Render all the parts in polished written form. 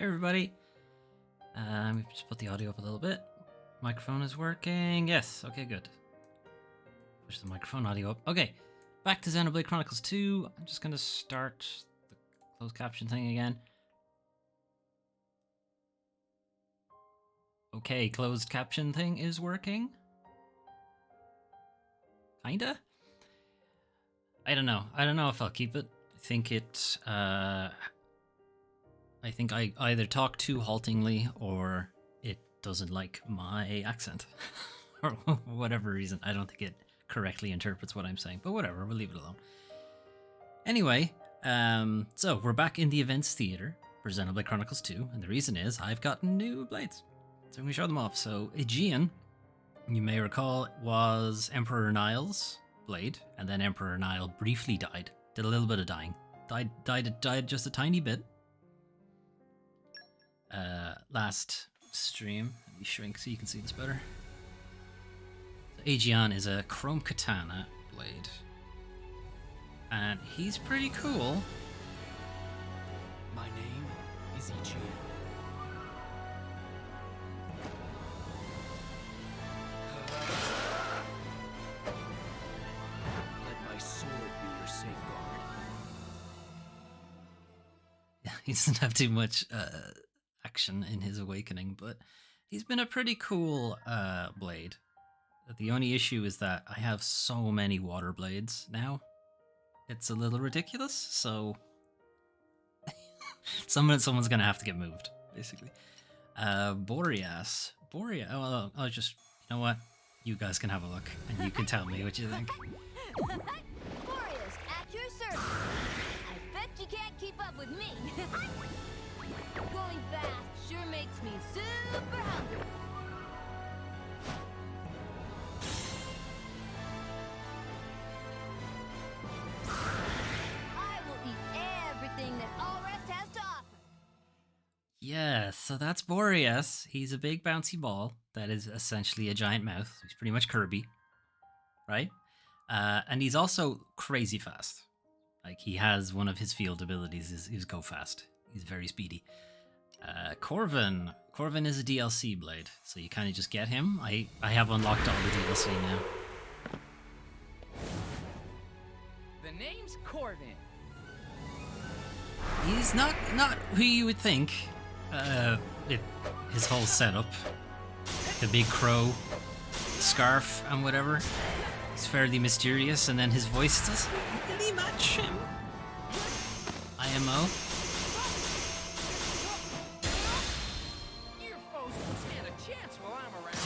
everybody. We've just put the audio up a little bit. Microphone is working. Yes. Okay, good. Push the microphone audio up. Okay. Back to Xenoblade Chronicles 2. I'm just going to start the closed caption thing again. Okay, closed caption thing is working. Kinda? I don't know. I don't know if I'll keep it. I think I either talk too haltingly or it doesn't like my accent. For whatever reason. I don't think it correctly interprets what I'm saying. But whatever, we'll leave it alone. Anyway, so we're back in the events theater for Xenoblade Chronicles 2. And the reason is I've gotten new blades. So I'm going to show them off. So Aegean, you may recall, was Emperor Nile's blade. And then Emperor Nile briefly died. Did a little bit of dying. Died just a tiny bit. Last stream. Let me shrink so you can see this better. So Aegean is a chrome katana blade. And he's pretty cool. My name is Aegean. Let my sword be your safeguard. He doesn't have too much action in his awakening, but he's been a pretty cool blade. The only issue is that I have so many water blades now. It's a little ridiculous, so someone's gonna have to get moved, basically. Boreas. Oh, I'll just, you know what? You guys can have a look, and you can tell me what you think. Boreas, at your service. I bet you can't keep up with me. Going fast sure makes me super hungry. I will eat everything that All Rest has to offer. Yeah, so that's Boreas. He's a big bouncy ball that is essentially a giant mouth. He's pretty much Kirby, right? And he's also crazy fast. Like, he has one of his field abilities is go fast. He's very speedy. Corvin. Corvin is a DLC blade, so you kind of just get him. I have unlocked all the DLC now. The name's Corvin. He's not who you would think. His whole setup, the big crow, scarf, and whatever. He's fairly mysterious, and then his voice doesn't really match him. IMO. Your foes won't stand a chance while I'm around.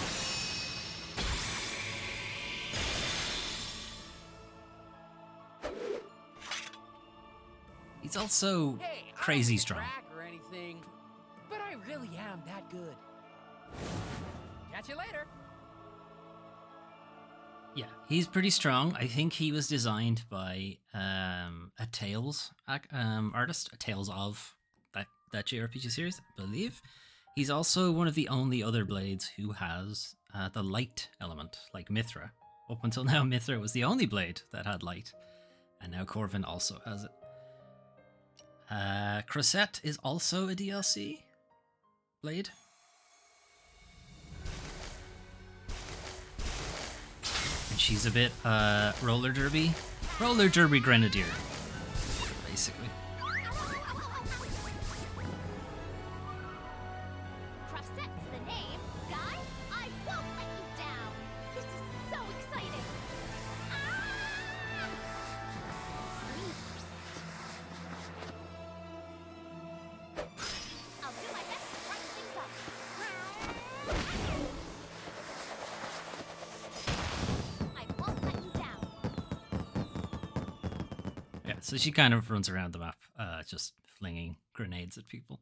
He's also Hey, crazy I don't strong. brag or anything, but I really am that good. Catch you later. Yeah, he's pretty strong. I think he was designed by a Tales artist, a Tales of that JRPG series, I believe. He's also one of the only other blades who has the light element, like Mithra. Up until now, Mithra was the only blade that had light, and now Corvin also has it. Crosette is also a DLC blade. And she's a bit roller derby grenadier, basically. Crosette's the name. Guys, I won't let you down. This is so exciting. Ah! Green Crosette. I'll do my best to brighten things up. I won't let you down. Yeah, so she kind of runs around the map, just flinging grenades at people.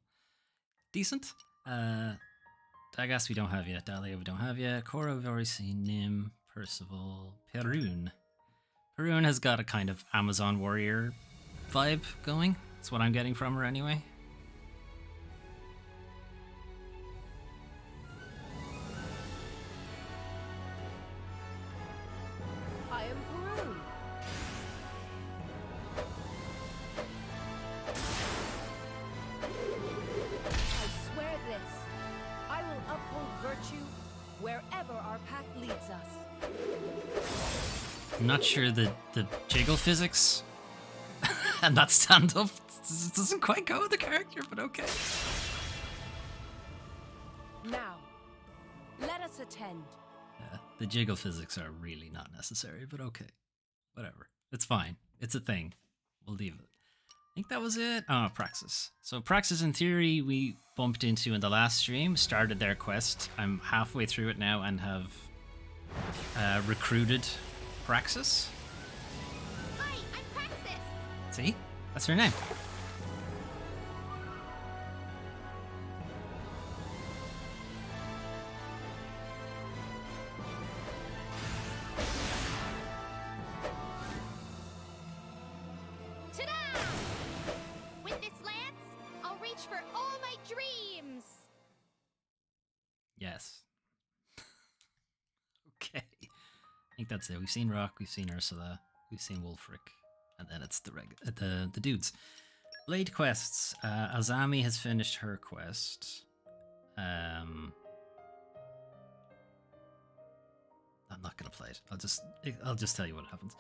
Decent. Dagas we don't have yet. Dahlia we don't have yet. Korra we've already seen. Nim, Percival, Perun. Perun has got a kind of Amazon warrior vibe going. That's what I'm getting from her anyway. I am Peru. I us. I'm not sure the jiggle physics and that stand up doesn't quite go with the character, but okay. Now, let us attend. Yeah, the jiggle physics are really not necessary, but okay. Whatever. It's fine. It's a thing. We'll leave it. I think that was it. Oh, Praxis. So Praxis, in theory, we bumped into in the last stream, started their quest. I'm halfway through it now and have recruited Praxis. Hi, I'm Praxis. See? That's her name. Ta-da! With this lance, I'll reach for all my dreams. Yes. Okay. I think that's it. We've seen Rock, we've seen Ursula, we've seen Wulfric, and then it's the dudes. Blade quests. Azami has finished her quest. I'm not gonna play it. I'll just tell you what happens.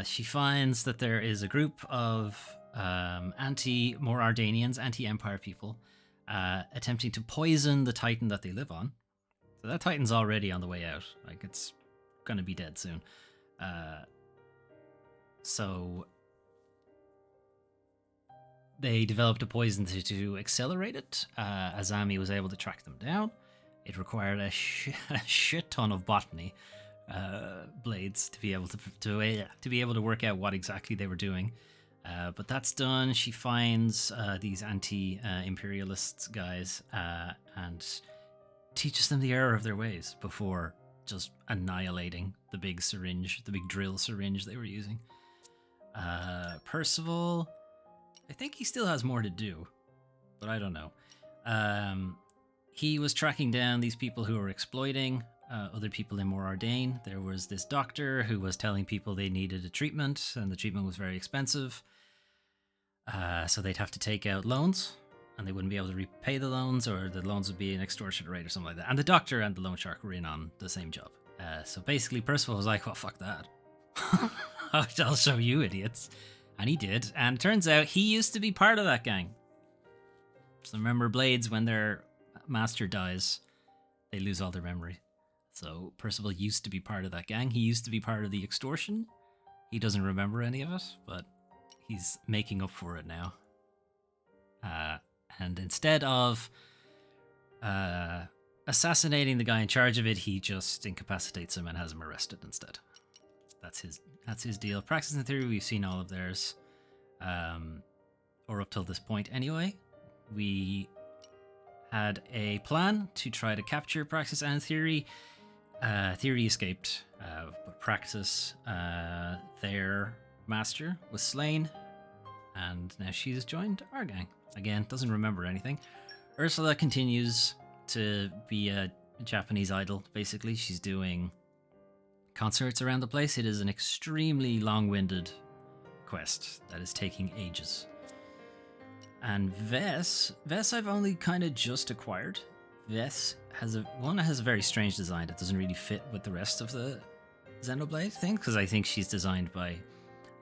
She finds that there is a group of anti-Morardanians, anti-Empire people, attempting to poison the Titan that they live on. So that Titan's already on the way out. Like, it's gonna be dead soon. So they developed a poison to accelerate it. Azami was able to track them down. It required a shit ton of botany blades to be able to work out what exactly they were doing. But that's done. She finds these anti-imperialists guys and teaches them the error of their ways before just annihilating the big drill syringe they were using. Percival, I think he still has more to do, but I don't know. He was tracking down these people who were exploiting other people in Morardain. There was this doctor who was telling people they needed a treatment, and the treatment was very expensive. So they'd have to take out loans, and they wouldn't be able to repay the loans, or the loans would be an extortion rate or something like that. And the doctor and the loan shark were in on the same job. So basically, Percival was like, well, fuck that. I'll show you idiots. And he did. And it turns out he used to be part of that gang. So remember, Blades, when their master dies, they lose all their memory. So Percival used to be part of that gang. He used to be part of the extortion. He doesn't remember any of it, but he's making up for it now. And instead of assassinating the guy in charge of it, he just incapacitates him and has him arrested instead. That's his deal. Praxis in theory, we've seen all of theirs, or up till this point anyway. We had a plan to try to capture Praxis and Theory. Theory escaped, but Praxis, their master, was slain, and now she's joined our gang. Again, doesn't remember anything. Ursula continues to be a Japanese idol, basically. She's doing concerts around the place. It is an extremely long-winded quest that is taking ages. And Vess I've only kind of just acquired. Vess has a very strange design that doesn't really fit with the rest of the Xenoblade thing, because I think she's designed by,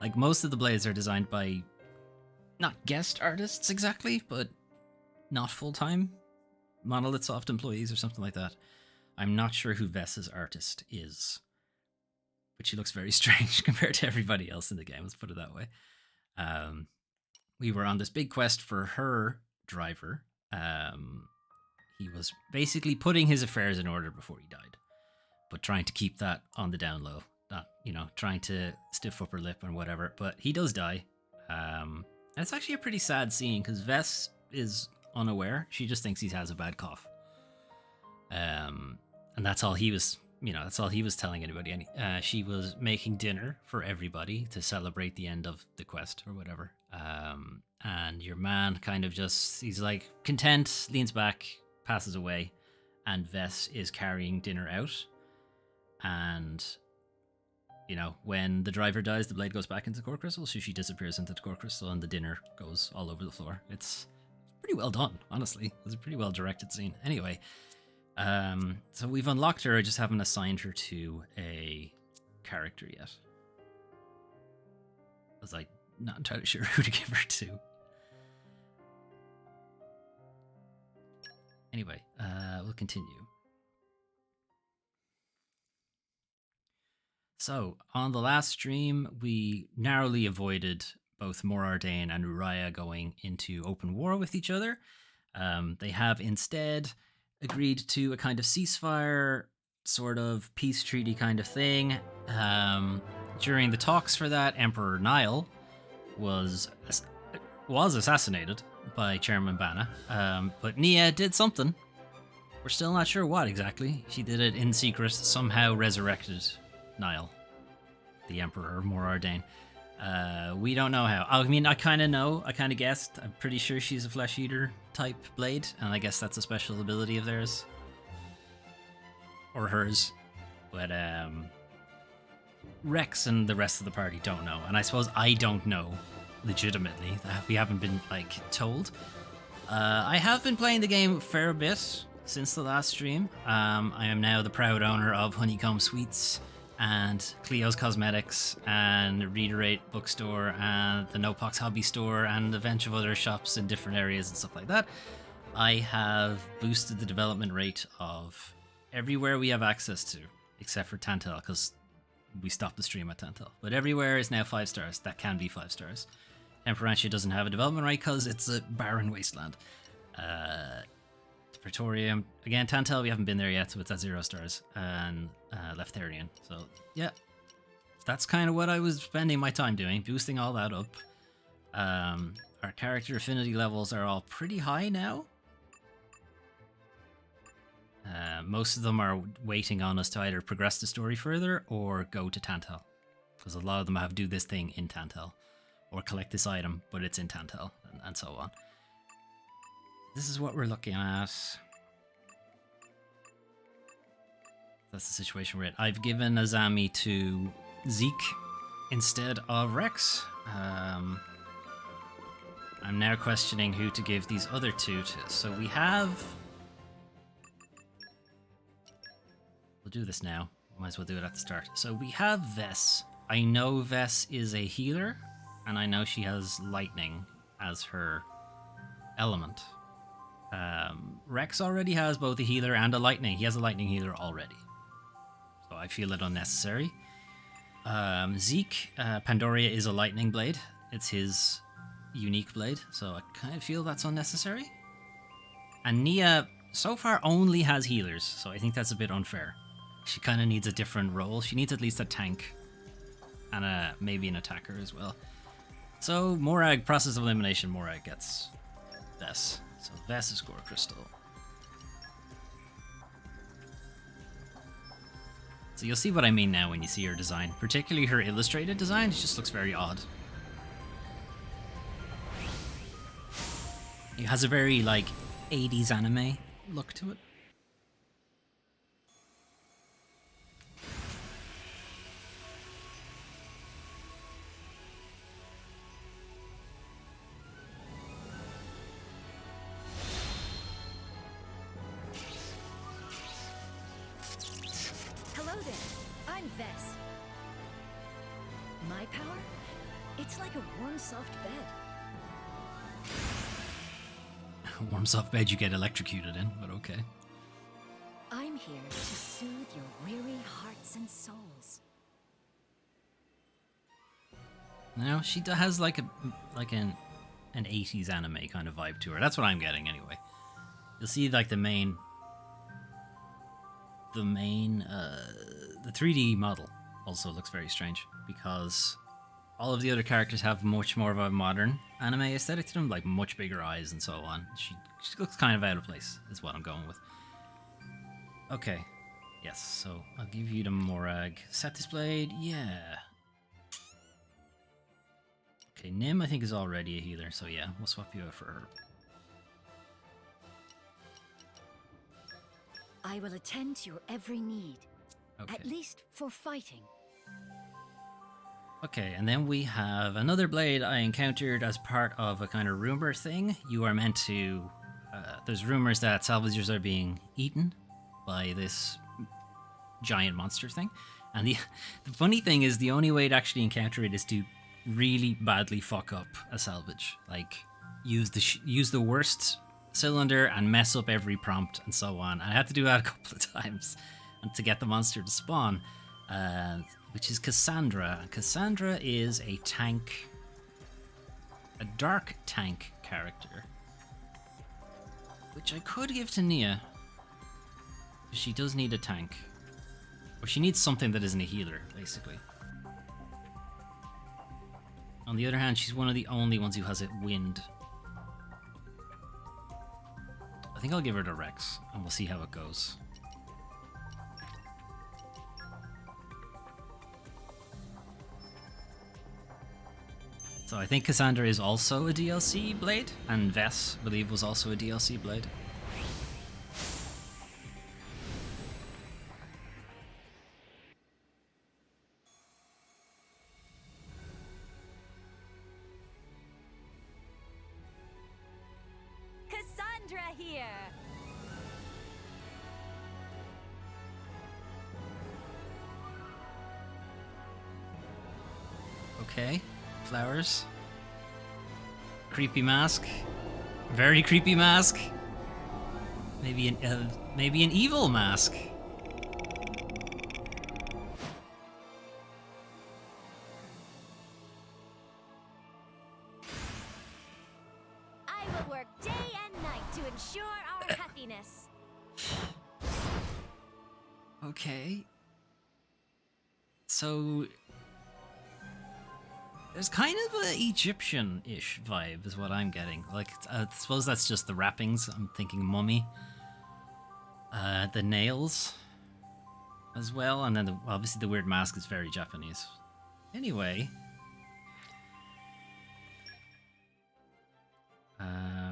like, most of the blades are designed by not guest artists exactly, but not full-time Monolith Soft employees or something like that. I'm not sure who Vess's artist is, but she looks very strange compared to everybody else in the game, let's put it that way. We were on this big quest for her driver. He was basically putting his affairs in order before he died, but trying to keep that on the down low, not, trying to stiff up her lip and whatever, but he does die. And it's actually a pretty sad scene because Vess is unaware. She just thinks he has a bad cough. And that's all he was, that's all he was telling anybody. She was making dinner for everybody to celebrate the end of the quest or whatever. And your man kind of he's like content, leans back, passes away, and Vess is carrying dinner out. And, when the driver dies, the blade goes back into the core crystal, so she disappears into the core crystal and the dinner goes all over the floor. It's pretty well done, honestly. It was a pretty well directed scene. Anyway, So we've unlocked her, I just haven't assigned her to a character yet. Because I'm not entirely sure who to give her to. Anyway, we'll continue. So, on the last stream, we narrowly avoided both Morardain and Uriah going into open war with each other. They have instead agreed to a kind of ceasefire, sort of peace treaty kind of thing. During the talks for that, Emperor Niall was assassinated by Chairman Bana, but Nia did something. We're still not sure what exactly. She did it in secret, somehow resurrected Niall, the Emperor of Morardain. We don't know how. I mean, I kind of know. I kind of guessed. I'm pretty sure she's a flesh eater type blade, and I guess that's a special ability of theirs. Or hers. But Rex and the rest of the party don't know. And I suppose I don't know, legitimately. We haven't been, told. I have been playing the game a fair bit since the last stream. I am now the proud owner of Honeycomb Sweets and Cleo's Cosmetics and Readerate Bookstore and the Nopox Hobby Store and a bunch of other shops in different areas and stuff like that. I have boosted the development rate of everywhere we have access to, except for Tantal, because we stopped the stream at Tantal. But everywhere is now 5 stars. That can be 5 stars. Temperantia doesn't have a development rate because it's a barren wasteland. Praetorium, again, Tantal, we haven't been there yet, so it's at 0 stars. And Leftharian. So, yeah. That's kind of what I was spending my time doing, boosting all that up. Our character affinity levels are all pretty high now. Most of them are waiting on us to either progress the story further or go to Tantal. Because a lot of them have to do this thing in Tantal. Or collect this item, but it's in Tantal, and so on. This is what we're looking at. That's the situation we're in. I've given Azami to Zeke instead of Rex. I'm now questioning who to give these other two to. So we have... We'll do this now. Might as well do it at the start. So we have Vess. I know Vess is a healer, and I know she has lightning as her element. Rex already has both a healer and a lightning. He has a lightning healer already. So I feel it unnecessary. Zeke, Pandoria is a lightning blade. It's his unique blade, so I kind of feel that's unnecessary. And Nia, so far, only has healers, so I think that's a bit unfair. She kind of needs a different role. She needs at least a tank and maybe an attacker as well. So Morag, process of elimination, Morag gets Vess. So Vess is Core Crystal. So you'll see what I mean now when you see her design. Particularly her illustrated design, it just looks very odd. It has a very, 80s anime look to it. Hello there, I'm Vess. My power? It's like a warm, soft bed. Warm soft bed you get electrocuted in, but okay. I'm here to soothe your weary hearts and souls. No, she has an 80s anime kind of vibe to her. That's what I'm getting anyway. You'll see the 3D model also looks very strange because all of the other characters have much more of a modern anime aesthetic to them, like much bigger eyes and so on. She looks kind of out of place, is what I'm going with. Okay. Yes, so I'll give you the Morag. Set displayed, yeah. Okay, Nim I think is already a healer, so yeah, we'll swap you out for her. I will attend to your every need. Okay. At least for fighting. Okay, and then we have another blade I encountered as part of a kind of rumor thing. You are meant to... there's rumors that salvagers are being eaten by this giant monster thing. And the funny thing is, the only way to actually encounter it is to really badly fuck up a salvage. Like, use the worst cylinder and mess up every prompt and so on. I had to do that a couple of times and to get the monster to spawn, which is Cassandra. Cassandra is a tank, a dark tank character, which I could give to Nia. She does need a tank. Or she needs something that isn't a healer, basically. On the other hand, she's one of the only ones who has it wind. I think I'll give her to Rex, and we'll see how it goes. So I think Cassandra is also a DLC Blade, and Vess, I believe, was also a DLC Blade. Cassandra here. Okay, flowers. Creepy mask. Very creepy mask. Maybe an evil mask. I will work day and night to ensure our happiness. Okay. So there's kind of an Egyptian-ish vibe is what I'm getting. Like, I suppose that's just the wrappings. I'm thinking mummy. The nails as well, and then obviously the weird mask is very Japanese. Anyway,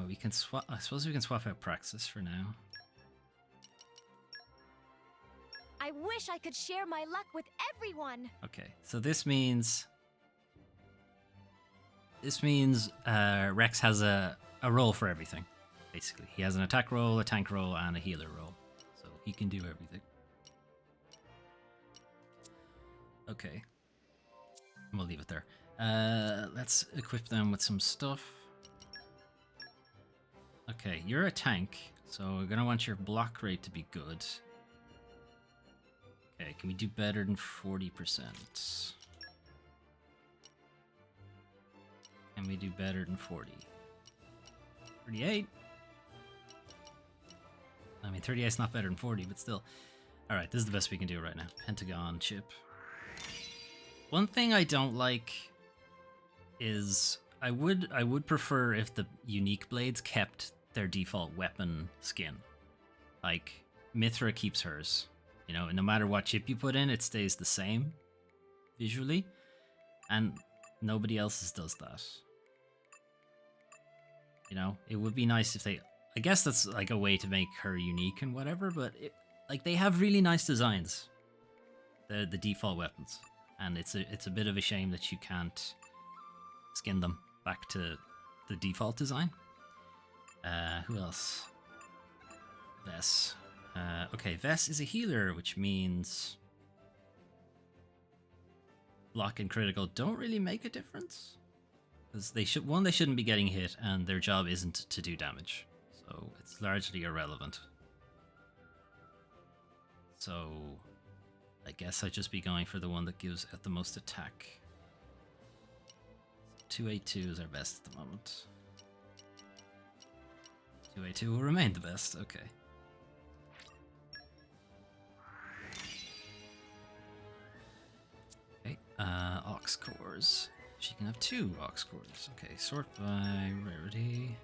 we can swap. I suppose we can swap out Praxis for now. I wish I could share my luck with everyone. Okay, so this means Rex has a role for everything. Basically, he has an attack role, a tank role, and a healer role, so he can do everything. Okay, we'll leave it there. Let's equip them with some stuff. Okay, you're a tank, so we're gonna want your block rate to be good. Okay, can we do better than 40%? Can we do better than 40? 38? I mean, 38 is not better than 40, but still. Alright, this is the best we can do right now. Pentagon chip. One thing I don't like is I would prefer if the unique blades kept their default weapon skin. Like, Mithra keeps hers. You know, no matter what chip you put in, it stays the same visually, and nobody else's does that. You know, it would be nice if they... I guess that's like a way to make her unique and whatever, but like they have really nice designs, the default weapons, and it's a bit of a shame that you can't skin them back to the default design. Who else? Vess. Okay, Vess is a healer, which means block and critical don't really make a difference, because they shouldn't be getting hit, and their job isn't to do damage, so it's largely irrelevant. So I guess I'd just be going for the one that gives out the most attack. 282 is our best at the moment. 282 will remain the best. Okay. Ox cores. She can have 2 ox cores. Okay, sort by rarity.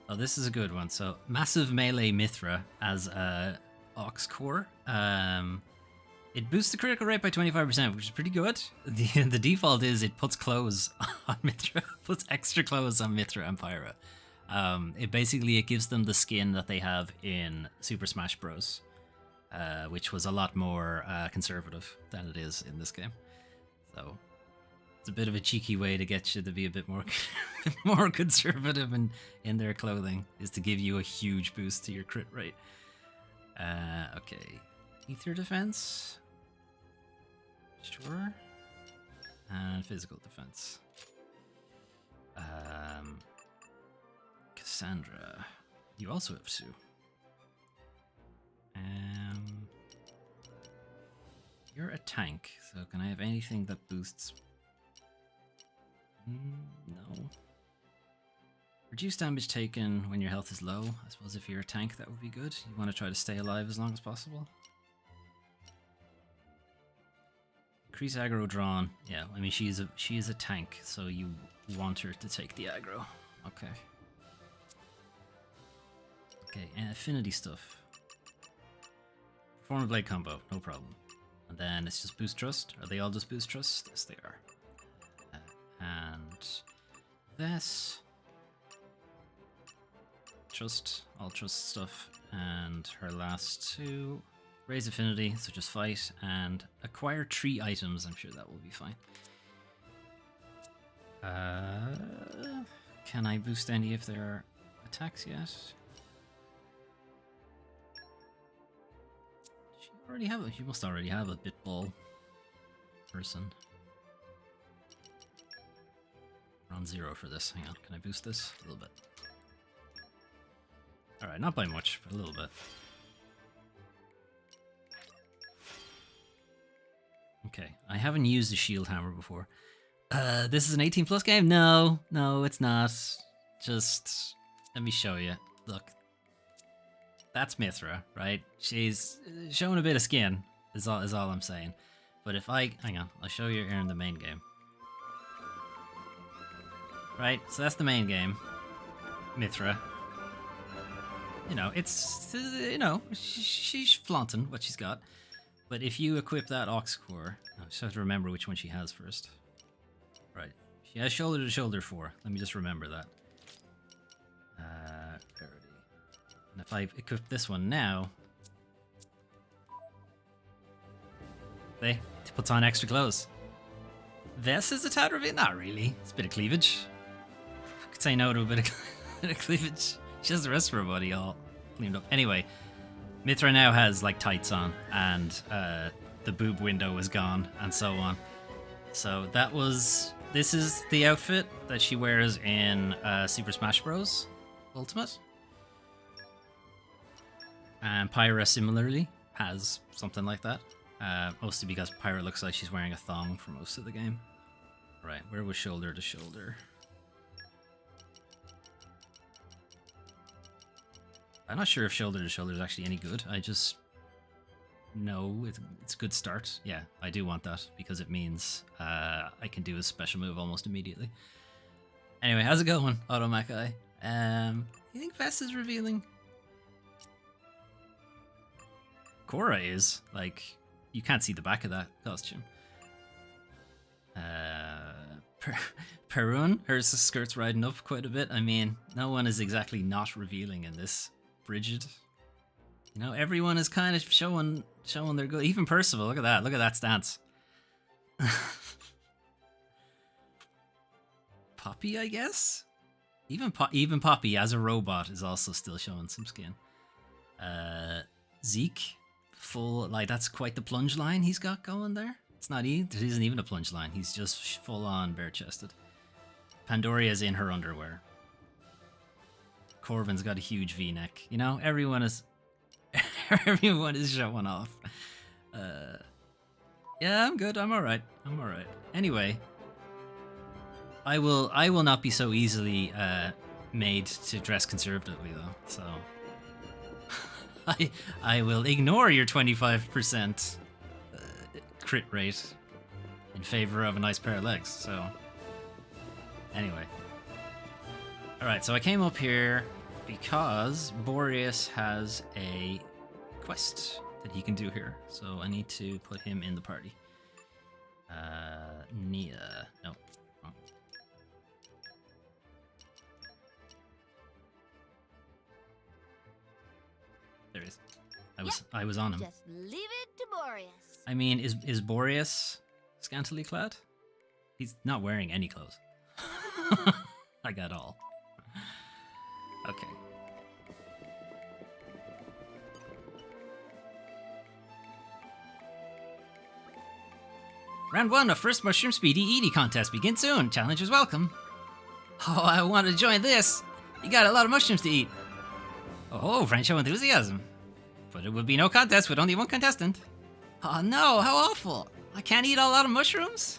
Oh, this is a good one. So, massive melee Mithra as a ox core. It boosts the critical rate by 25%, which is pretty good. The default is it puts clothes on Mithra, puts extra clothes on Mithra and Pyra. It gives them the skin that they have in Super Smash Bros. Which was a lot more conservative than it is in this game. So It's a bit of a cheeky way to get you to be a bit more more conservative in their clothing, is to give you a huge boost to your crit rate. Okay. Ether defense. Sure. And physical defense. Cassandra. You also have 2. You're a tank, so can I have anything that boosts? No. Reduce damage taken when your health is low. I suppose if you're a tank, that would be good. You want to try to stay alive as long as possible. Increase aggro drawn. Yeah, I mean she is a tank, so you want her to take the aggro. Okay. Okay, and affinity stuff. Perform a blade combo, no problem. And then it's just boost trust. Are they all just boost trust? Yes, they are. And this. Trust, all trust stuff. And her last 2. Raise affinity, so just fight. And acquire 3 items. I'm sure that will be fine. Can I boost any of their attacks yet? She must already have a bit ball person. We're on 0 for this. Hang on, can I boost this a little bit? Alright, not by much, but a little bit. Okay, I haven't used a shield hammer before. This is an 18 plus game? No, it's not. Just let me show you. Look. That's Mithra, right? She's showing a bit of skin, is all I'm saying. But if hang on, I'll show you here in the main game. Right, so that's the main game. Mithra. You know, it's, she's flaunting what she's got. But if you equip that Ox Core, I just have to remember which one she has first. Right, she has shoulder to shoulder 4. Let me just remember that. And if I equip this one now, it puts on extra clothes. This is a tad reveal? Not really. It's a bit of cleavage. I could say no to a bit of cleavage. She has the rest of her body all cleaned up. Anyway, Mithra now has like tights on, and the boob window is gone, and so on. So this is the outfit that she wears in Super Smash Bros. Ultimate. And Pyra similarly has something like that. Mostly because Pyra looks like she's wearing a thong for most of the game. Right, where was shoulder to shoulder? I'm not sure if shoulder to shoulder is actually any good. I just know it's a good start. Yeah, I do want that because it means I can do a special move almost immediately. Anyway, how's it going, Automakai? You think Vest is revealing? Korra is. Like, you can't see the back of that costume. Perun, her skirt's riding up quite a bit. I mean, no one is exactly not revealing in this. Bridget. You know, everyone is kind of showing their good. Even Percival, look at that. Look at that stance. Poppy, I guess? Even Poppy as a robot is also still showing some skin. Zeke, full, like, that's quite the plunge line he's got going there. It isn't even a plunge line. He's just full on bare chested. Pandoria's in her underwear. Corvin's got a huge V-neck. You know, everyone is showing off. Yeah, I'm good. I'm all right. Anyway, I will not be so easily made to dress conservatively though. So I will ignore your 25% crit rate in favor of a nice pair of legs. So anyway. Alright, so I came up here because Boreas has a quest that he can do here. So I need to put him in the party. Nia. No. Wrong. There he is. I was on him. Just leave it to Boreas. I mean, is Boreas scantily clad? He's not wearing any clothes. Like at all. Okay. Round 1 of first Mushroom Speedy Edie contest begins soon. Challengers welcome. Oh, I want to join this. You got a lot of mushrooms to eat. Oh, friend show enthusiasm. But it would be no contest with only one contestant. Oh no, how awful. I can't eat a lot of mushrooms?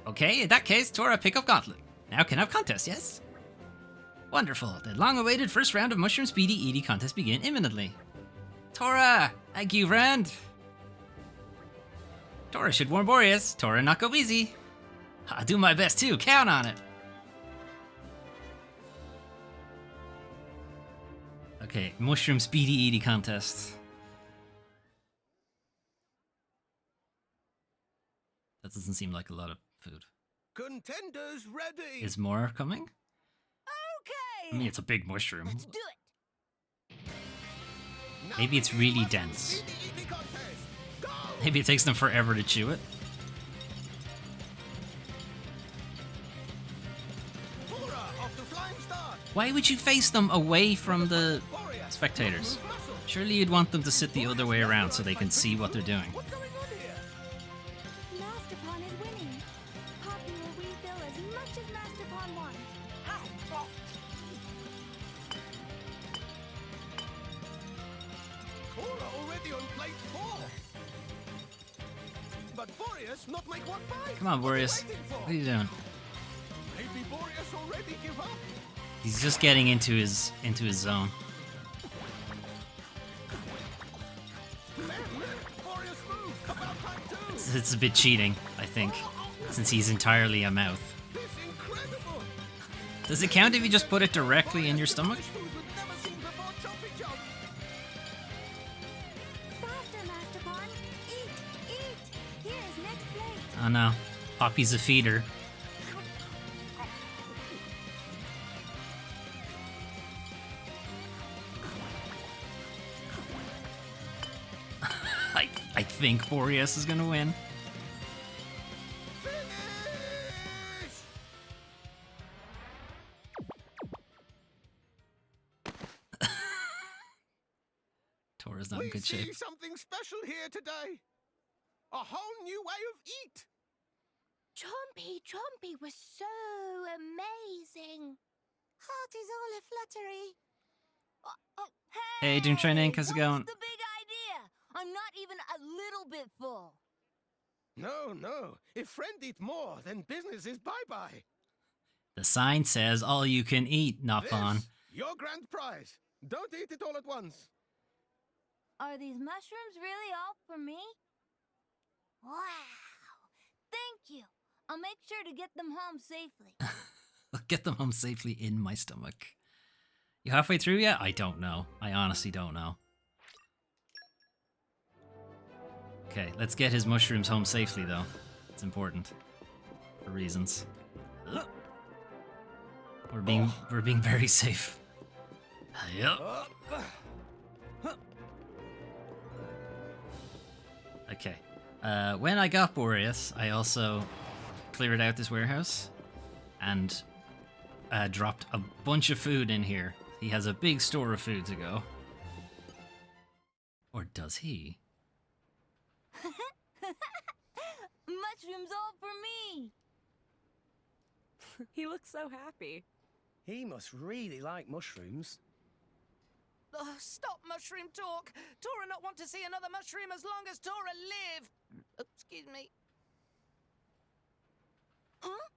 Okay, in that case, Tora, pick up Gauntlet. Now can have contest, yes? Wonderful. The long-awaited first round of Mushroom Speedy Edie contest begin imminently. Tora! Thank you, friend. Tora should warn Boreas. Tora not go easy. I'll do my best too, count on it. Okay, Mushroom Speedy Edie contest. That doesn't seem like a lot of food. Contenders ready. Is more coming? Okay. I mean, it's a big mushroom. Let's do it. Maybe it's really dense. Maybe it takes them forever to chew it. Why would you face them away from the spectators? Surely you'd want them to sit the other way around so they can see what they're doing. Masterpon is winning. Poppy will refill as much as Masterpon wants. Cora already on plate 4. But Boreas not make one bite. Come on, Boreas. What are you doing? Maybe Boreas already give up. He's just getting into his zone. Boreas move. About time too. It's a bit cheating, I think, since he's entirely a mouth. This incredible. Does it count if you just put it directly in your stomach? Food we've never seen before. Chompy chomp. Faster, Masterpon. Eat, eat. Here's next plate. Oh no, Poppy's a feeder. I think Boreas is gonna win. Finish. Tora's not in We good see shape. something special here today. A whole new way of eat. Chompy was so amazing. Heart is all a fluttery. Hey, Doom Training, how's it going? What's the big idea? I'm not even a little bit full. No. If friend eat more, then business is bye-bye. The sign says all you can eat, Napon. This, your grand prize. Don't eat it all at once. Are these mushrooms really all for me? Wow. Thank you. I'll make sure to get them home safely. I'll get them home safely in my stomach. You halfway through yet? I don't know. I honestly don't know. Okay, let's get his mushrooms home safely, though. It's important. For reasons. We're being very safe. Yep. Okay. When I got Boreas, I also cleared out this warehouse and dropped a bunch of food in here. He has a big store of food to go. Or does he? Mushrooms all for me. He looks so happy. He must really like mushrooms. Stop mushroom talk. Tora not want to see another mushroom as long as Tora live. Excuse me. Huh?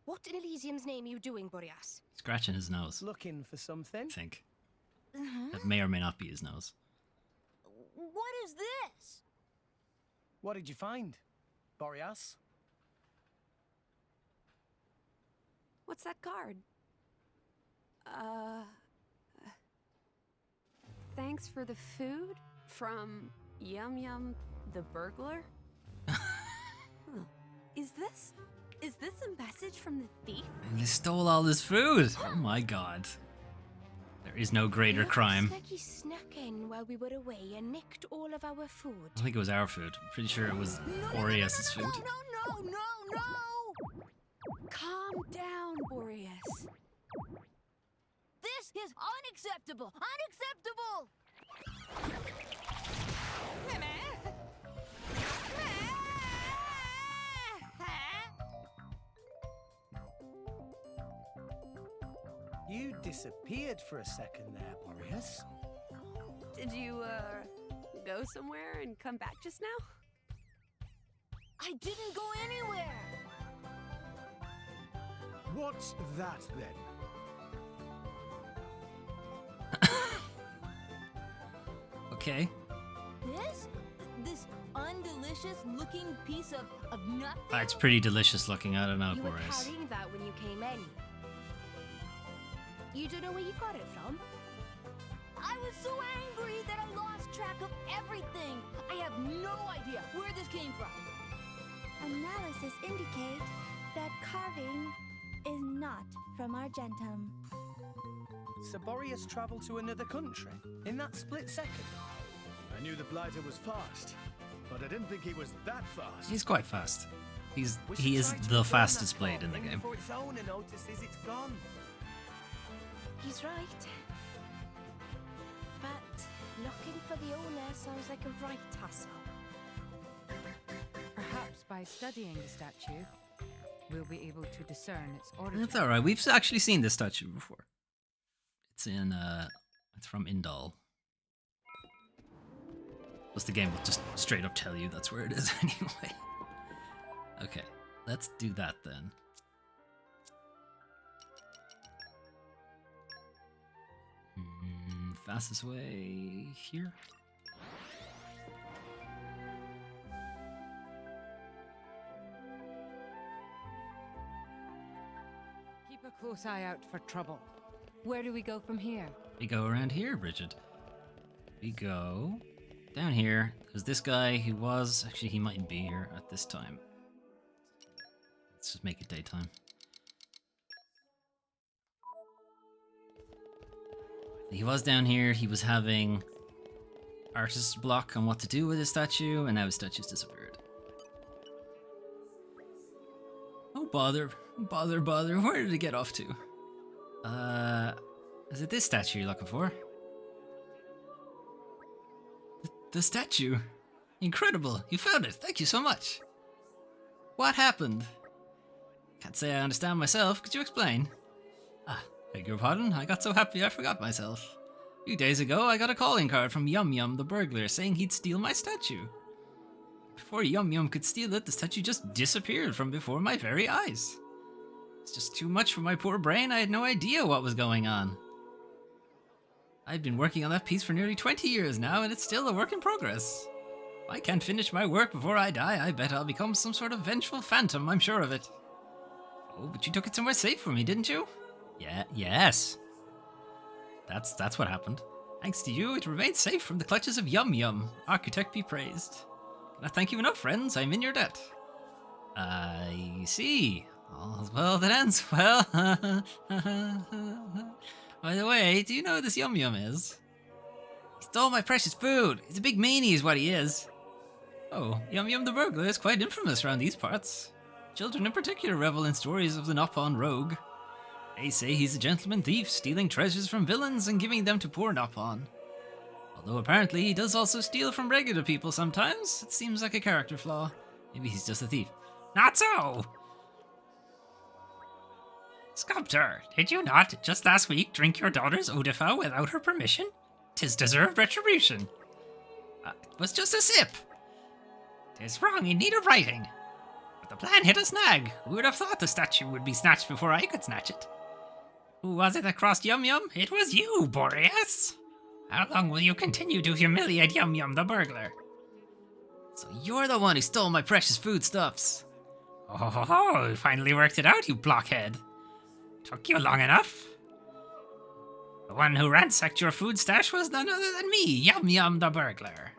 What in Elysium's name are you doing, Boreas? Scratching his nose, Looking for something? I think. That may or may not be his nose. What is this? What did you find, Boreas? What's that card? Thanks for the food from Yum Yum the burglar? Huh. Is this a message from the thief? And they stole all his food! Oh my god. There is no greater crime. Looks like he snuck in while we were away and nicked all of our food. I think it was our food. I'm pretty sure it was Boreas's food. No! Calm down, Boreas. This is unacceptable! Unacceptable! You disappeared for a second there, Boreas. Did you, go somewhere and come back just now? I didn't go anywhere! What's that then? Okay. This undelicious looking piece of nothing? It's pretty delicious looking. I don't know, You were Boreas. carrying that when you came in. You don't know where you got it from? I was so angry that I lost track of everything. I have no idea where this came from. Analysis indicate that carving is not from Argentum. So Boreas travelled to another country in that split second. I knew the blighter was fast, but I didn't think he was that fast. He's quite fast. We should He is try to the return fastest that blade in the carving game. before its owner notices it's gone. He's right. But looking for the owner sounds like a right hassle. Perhaps by studying the statue, we'll be able to discern its origin. That's alright. We've actually seen this statue before. It's from Indal. Plus the game will just straight up tell you that's where it is anyway. Okay, let's do that then. Fastest way here. Keep a close eye out for trouble. Where do we go from here? We go around here, Bridget. We go down here. There's this guy who was... Actually, he mightn't be here at this time. Let's just make it daytime. He was down here. He was having artist's block on what to do with his statue, and now his statue's disappeared. Oh, bother. Bother. Where did it get off to? Is it this statue you're looking for? The statue? Incredible. You found it. Thank you so much. What happened? Can't say I understand myself. Could you explain? Beg your pardon? I got so happy I forgot myself. A few days ago, I got a calling card from Yum Yum the burglar saying he'd steal my statue. Before Yum Yum could steal it, the statue just disappeared from before my very eyes. It's just too much for my poor brain. I had no idea what was going on. I've been working on that piece for nearly 20 years now, and it's still a work in progress. If I can't finish my work before I die, I bet I'll become some sort of vengeful phantom, I'm sure of it. Oh, but you took it somewhere safe for me, didn't you? Yes. That's what happened. Thanks to you, it remained safe from the clutches of Yum Yum. Architect be praised. Can I thank you enough, friends? I'm in your debt. I see. All's well that ends well. By the way, do you know who this Yum Yum is? He stole my precious food. He's a big meanie is what he is. Oh, Yum Yum the burglar is quite infamous around these parts. Children in particular revel in stories of the Nopon rogue. They say he's a gentleman thief, stealing treasures from villains and giving them to poor Nopon. Although apparently he does also steal from regular people sometimes. It seems like a character flaw. Maybe he's just a thief. Not so! Sculptor, did you not, just last week, drink your daughter's Odifau without her permission? 'Tis deserved retribution. It was just a sip. 'Tis wrong in need of righting. But the plan hit a snag. Who would have thought the statue would be snatched before I could snatch it? Who was it that crossed Yum Yum? It was you, Boreas! How long will you continue to humiliate Yum Yum the burglar? So you're the one who stole my precious foodstuffs. Oh, you finally worked it out, you blockhead. Took you long enough. The one who ransacked your food stash was none other than me, Yum Yum the burglar.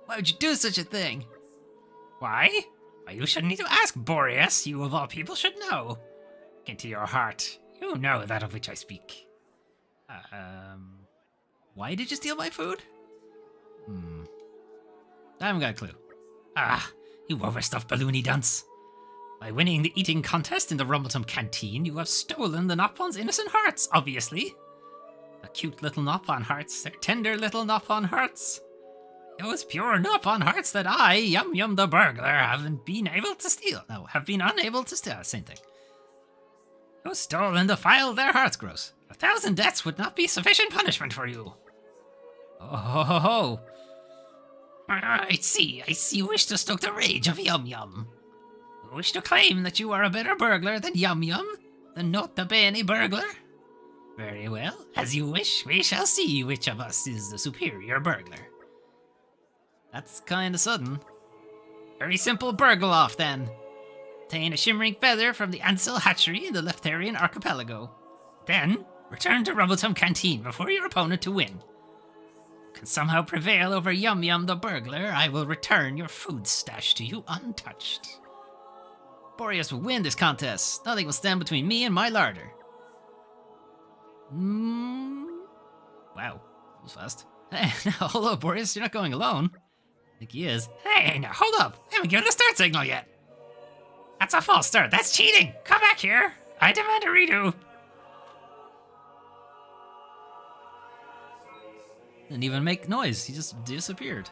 Why would you do such a thing? Why? Why, you shouldn't need to ask, Boreas. You of all people should know. Into your heart. You know that of which I speak. Why did you steal my food? I haven't got a clue. Ah, you overstuffed balloony dunce. By winning the eating contest in the Rumbletum canteen, you have stolen the Noppon's innocent hearts, obviously. The cute little Noppon hearts, they're tender little Noppon hearts. Those pure Noppon hearts that I, Yum Yum the burglar, have been unable to steal. Same thing. You stole and defiled their hearts, Gross. 1,000 deaths would not be sufficient punishment for you. Oh ho ho ho. I see you wish to stoke the rage of Yum Yum. You wish to claim that you are a better burglar than Yum Yum, the Nota Bene burglar? Very well, as you wish, we shall see which of us is the superior burglar. That's kinda sudden. Very simple burgle off then. Obtain a shimmering feather from the Ansel hatchery in the Leftharian archipelago. Then, return to Rumbletum Canteen before your opponent to win. Can somehow prevail over Yum Yum the burglar, I will return your food stash to you untouched. Boreas will win this contest. Nothing will stand between me and my larder. Wow, that was fast. Hey, now hold up, Boreas, you're not going alone. I think he is. Hey, now hold up. I haven't given the start signal yet. That's a false start. That's cheating. Come back here. I demand a redo. Didn't even make noise. He just disappeared.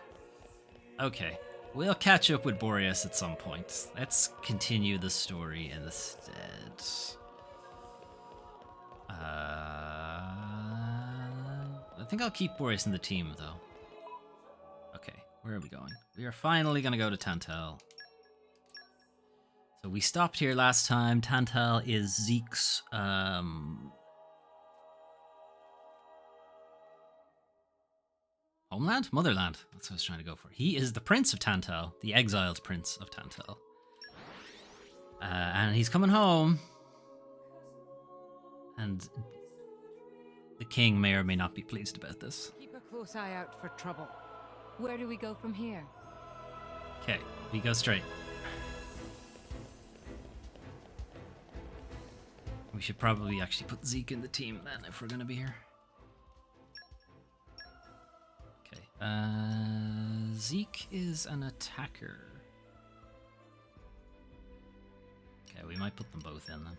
Okay. We'll catch up with Boreas at some point. Let's continue the story instead. I think I'll keep Boreas in the team, though. Okay, where are we going? We are finally going to go to Tantal. So we stopped here last time. Tantal is Zeke's homeland? Motherland. That's what I was trying to go for. He is the Prince of Tantal, the exiled Prince of Tantal. And he's coming home. And the king may or may not be pleased about this. Keep a close eye out for trouble. Where do we go from here? Okay, we go straight. We should probably actually put Zeke in the team then if we're gonna be here. Okay, Zeke is an attacker. Okay, we might put them both in then.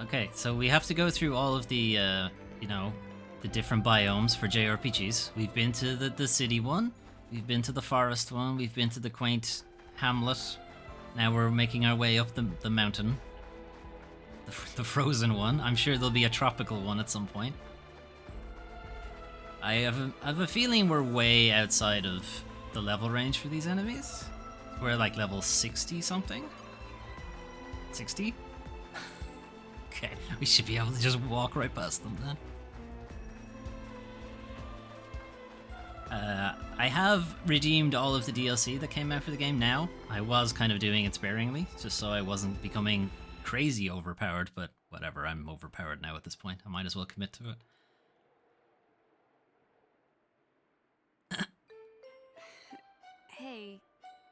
Okay, so we have to go through all of the, the different biomes for JRPGs. We've been to the city one, we've been to the forest one, we've been to the quaint hamlet. Now we're making our way up the mountain. The frozen one. I'm sure there'll be a tropical one at some point. I have a feeling we're way outside of the level range for these enemies. We're like level 60 something? 60? Okay, we should be able to just walk right past them then. I have redeemed all of the DLC that came out for the game now. I was kind of doing it sparingly, just so I wasn't becoming crazy overpowered, but whatever, I'm overpowered now at this point. I might as well commit to it. Hey,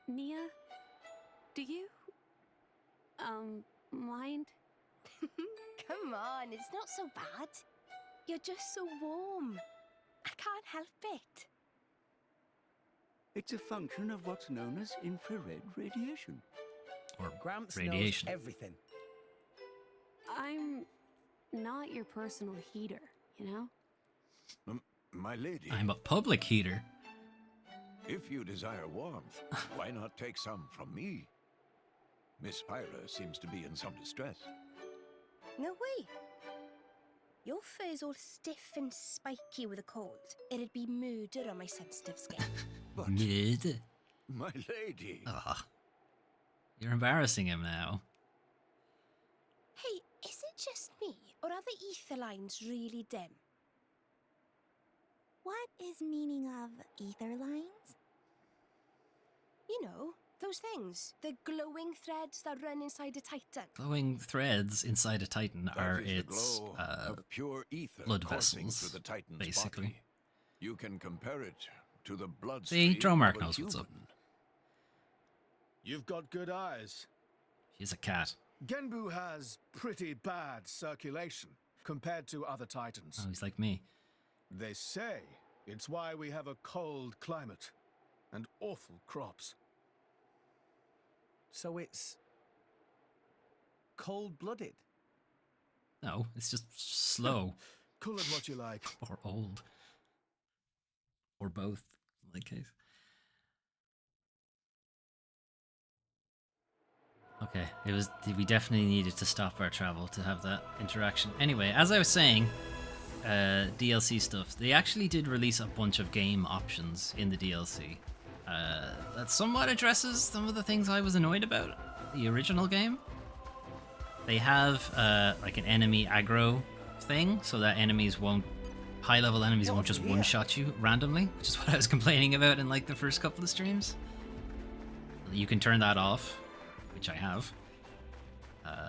Nia, do you, mind? Come on, it's not so bad. You're just so warm. I can't help it. It's a function of what's known as infrared radiation. Or Gramps radiation. knows everything. I'm not your personal heater, you know? My lady, I'm a public heater. if you desire warmth, why not take some from me? Miss Pyra seems to be in some distress. No way. Your fur is all stiff and spiky with a cold. It'd be murder on my sensitive skin. But, Mid. my lady... Ah, you're embarrassing him now. Hey, is it just me, or are the ether lines really dim? What is meaning of ether lines? You know, those things. The glowing threads that run inside a titan. Glowing threads inside a titan That are is the its glow of pure ether blood coursing vessels, through the Titan's basically. body. You can compare it to the blood See, stream Dromark of a knows what's up. human. You've got good eyes. She's a cat. Genbu has pretty bad circulation compared to other titans. Oh, he's like me. They say it's why we have a cold climate and awful crops. So it's cold-blooded? No, it's just slow. Call it what you like. Or old. Or both, in my case. Okay, we definitely needed to stop our travel to have that interaction. Anyway, as I was saying, DLC stuff, they actually did release a bunch of game options in the DLC. That somewhat addresses some of the things I was annoyed about the original game. They have like an enemy aggro thing, so that high-level enemies won't just one-shot you randomly, which is what I was complaining about in like the first couple of streams. You can turn that off, which I have.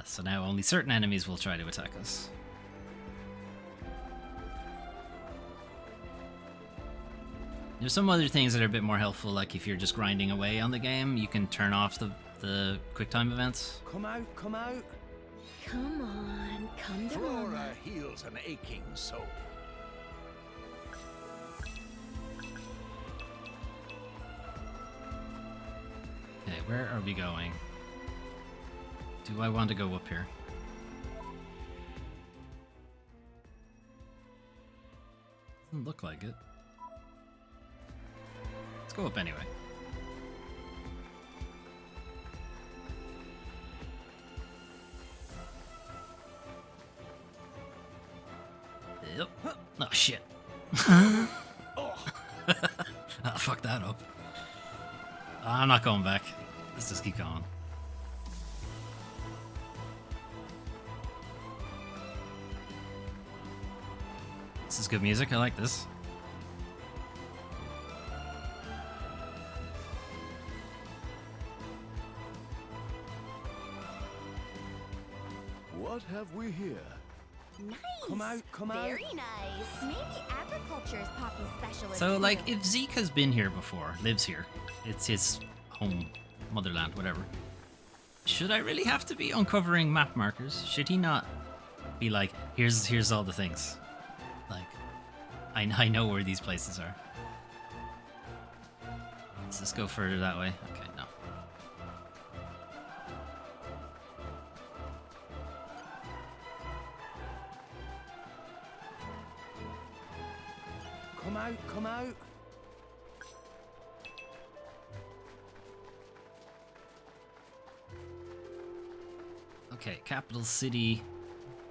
So now only certain enemies will try to attack us. There's some other things that are a bit more helpful, like if you're just grinding away on the game, you can turn off the QuickTime events. Come out, come out. Come on, come to Flora Mama. heals an aching soul. Okay, where are we going? Do I want to go up here? Doesn't look like it. Let's go up anyway. Yep. Oh shit. Oh, fuck that up. I'm not going back. Let's just keep going. This is good music. I like this. What have we here? Nice. Come out, come out. Very nice. Maybe agriculture is Poppy's specialist. So, too. like, if Zeke has been here before, lives here, it's his home, motherland, whatever, should I really have to be uncovering map markers? Should he not be like, here's all the things? Like, I know where these places are. Let's just go further that way. Okay, no. Come out, come out. Okay, capital city,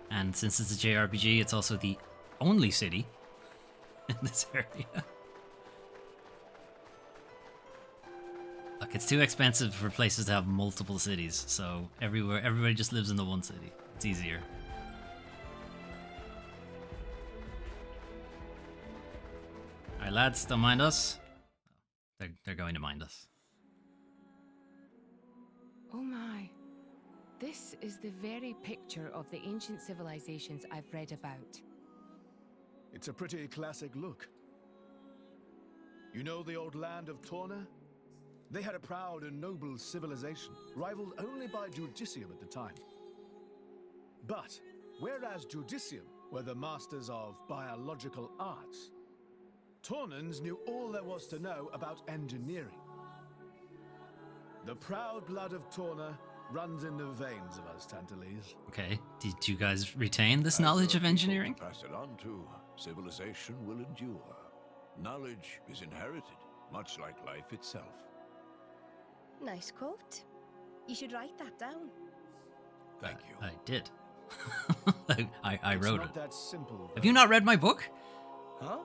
and since it's a JRPG, it's also the only city in this area. Look, it's too expensive for places to have multiple cities, so everybody just lives in the one city. It's easier. Alright, lads, don't mind us. They're going to mind us. Oh my. This is the very picture of the ancient civilizations I've read about. It's a pretty classic look. You know the old land of Torna? They had a proud and noble civilization, rivaled only by Judicium at the time. But, whereas Judicium were the masters of biological arts, Tornans knew all there was to know about engineering. The proud blood of Torna runs in the veins of us Tantalese. Okay, did you guys retain this knowledge of engineering? Pass it on to. Civilization will endure. Knowledge is inherited, much like life itself. Nice quote. You should write that down. Thank you. I did. I It's wrote not it. that simple. Have you not read my book? Huh?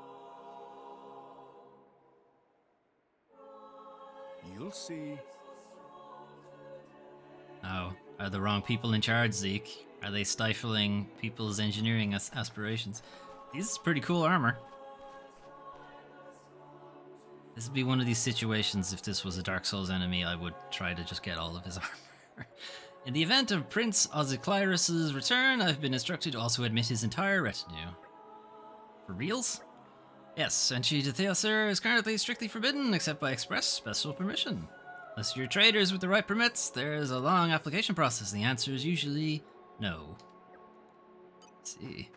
You'll see. Oh, are the wrong people in charge, Zeke? Are they stifling people's engineering aspirations? This is pretty cool armor. This would be one of these situations, if this was a Dark Souls enemy, I would try to just get all of his armor. In the event of Prince Oziclyrus' return, I've been instructed to also admit his entire retinue. For reals? Yes, entry to Theosir is currently strictly forbidden, except by express special permission. Unless you're traders with the right permits, there's a long application process. The answer is usually no. Let's see.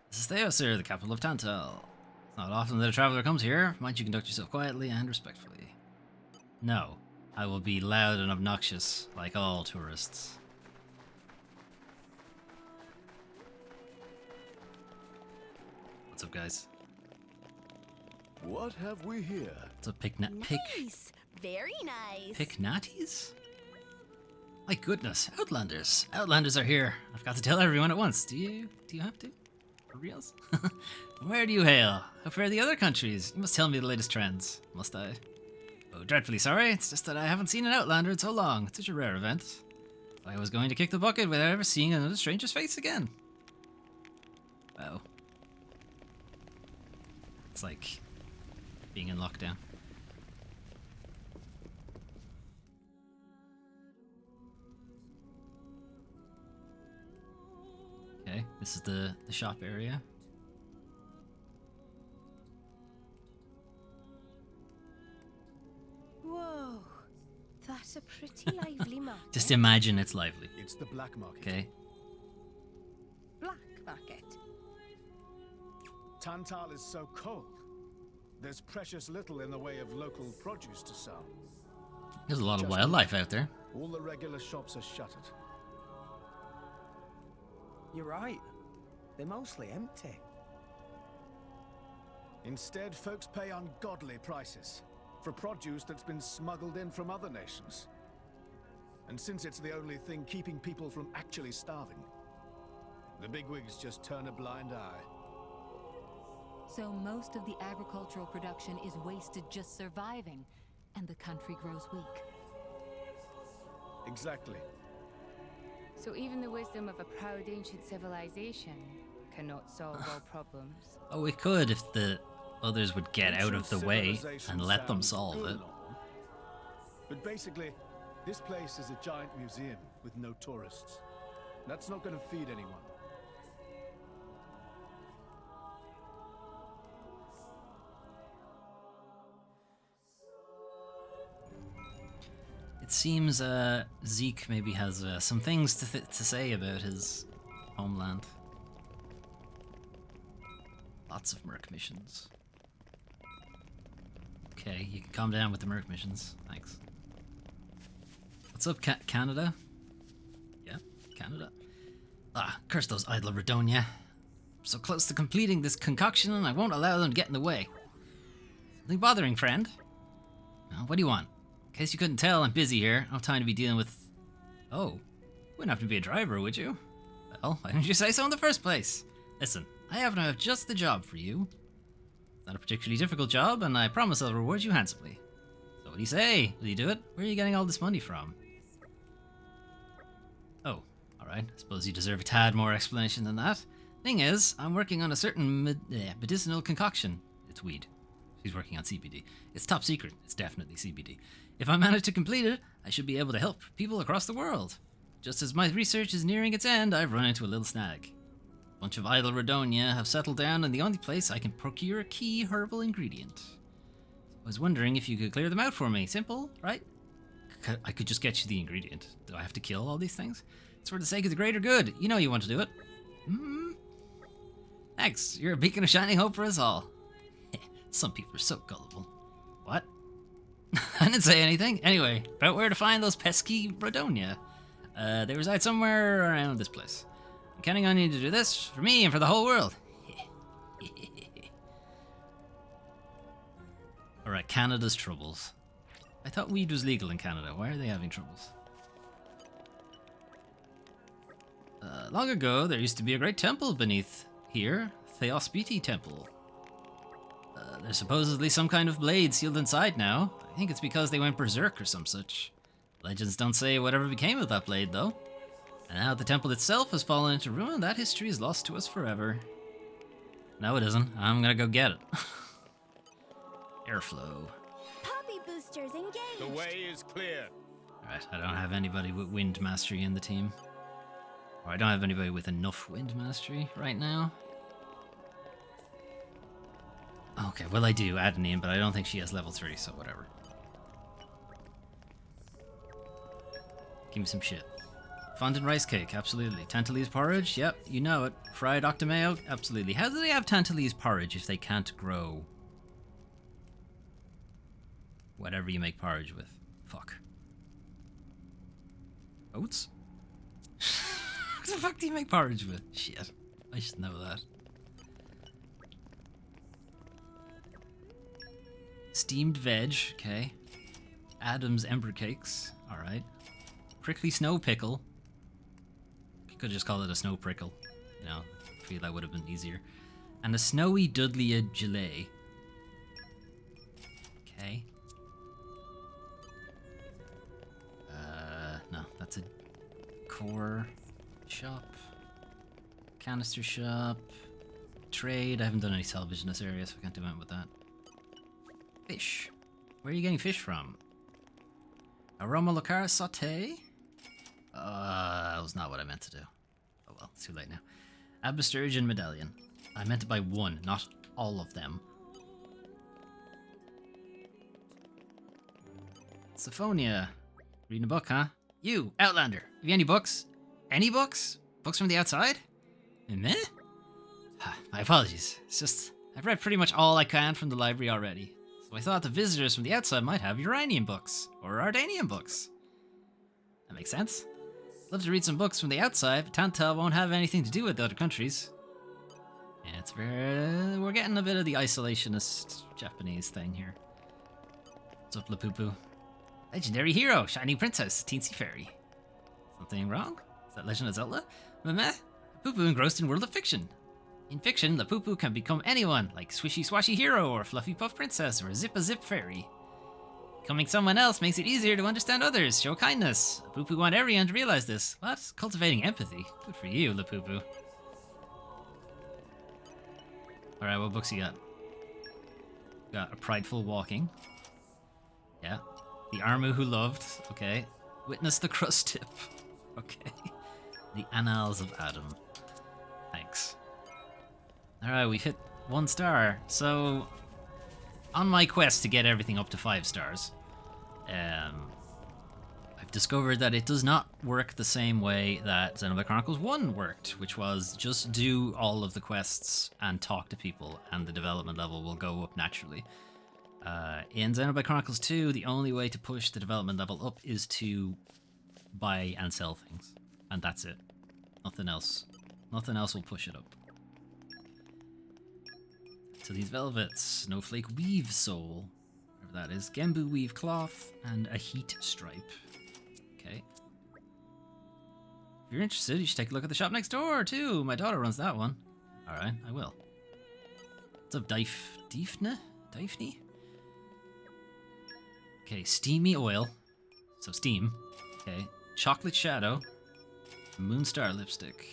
This is Theosir, the capital of Tantal. It's not often that a traveler comes here. Mind you conduct yourself quietly and respectfully. No, I will be loud and obnoxious, like all tourists. What's up, guys? What have we here? What's up, Nice. Very nice. Picknatties? My goodness, Outlanders. Outlanders are here. I've got to tell everyone at once. Do you have to? For reals? Where do you hail? How fare the other countries? You must tell me the latest trends. Must I? Oh, dreadfully sorry. It's just that I haven't seen an Outlander in so long. It's such a rare event. I was going to kick the bucket without ever seeing another stranger's face again. Wow. It's like being in lockdown. Okay, this is the shop area. Whoa, that's a pretty lively market. Just imagine it's lively. It's the black market. Okay. Black market. Tantal is so cold. There's precious little in the way of local produce to sell. There's a lot of wildlife out there. All the regular shops are shuttered. You're right. They're mostly empty. Instead, folks pay ungodly prices for produce that's been smuggled in from other nations. And since it's the only thing keeping people from actually starving, the bigwigs just turn a blind eye. So most of the agricultural production is wasted just surviving, and the country grows weak. Exactly. So even the wisdom of a proud ancient civilization cannot solve all problems. Oh, it could if the others would get out of the way and let them solve it. But basically, this place is a giant museum with no tourists. That's not going to feed anyone. It seems Zeke maybe has some things to say about his homeland. Lots of merc missions. Okay, you can calm down with the merc missions. Thanks. What's up, Canada? Yeah, Canada. Ah, curse those idle Redonia. I'm so close to completing this concoction and I won't allow them to get in the way. Something bothering, friend? What do you want? In case you couldn't tell, I'm busy here. I don't have time to be dealing with... Oh, you wouldn't have to be a driver, would you? Well, why didn't you say so in the first place? Listen, I happen to have just the job for you. It's not a particularly difficult job, and I promise I'll reward you handsomely. So what do you say? Will you do it? Where are you getting all this money from? Oh, alright. I suppose you deserve a tad more explanation than that. Thing is, I'm working on a certain medicinal concoction. It's weed. She's working on CBD. It's top secret. It's definitely CBD. If I manage to complete it, I should be able to help people across the world. Just as my research is nearing its end, I've run into a little snag. A bunch of idle Redonia have settled down in the only place I can procure a key herbal ingredient. So I was wondering if you could clear them out for me. Simple, right? I could just get you the ingredient. Do I have to kill all these things? It's for the sake of the greater good. You know you want to do it. Thanks. You're a beacon of shining hope for us all. Some people are so gullible. What? I didn't say anything. Anyway, about where to find those pesky Redonia. They reside somewhere around this place. I'm counting on you to do this for me and for the whole world. Alright, Canada's troubles. I thought weed was legal in Canada. Why are they having troubles? Long ago, there used to be a great temple beneath here. Theospiti Temple. There's supposedly some kind of blade sealed inside now. I think it's because they went berserk or some such. Legends don't say whatever became of that blade, though. And now the temple itself has fallen into ruin, that history is lost to us forever. No, it isn't. I'm gonna go get it. Airflow. Poppy boosters engaged. The way is clear. Alright, I don't have anybody with wind mastery in the team. Or I don't have anybody with enough wind mastery right now. Okay, well I do, Adenine, but I don't think she has level 3, so whatever. Give me some shit. Fondant rice cake, absolutely. Tantalese porridge, yep, you know it. Fried octomayo, absolutely. How do they have Tantalese porridge if they can't grow whatever you make porridge with? Fuck. Oats? What the fuck do you make porridge with? Shit. I should know that. Steamed veg, okay. Adam's Ember Cakes, alright. Prickly snow pickle. You could just call it a snow prickle. You know, I feel that would have been easier. And a snowy Dudley gelée. Okay. No, that's a core shop. Canister shop. Trade. I haven't done any salvage in this area, so I can't do anything with that. Fish. Where are you getting fish from? Aroma Locar saute? That was not what I meant to do. Oh well, it's too late now. Absturgeon medallion. I meant to buy one, not all of them. Syphonia. Reading a book, huh? You, Outlander. Have you any books? Any books? Books from the outside? Meh? My apologies. It's just, I've read pretty much all I can from the library already. So I thought the visitors from the outside might have Uranian books, or Ardanian books. That makes sense. Love to read some books from the outside, but Tantal won't have anything to do with the other countries. Yeah, it's very... we're getting a bit of the isolationist Japanese thing here. What's up, Lapupu? Legendary hero, shiny princess, teensy fairy. Something wrong? Is that Legend of Zelda? Meh? Lapupu engrossed in world of fiction. In fiction, Lapupu can become anyone, like Swishy Swashy Hero, or Fluffy Puff Princess, or Zip a Zip Fairy. Becoming someone else makes it easier to understand others, show kindness. Lapupu want everyone to realize this. What? Cultivating empathy. Good for you, Lapupu. Alright, what books you got? Got A Prideful Walking. Yeah. The Armu Who Loved. Okay. Witness the Crust Tip. Okay. The Annals of Adam. Thanks. Alright, we've hit 1 star. So, on my quest to get everything up to 5 stars, I've discovered that it does not work the same way that Xenoblade Chronicles 1 worked, which was just do all of the quests and talk to people, and the development level will go up naturally. In Xenoblade Chronicles 2, the only way to push the development level up is to buy and sell things, and that's it. Nothing else. Nothing else will push it up. So these velvets, Snowflake Weave Soul, whatever that is, Gembu Weave Cloth, and a Heat Stripe. Okay. If you're interested, you should take a look at the shop next door, too. My daughter runs that one. Alright, I will. What's up, Daphne? Okay, Steamy Oil. So steam. Okay. Chocolate Shadow. Moonstar Lipstick.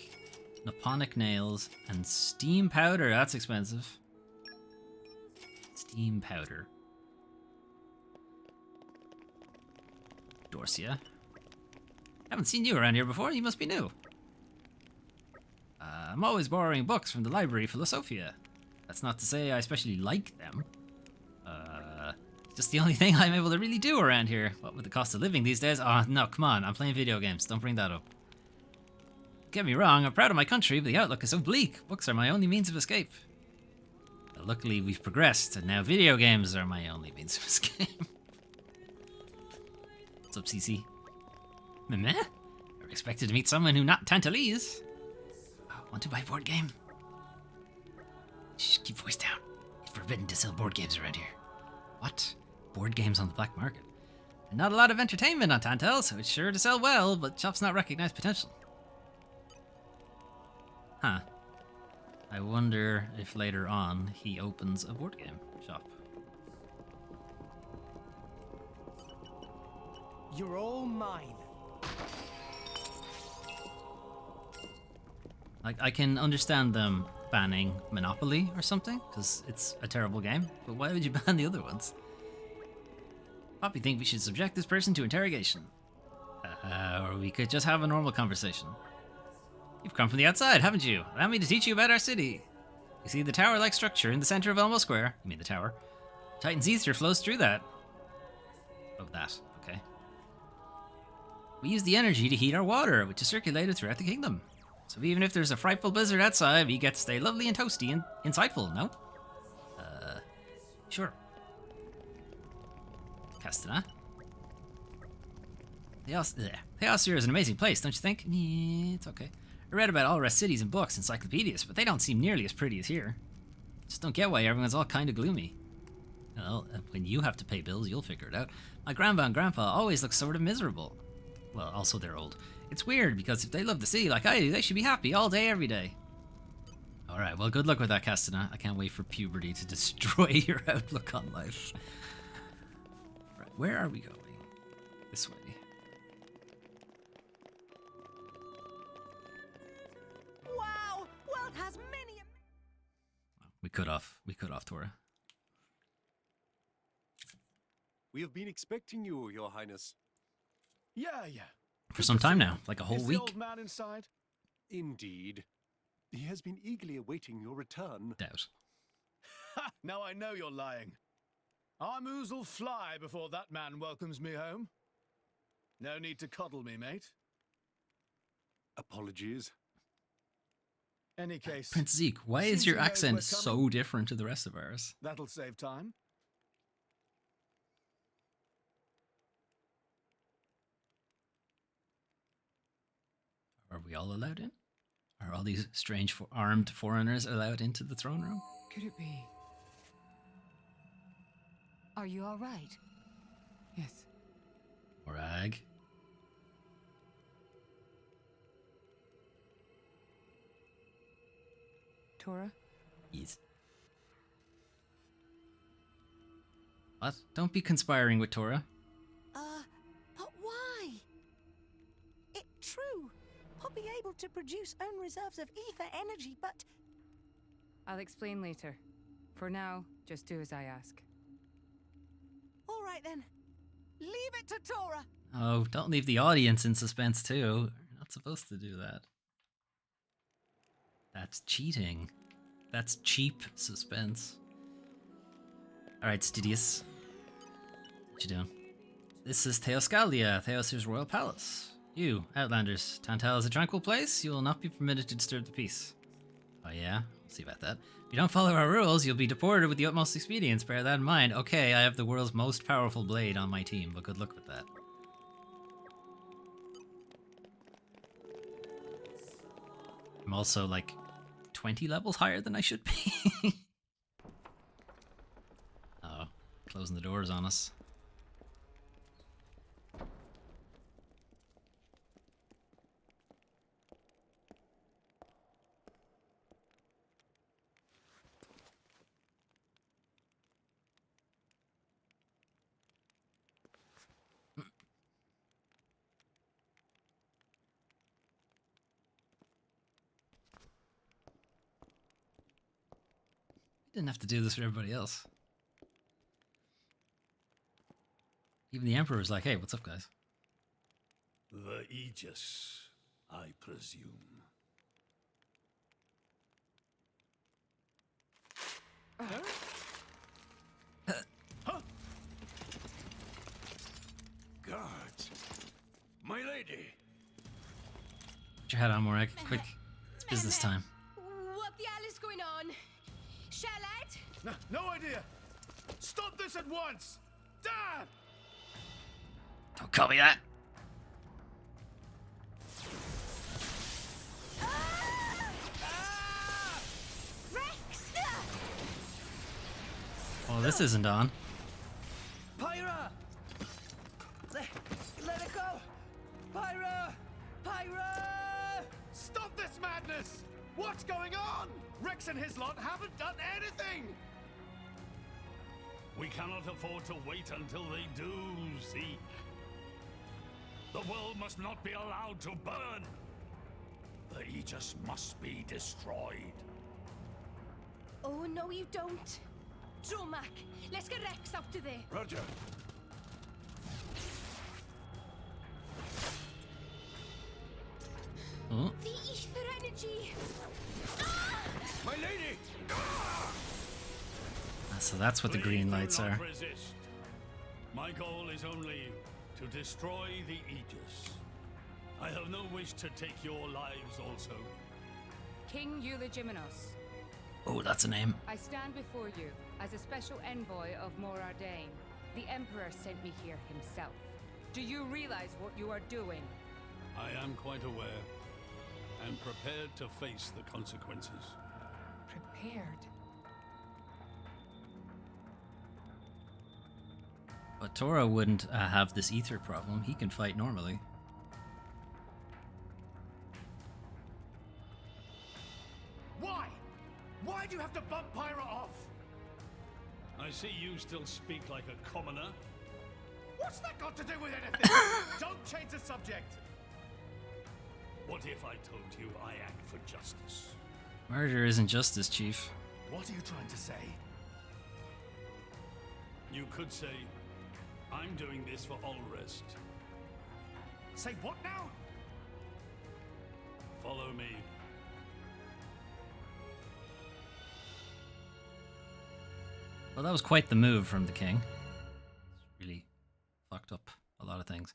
Nipponic Nails. And Steam Powder. That's expensive. Steam Powder. Dorcia. Haven't seen you around here before. You must be new. I'm always borrowing books from the library Philosophia. That's not to say I especially like them. Just the only thing I'm able to really do around here. What with the cost of living these days? Oh, no, come on. I'm playing video games. Don't bring that up. Get me wrong, I'm proud of my country, but the outlook is so bleak. Books are my only means of escape. But luckily, we've progressed, and now video games are my only means of escape. What's up, CC? Meh? Never expected to meet someone who not Tantalese. Oh, want to buy a board game? Shh, keep voice down. It's forbidden to sell board games around here. What? Board games on the black market? And not a lot of entertainment on Tantal, so it's sure to sell well, but shop's not recognized potential. Huh. I wonder if later on he opens a board game shop. You're all mine. Like, I can understand them banning Monopoly or something, because it's a terrible game, but why would you ban the other ones? Poppy think we should subject this person to interrogation. Or we could just have a normal conversation. You've come from the outside, haven't you? Allow me to teach you about our city. You see the tower-like structure in the center of Elmo Square? You mean the tower. Titan's ether flows through that. Oh, that. Okay. We use the energy to heat our water, which is circulated throughout the kingdom. So even if there's a frightful blizzard outside, we get to stay lovely and toasty and insightful, no? Sure. Castana. Theosir is an amazing place, don't you think? Yeah, it's okay. I read about all rest cities in books, encyclopedias, but they don't seem nearly as pretty as here. Just don't get why everyone's all kind of gloomy. Well, when you have to pay bills, you'll figure it out. My grandma and grandpa always look sort of miserable. Well, also they're old. It's weird, because if they love the city like I do, they should be happy all day, every day. Alright, well, good luck with that, Castana. I can't wait for puberty to destroy your outlook on life. Right, where are we going? This way. Wow! World has many. We cut off Tora. We have been expecting you, Your Highness. Yeah. For some time now, like a whole Is week. the old man inside? Indeed. He has been eagerly awaiting your return. Doubt. Ha! Now I know you're lying. Our moos will fly before that man welcomes me home. No need to coddle me, mate. Apologies. Any case, Prince Zeke, why since is your he knows accent we're so coming, different to the rest of ours? that'll save time. Are we all allowed in? Are all these strange armed foreigners allowed into the throne room? Could it be? Are you all right? Yes. Morag? Tora? Yes. What? Don't be conspiring with Tora. But why? It true. I'll be able to produce own reserves of ether energy, but... I'll explain later. For now, just do as I ask. All right then. Leave it to Tora. Oh, don't leave the audience in suspense too. You're not supposed to do that. That's cheating. That's cheap suspense. Alright, Stidius. What you doing? This is Theoscalia, Theosir's royal palace. You, Outlanders, Tantal is a tranquil place. You will not be permitted to disturb the peace. Oh yeah? We'll see about that. If you don't follow our rules, you'll be deported with the utmost expedience. Bear that in mind. Okay, I have the world's most powerful blade on my team, but good luck with that. I'm also like 20 levels higher than I should be. Oh, closing the doors on us. Didn't have to do this for everybody else. Even the Emperor was like, hey, what's up, guys? The Aegis, I presume. Guards! My lady! Put your hat on, Morag. Quick. It's business time. What the hell is going on? Charlotte? No idea. Stop this at once. Dad! Don't call me that. Rex! Well, this isn't on. Pyra! Let it go! Pyra! Pyra! Stop this madness! What's going on? Rex and his lot haven't done anything! We cannot afford to wait until they do, Zeke. The world must not be allowed to burn. The Aegis must be destroyed. Oh, no, you don't. Dromac, let's get Rex out of there. Roger. Oh. The ether energy. My lady! So that's what the green lights are. Resist. My goal is only to destroy the Aegis. I have no wish to take your lives also. King Eulogimenos, Oh, that's a name. I stand before you as a special envoy of Morardain. The Emperor sent me here himself. Do you realize what you are doing? I am quite aware, and prepared to face the consequences. Prepared? But Tora wouldn't have this ether problem. He can fight normally. Why? Why do you have to bump Pyra off? I see you still speak like a commoner. What's that got to do with anything? Don't change the subject. What if I told you I act for justice? Murder isn't justice, Chief. What are you trying to say? You could say, I'm doing this for Ulrest. Say what now? Follow me. Well, that was quite the move from the king. Really fucked up a lot of things.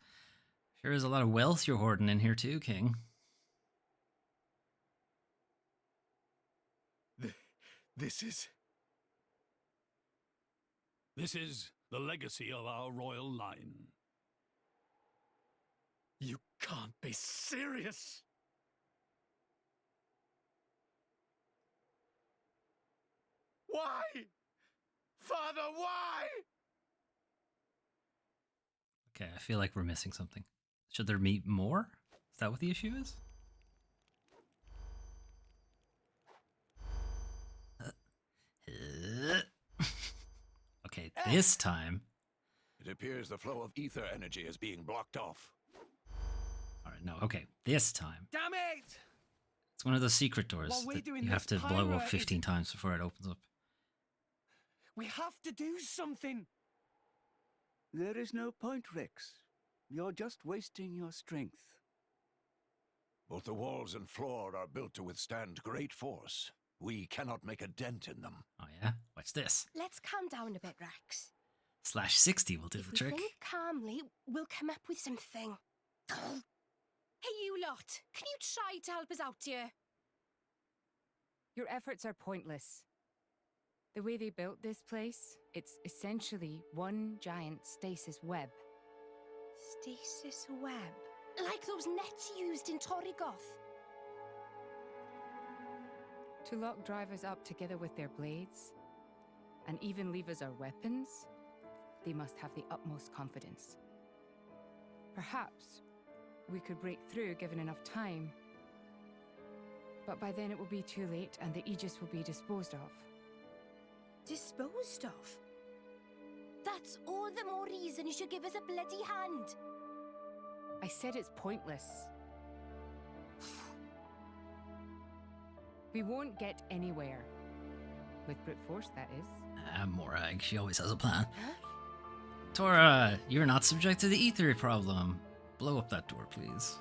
Sure is a lot of wealth you're hoarding in here too, King. This is the legacy of our royal line. You can't be serious! Why? Father, why? Okay, I feel like we're missing something. Should there be more? Is that what the issue is? Okay, this time. It appears the flow of ether energy is being blocked off. Alright, no, okay, this time. Damn it! It's one of those secret doors While we're that doing you have to this, blow up Pyra 15 is- times before it opens up. We have to do something. There is no point, Rex. You're just wasting your strength. Both the walls and floor are built to withstand great force. We cannot make a dent in them. Oh yeah? Watch this. Let's calm down a bit, Rex. Slash 60 will do If the we trick. think calmly, we'll come up with something. Hey, you lot! Can you try to help us out here? Your efforts are pointless. The way they built this place, it's essentially one giant stasis web. Stasis web? Like those nets used in Torrigoth? To lock drivers up together with their blades, and even leave us our weapons, they must have the utmost confidence. Perhaps we could break through given enough time, but by then it will be too late and the Aegis will be disposed of. Disposed of? That's all the more reason you should give us a bloody hand. I said it's pointless. We won't get anywhere. With brute force, that is. Morag, she always has a plan. Tora, you're not subject to the ether problem. Blow up that door, please.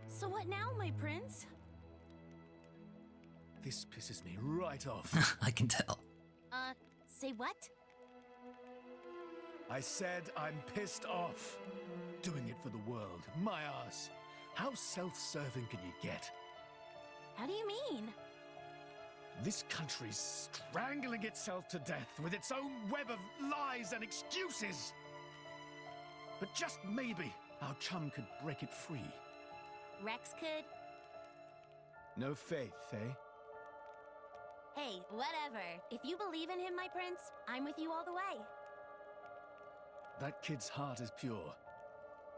So what now, my prince? This pisses me right off. I can tell. Say what? I said I'm pissed off. Doing it for the world. My ass. How self-serving can you get? How do you mean? This country's strangling itself to death with its own web of lies and excuses. But just maybe our chum could break it free. Rex could? No faith, eh? Hey, whatever. If you believe in him, my prince, I'm with you all the way. That kid's heart is pure.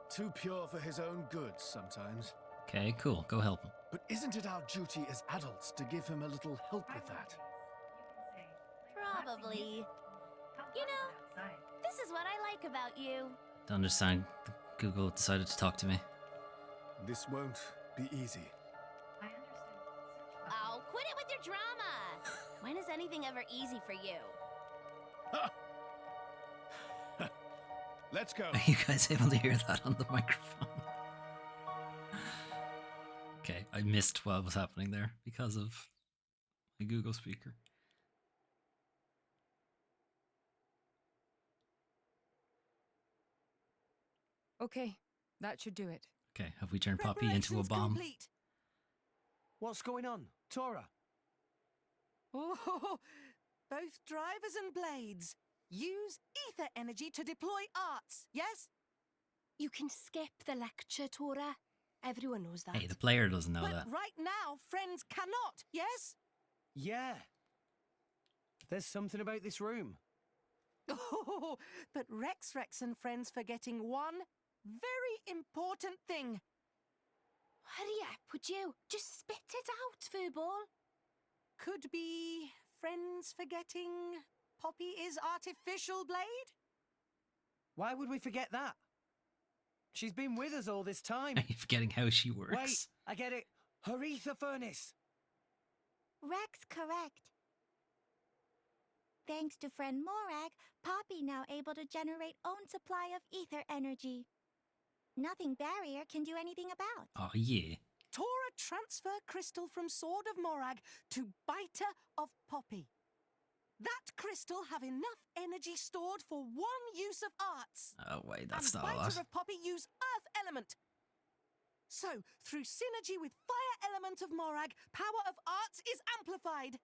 Too pure for his own good sometimes. Okay, cool. Go help him. But isn't it our duty as adults to give him a little help with that? Probably. You know, this is what I like about you. Don't understand. Google decided to talk to me. This won't be easy. Oh, quit it with your drama! When is anything ever easy for you? Let's go. Are you guys able to hear that on the microphone? Okay, I missed what was happening there because of My Google speaker. Okay, that should do it. Okay, have we turned Poppy into a Preparations bomb? complete. What's going on? Tora? Oh, both drivers and blades. Use ether energy to deploy arts, yes? You can skip the lecture, Tora. Everyone knows that. Hey, the player doesn't know But that. right now, friends cannot, yes? Yeah. There's something about this room. Oh, but Rex and friends forgetting one very important thing. Hurry up, would you? Just spit it out, Furball. Could be friends forgetting Poppy is artificial blade? Why would we forget that? She's been with us all this time. Are you forgetting how she works? Wait, I get it. Her ether furnace. Rex correct. Thanks to friend Morag, Poppy now able to generate own supply of ether energy. Nothing barrier can do anything about. Oh, yeah. Tora transfer crystal from Sword of Morag to Biter of Poppy. That crystal have enough energy stored for one use of arts. Oh, wait, that's and not a lot. Biter of Poppy use Earth element. So, through synergy with Fire element of Morag, power of arts is amplified.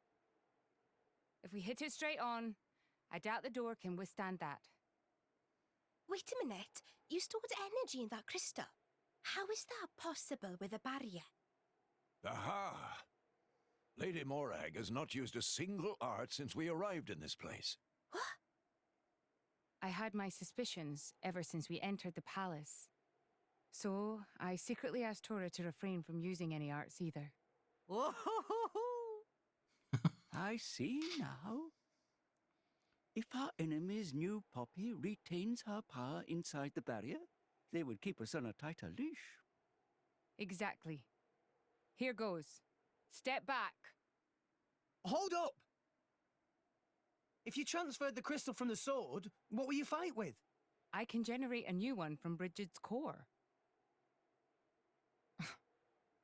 If we hit it straight on, I doubt the door can withstand that. Wait a minute. You stored energy in that crystal. How is that possible with a barrier? Aha! Lady Morag has not used a single art since we arrived in this place. What? I had my suspicions ever since we entered the palace. So, I secretly asked Tora to refrain from using any arts either. Whoa! I see now. If our enemy's new Poppy retains her power inside the barrier, they would keep us on a tighter leash. Exactly. Here goes. Step back. Hold up! If you transferred the crystal from the sword, what will you fight with? I can generate a new one from Bridget's core.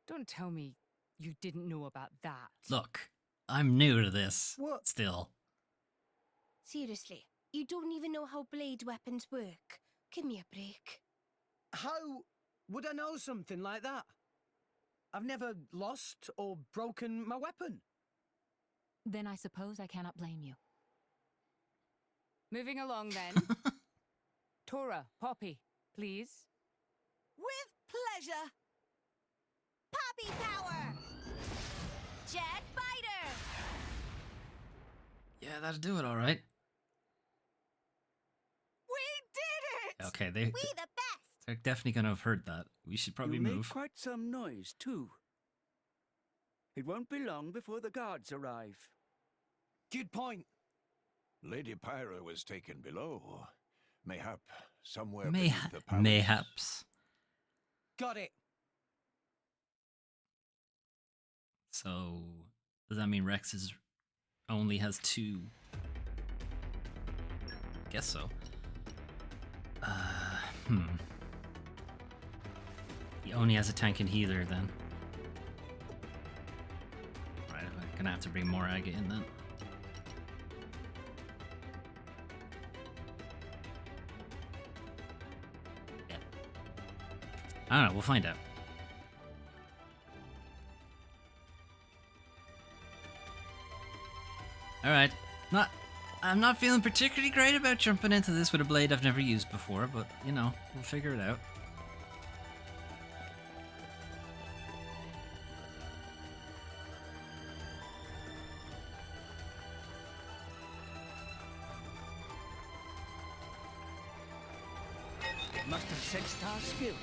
Don't tell me you didn't know about that. Look, I'm new to this. What? Still. Seriously, you don't even know how blade weapons work. Give me a break. How would I know something like that? I've never lost or broken my weapon. Then I suppose I cannot blame you. Moving along then. Tora, Poppy, please. With pleasure. Poppy power! Jet Biter! Yeah, that'll do it, all right. We did it! Okay, We the best! they're definitely going to have heard that. We should probably you move. made quite some noise, too. It won't be long before the guards arrive. Good point. Lady Pyra was taken below. Mayhap somewhere beneath the palace. Mayhaps. Got it. So, does that mean Rex only has 2? Guess so. He only has a tank and healer then. Right, I'm gonna have to bring more agate in then. Yeah. I don't know, we'll find out. Alright. I'm not feeling particularly great about jumping into this with a blade I've never used before, but, you know, we'll figure it out. Must have sensed our skill.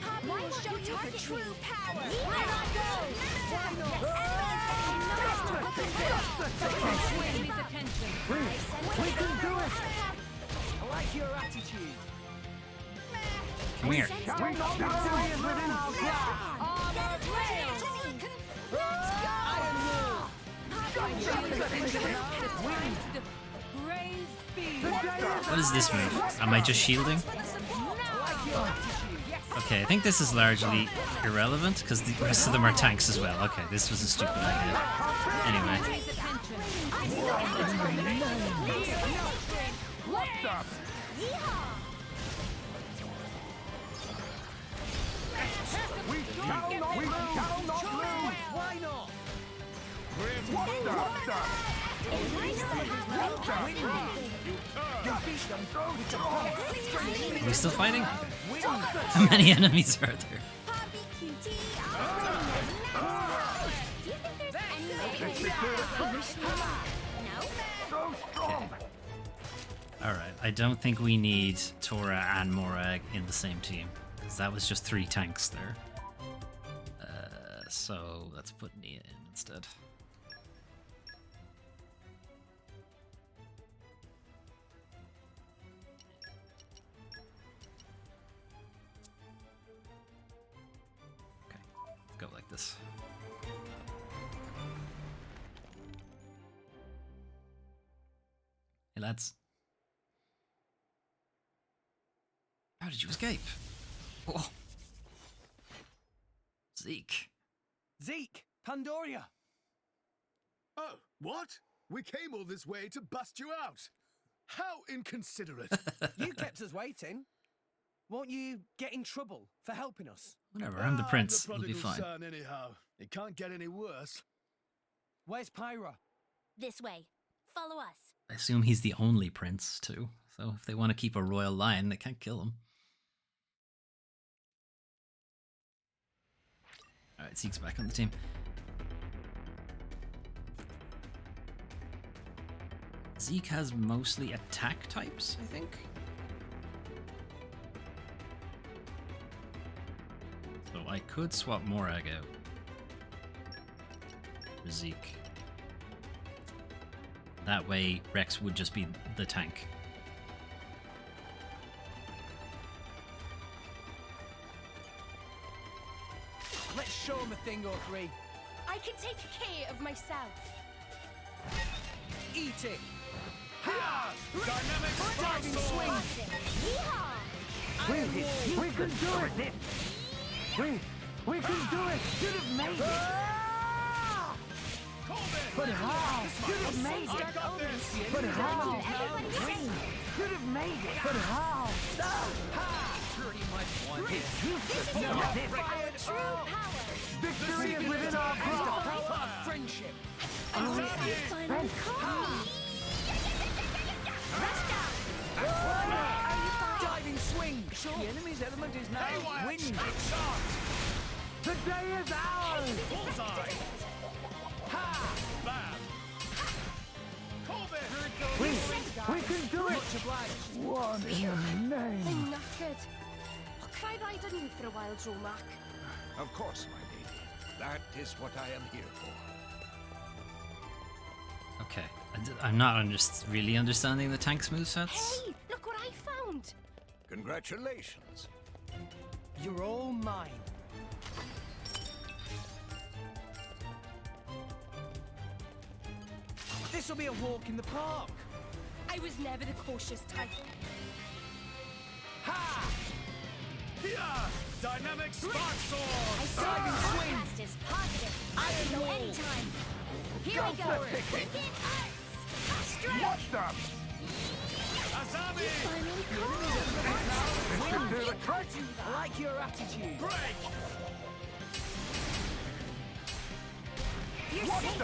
Poppy will show you her true power! Why not go? We can do it! I like your attitude. Come here. What is this move? Am I just shielding? Okay, I think this is largely irrelevant because the rest of them are tanks as well. Okay, this was a stupid idea. Anyway. Why not? Are we still fighting? Okay. How many enemies are there? Alright, I don't think we need Tora and Morag in the same team, because that was just 3 tanks there. So let's put Nia in instead. Okay, let's go like this. Hey lads. How did you escape? Oh. Zeke. Zeke! Pandoria! Oh, what? We came all this way to bust you out. How inconsiderate. You kept us waiting. Won't you get in trouble for helping us? Whatever, I'm the prince. The We'll be prodigal fine. son, anyhow. It can't get any worse. Where's Pyra? This way. Follow us. I assume he's the only prince, too. So if they want to keep a royal line, they can't kill him. Alright, Zeke's back on the team. Zeke has mostly attack types, I think. So I could swap Morag out for Zeke. That way, Rex would just be the tank. Let's show him a thing or three. I can take care of myself. Eat it! Dynamic Diving swing! We can do it! We can do it! Should have made it! But how? Should have made it! But how? Should have made it! But how? Pretty much one hit. True power. Victory is within our grasp! Friendship! Diving swing! The enemy's element is now wind! The day is ours! Bullseye! Ha! Bam! We can do it! Much obliged. One in the name. I'm knackered. What can I ride on you for a while, Dromac? Of course, my lady. That is what I am here for. Okay, I'm not really understanding the tank's movesets. Hey, look what I found! Congratulations. You're all mine. This'll be a walk in the park. I was never the cautious type. Ha! Dynamic spark sword! I saw the forecast is positive. I can go anytime. Here we go. Wicked arts. Strike. Watch them! Azami! I like your attitude. Break! You're safe.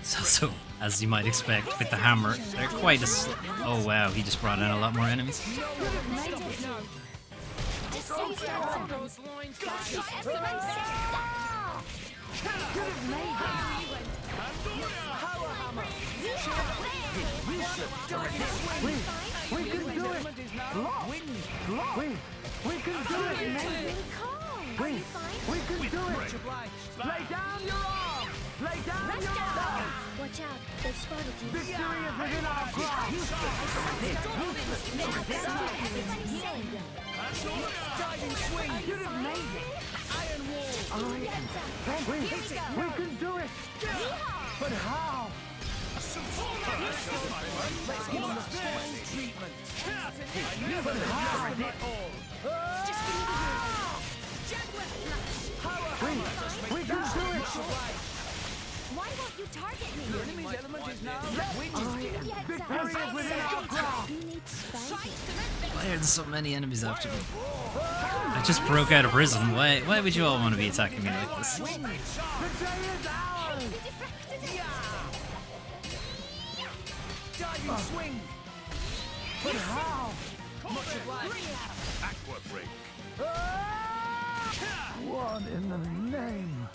It's also, as you might expect, with the hammer, they're quite a oh wow, he just brought in a lot more enemies. We can do it! We can do it! We can do it! Lay down your arm! Lay down your arm! Watch out, they've spotted you. Victory is within our grasp! Diving swing! Should have made it! Iron wall! We can do it! But how? Let's give him the full treatment! But how? Just give me the root. Jaguar smash. We can do it! Why won't you target me? The enemy's element is now wind. Victory is within our grasp! You need spike. Why are there so many enemies after me? I just broke out of prison. Why would you all want to be attacking me like this? The day is ours! Diving swing. But how? Much obliged. Aqua break. One in the name.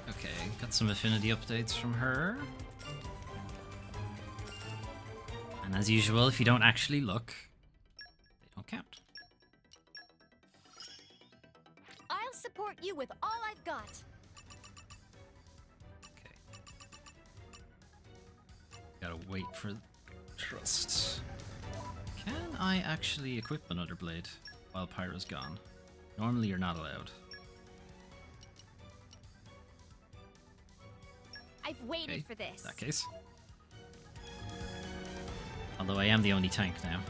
Okay, got some affinity updates from her. And as usual, if you don't actually look, they don't count. I'll support you with all I've got. Okay. Gotta wait for trust. Can I actually equip another blade while Pyro's gone? Normally you're not allowed. I've waited Okay, for this. in that case. Although I am the only tank now.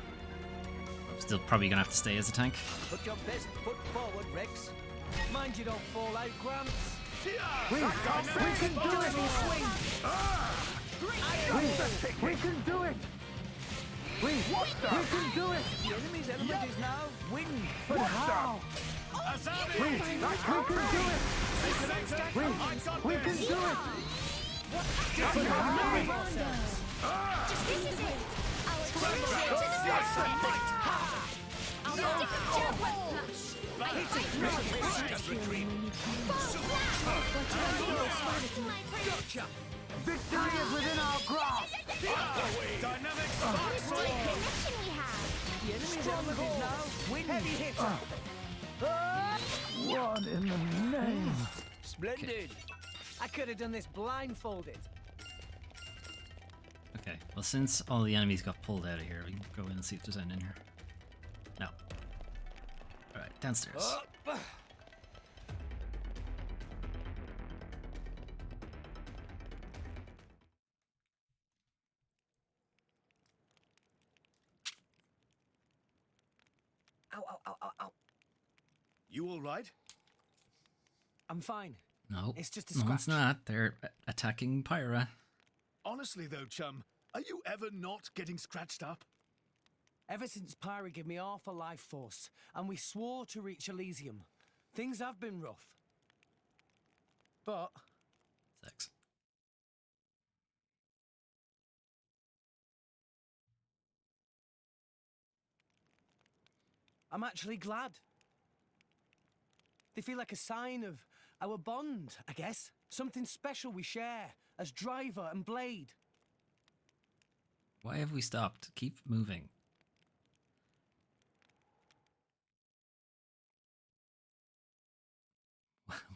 I'm still probably gonna have to stay as a tank. Put your best foot forward, Rex. Mind you don't fall out, Gramps. We can do it! We can do it! We can do it! The enemy's element is now wind. But how? We can do it! We can do it! But how? Just this is it. I'll crush you to the best. I'll stick with Jaguar smash. I Gotcha. Victory is within our grasp! Dynamic What a connection we have. The enemy's element is now wind. Heavy hitter. One in the name. Splendid. I could have done this blindfolded. Okay, well since all the enemies got pulled out of here, we can go in and see if there's any in here. No. Alright, downstairs. Ow. You all right? I'm fine. No, It's just a no, it's scratch. not. They're attacking Pyra. Honestly though, chum, are you ever not getting scratched up? Ever since Pyra gave me half a life force, and we swore to reach Elysium, things have been rough. But Sex. I'm actually glad. They feel like a sign of our bond, I guess. Something special we share as driver and blade. Why have we stopped? Keep moving.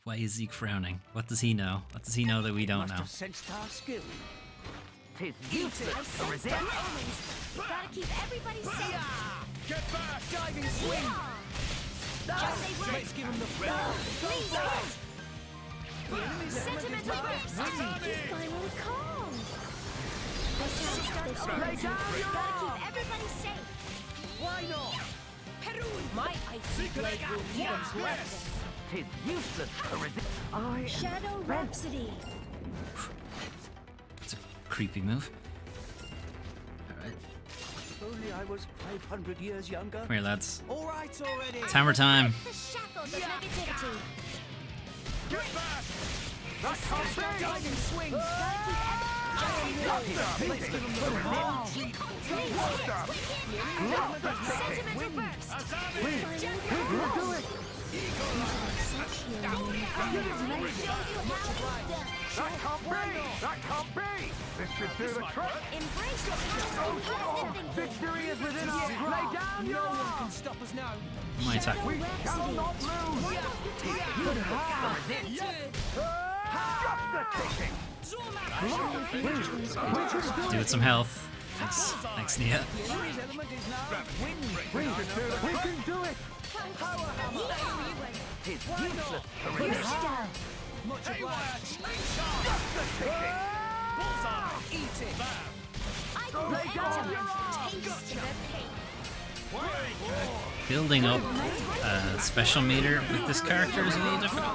Why is Zeke frowning? What does he know? What does he know that we don't Must know? have sensed our skill. Tis I sense their omens. Gotta keep everybody safe. Get back! Diving swing! Just say right. Let's give him the Please don't. The enemy's element is Sentimental now burst. wind. He's finally calm. I sense dark omens. Gotta keep everybody safe. Why not? My icy blade will heal us left. Tis useless to resist. Shadow Rhapsody. It's a creepy move. Alright, If only I was 500 years younger. come here lads. All right already. It's hammer time. The shackles of negativity. Get back! Diving swing. Let's give him the wrong treat. Sentimental burst. We'll do it! That can't be! This should do the trick! Embrace the positive thinking. Victory is within our grasp! Lay down No your one arms! can stop us now. My attack. We shall not lose! Good hard! Just the kicking! Do with some health. Thanks, Nia. The enemy's element is now wind. We can do it! Tis useless to resist! Much obliged. Just the kicking! Bullseye! Eat it. I can Lay down your arms! taste the pain. Break! building up a special meter with this character is a little difficult.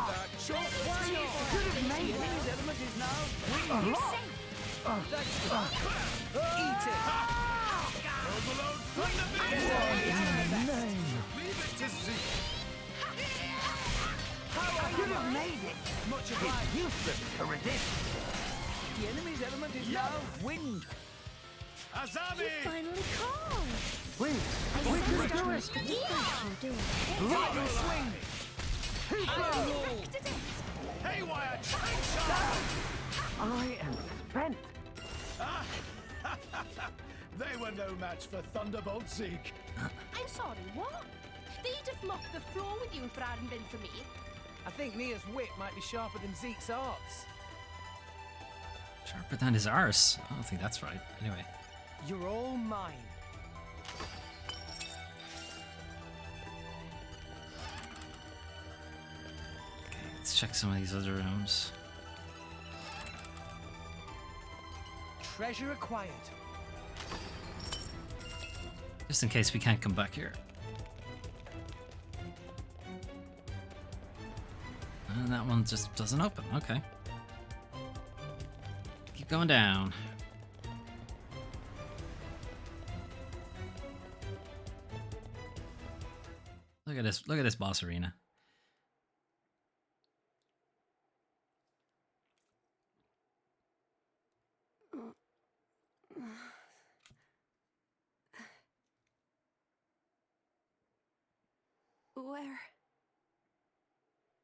I could have made it. Much of it's useless to resist. The enemy's element is now wind. You finally called. We can do it. Lightning swing. Haywire train shot! I am spent. They were no match for Thunderbolt Zeke. I'm sorry, what? They'd have mopped the floor with you if it hadn't been for me. I think Nia's wit might be sharper than Zeke's arts. Sharper than his arse. I don't think that's right. Anyway. You're all mine. Okay, let's check some of these other rooms. Treasure acquired. Just in case we can't come back here. And that one just doesn't open. Okay. Keep going down. Look at this. Look at this boss arena. Where?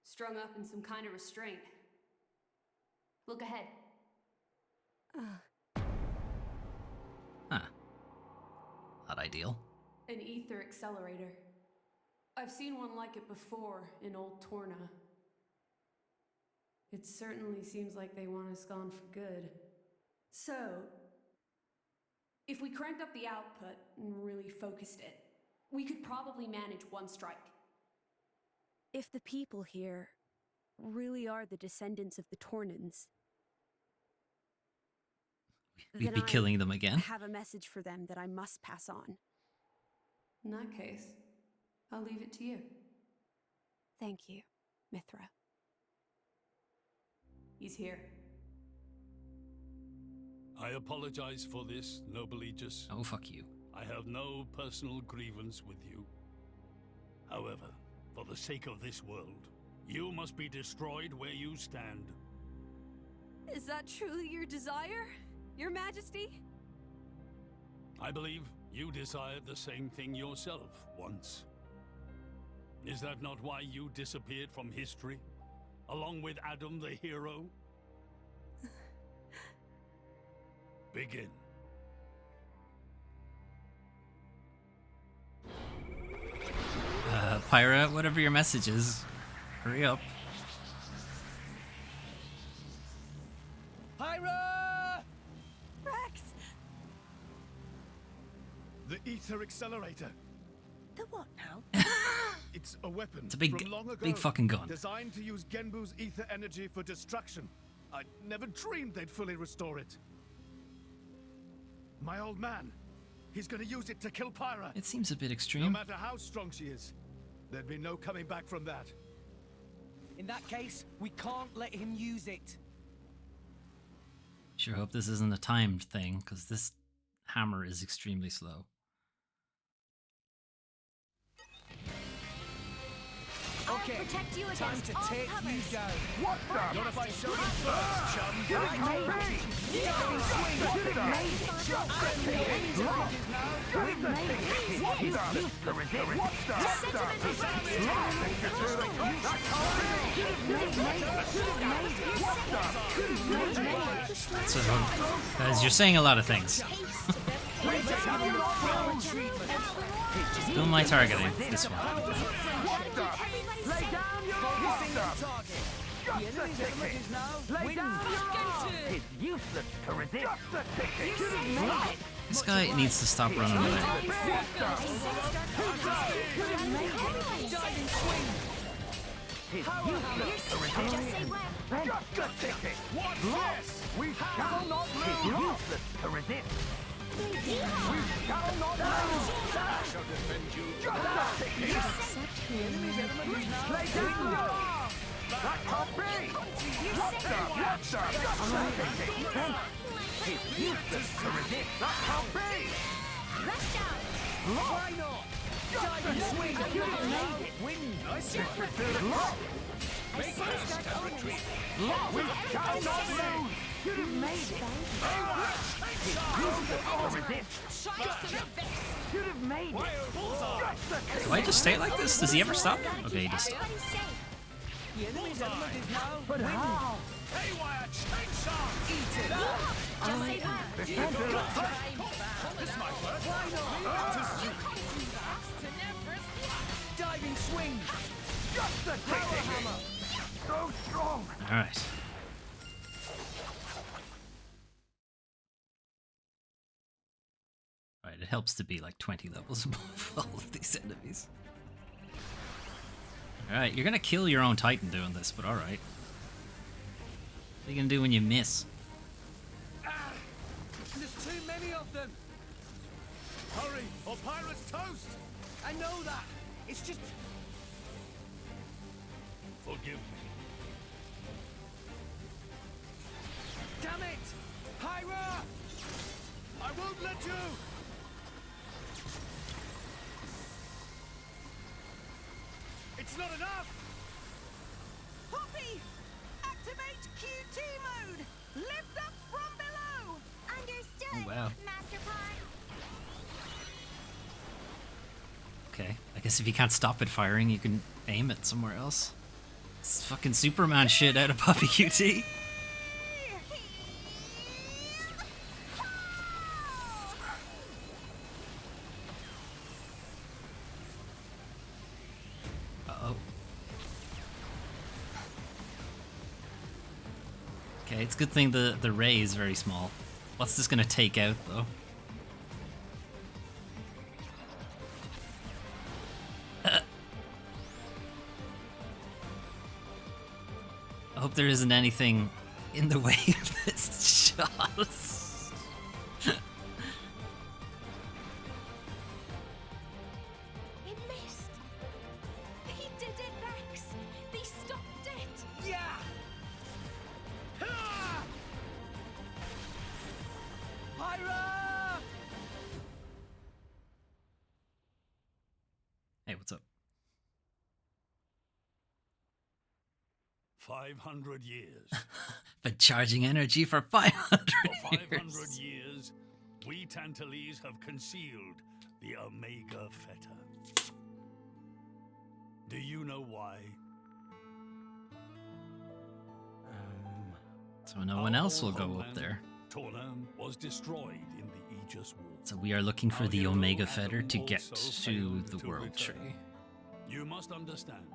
Strung up in some kind of restraint. Look ahead. Huh. Not ideal. An ether accelerator. I've seen one like it before in Old Torna. It certainly seems like they want us gone for good. So, if we cranked up the output and really focused it, we could probably manage one strike. If the people here really are the descendants of the Tornans, We'd be killing them again. I have a message for them that I must pass on. In that case, I'll leave it to you. Thank you, Mithra. He's here. I apologize for this, noble Aegis. Oh, fuck you. I have no personal grievance with you. However, for the sake of this world, you must be destroyed where you stand. Is that truly your desire, Your Majesty? I believe you desired the same thing yourself once. Is that not why you disappeared from history, along with Adam the hero? Begin. Pyra, whatever your message is, hurry up. Pyra! Rex! The ether accelerator. The what now? It's a weapon. It's a big, from long ago, big fucking gun. Designed to use Genbu's ether energy for destruction. I never dreamed they'd fully restore it. My old man, he's gonna use it to kill Pyra. It seems a bit No extreme. matter how strong she is, there'd be no coming back from that. In that case, we can't let him use it. Sure hope this isn't a timed thing, because this hammer is extremely slow. Okay, protect you time against to all take you comers. down. What the? Not if I show you first, chum. Give it me! We've made it. So, guys, you're saying a lot of things. Who am I targeting? This one. Lay down your target. The enemy's element is now wind. It's useless to resist. This guy needs to stop running away. We shall not lose. It's useless to resist. We shall not lose. I shall defend you. enemy's element is now window. That can't be! What's that? What's that? It's useless to resist. That can't be! Rush down. Why not? Diving swing! You made it! Wind! I said preferred lock! Make fast and retreat! Lock! We shall not lose! You'd have made it! It's useless to resist! You'd have made it! Do I just stay like this? Does he ever stop? Okay, he just stopped. The enemy's element is now but how? Haywire chainsaw! Eat it! Just say that. This might work. Why not? Diving swing! Just the power hammer! So strong! Alright. Alright, it helps to be like 20 levels above all of these enemies. Alright, you're gonna kill your own Titan doing this, but alright. What are you gonna do when you miss? There's too many of them! Hurry, or Pirate's toast! I know that! It's just... Forgive me. Damn it! Pyra! I won't let you! It's not enough! Poppy! Activate QT mode! Lift up from below! Understood. Oh, wow. Master Pawn. Okay, I guess if you can't stop it firing, you can aim it somewhere else. It's fucking Superman shit out of Puppy QT. Uh-oh. Okay, it's a good thing the ray is very small. What's this gonna take out, though? I hope there isn't anything in the way of this shot. It missed. He did it, Max. They stopped it. Yeah! Pyra! Hey, what's up? 500 years. Been charging energy for 500 For 500 years. years, we Tantalese have concealed the Omega Fetter. Do you know why? So no one else will go up there. Torna was destroyed in the Aegis War. So we are looking for the Omega Fetter to get to the World return. Tree. You must understand.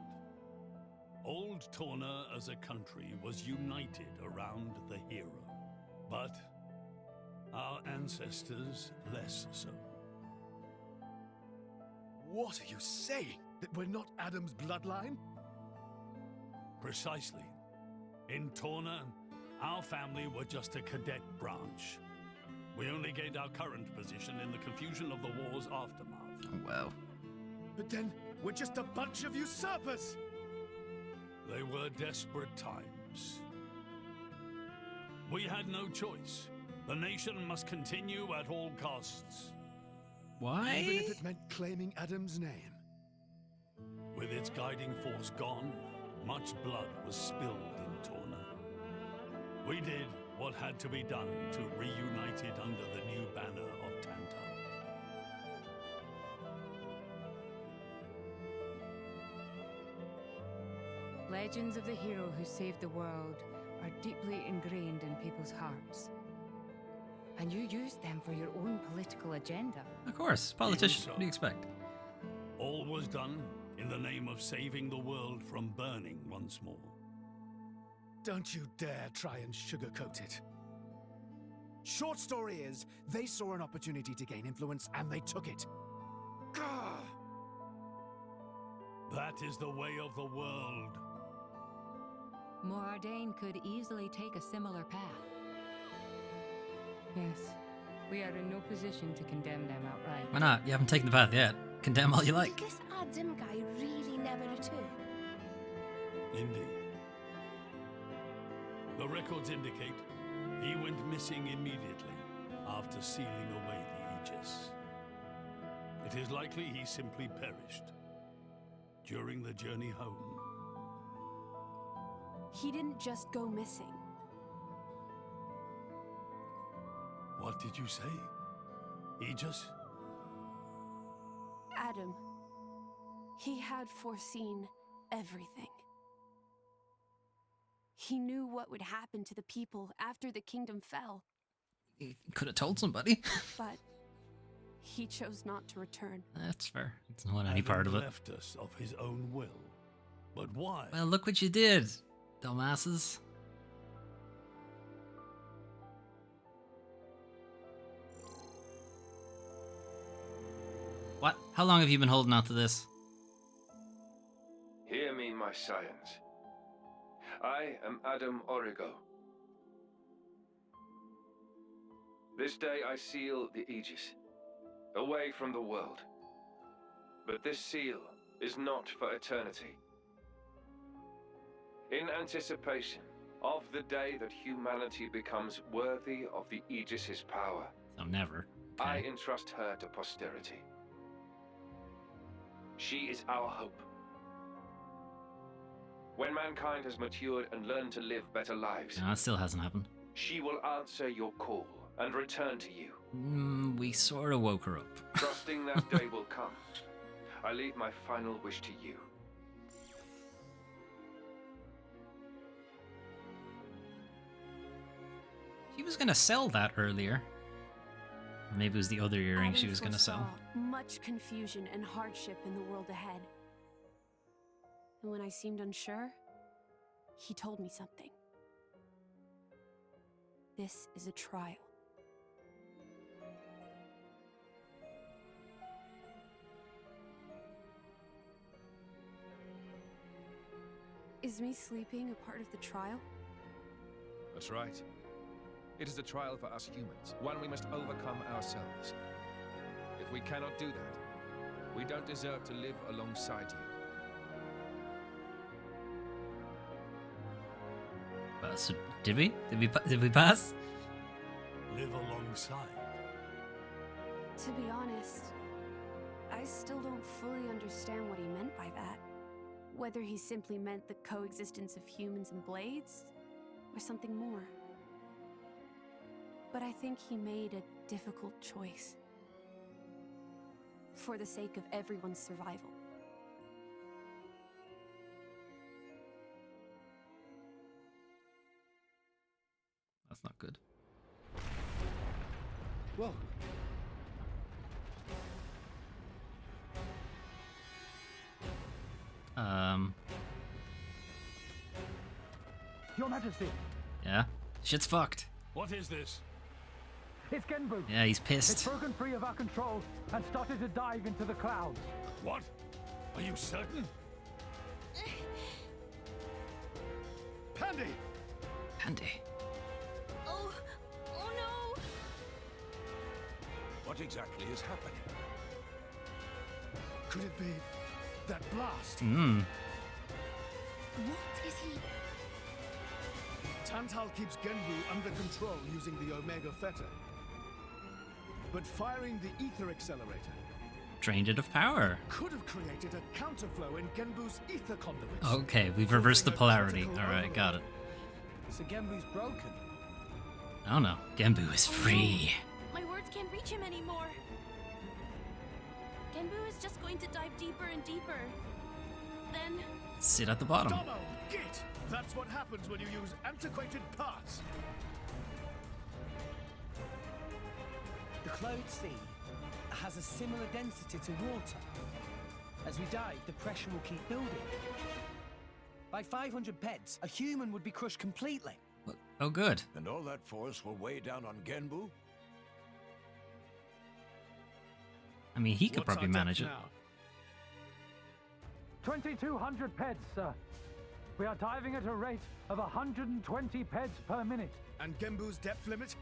Old Torna as a country was united around the hero. But our ancestors less so. What are you saying? That we're not Adam's bloodline? Precisely. In Torna, our family were just a cadet branch. We only gained our current position in the confusion of the war's aftermath. Oh, wow. But then, we're just a bunch of usurpers! They were desperate times. We had no choice. The nation must continue at all costs. Why? Even if it meant claiming Adam's name. With its guiding force gone, much blood was spilled in Torna. We did what had to be done to reunite it under the new banner of Tantal. Legends of the hero who saved the world are deeply ingrained in people's hearts. And you used them for your own political agenda. Of course, politician. What do you expect? All was done in the name of saving the world from burning once more. Don't you dare try and sugarcoat it. Short story is, they saw an opportunity to gain influence and they took it. Gah! That is the way of the world. Morardain could easily take a similar path. Yes, we are in no position to condemn them outright. Why not? You haven't taken the path yet. Condemn all you like. This Adam guy really never return. Indeed. The records indicate he went missing immediately after sealing away the Aegis. It is likely he simply perished during the journey home. He didn't just go missing. What did you say? Aegis? Adam, he had foreseen everything. He knew what would happen to the people after the kingdom fell. He could have told somebody. But he chose not to return. That's fair. He doesn't want any part of it. Left us of his own will. But why? Well, look what you did, dumbasses. What? How long have you been holding on to this? Hear me, my scions. I am Adam Origo. This day I seal the Aegis, away from the world. But this seal is not for eternity. In anticipation of the day that humanity becomes worthy of the Aegis's power, So never. I entrust her to posterity. She is our hope. When mankind has matured and learned to live better lives, No, that still hasn't happened. she will answer your call and return to you. We sort of woke her up. Trusting that day will come, I leave my final wish to you. She was gonna sell that earlier. Or maybe it was the other earring she Adam was gonna sell. foresaw much confusion and hardship in the world ahead. And when I seemed unsure, he told me something. This is a trial. Is me sleeping a part of the trial? That's right. It is a trial for us humans, one we must overcome ourselves. If we cannot do that, we don't deserve to live alongside you. So did we? Did we pass? Live alongside. To be honest, I still don't fully understand what he meant by that. Whether he simply meant the coexistence of humans and blades, or something more. But I think he made a difficult choice. For the sake of everyone's survival. That's not good. Whoa. Your Majesty, Yeah. Shit's fucked. What is this? it's Genbu. Yeah, he's It's pissed. broken free of our control and started to dive into the clouds. What? Are you certain? Pandy! Pandy. Oh no! What exactly is happening? Could it be that blast? What is he? Tantal keeps Genbu under control using the Omega Theta. But firing the ether accelerator Drained it of power. could have created a counterflow in Genbu's ether conduits. Okay, we've reversed the polarity. Alright, got it. So Genbu's broken. Oh no, Genbu is free. My words can't reach him anymore. Genbu is just going to dive deeper and deeper. Then... Sit at the bottom. Domo, git! That's what happens when you use antiquated parts. The Cloud Sea has a similar density to water. As we dive, the pressure will keep building. By 500 peds, a human would be crushed completely. Oh, good. And all that force will weigh down on Genbu? I mean, he could probably manage it. 2,200 peds, sir. We are diving at a rate of 120 peds per minute. And Genbu's depth limit?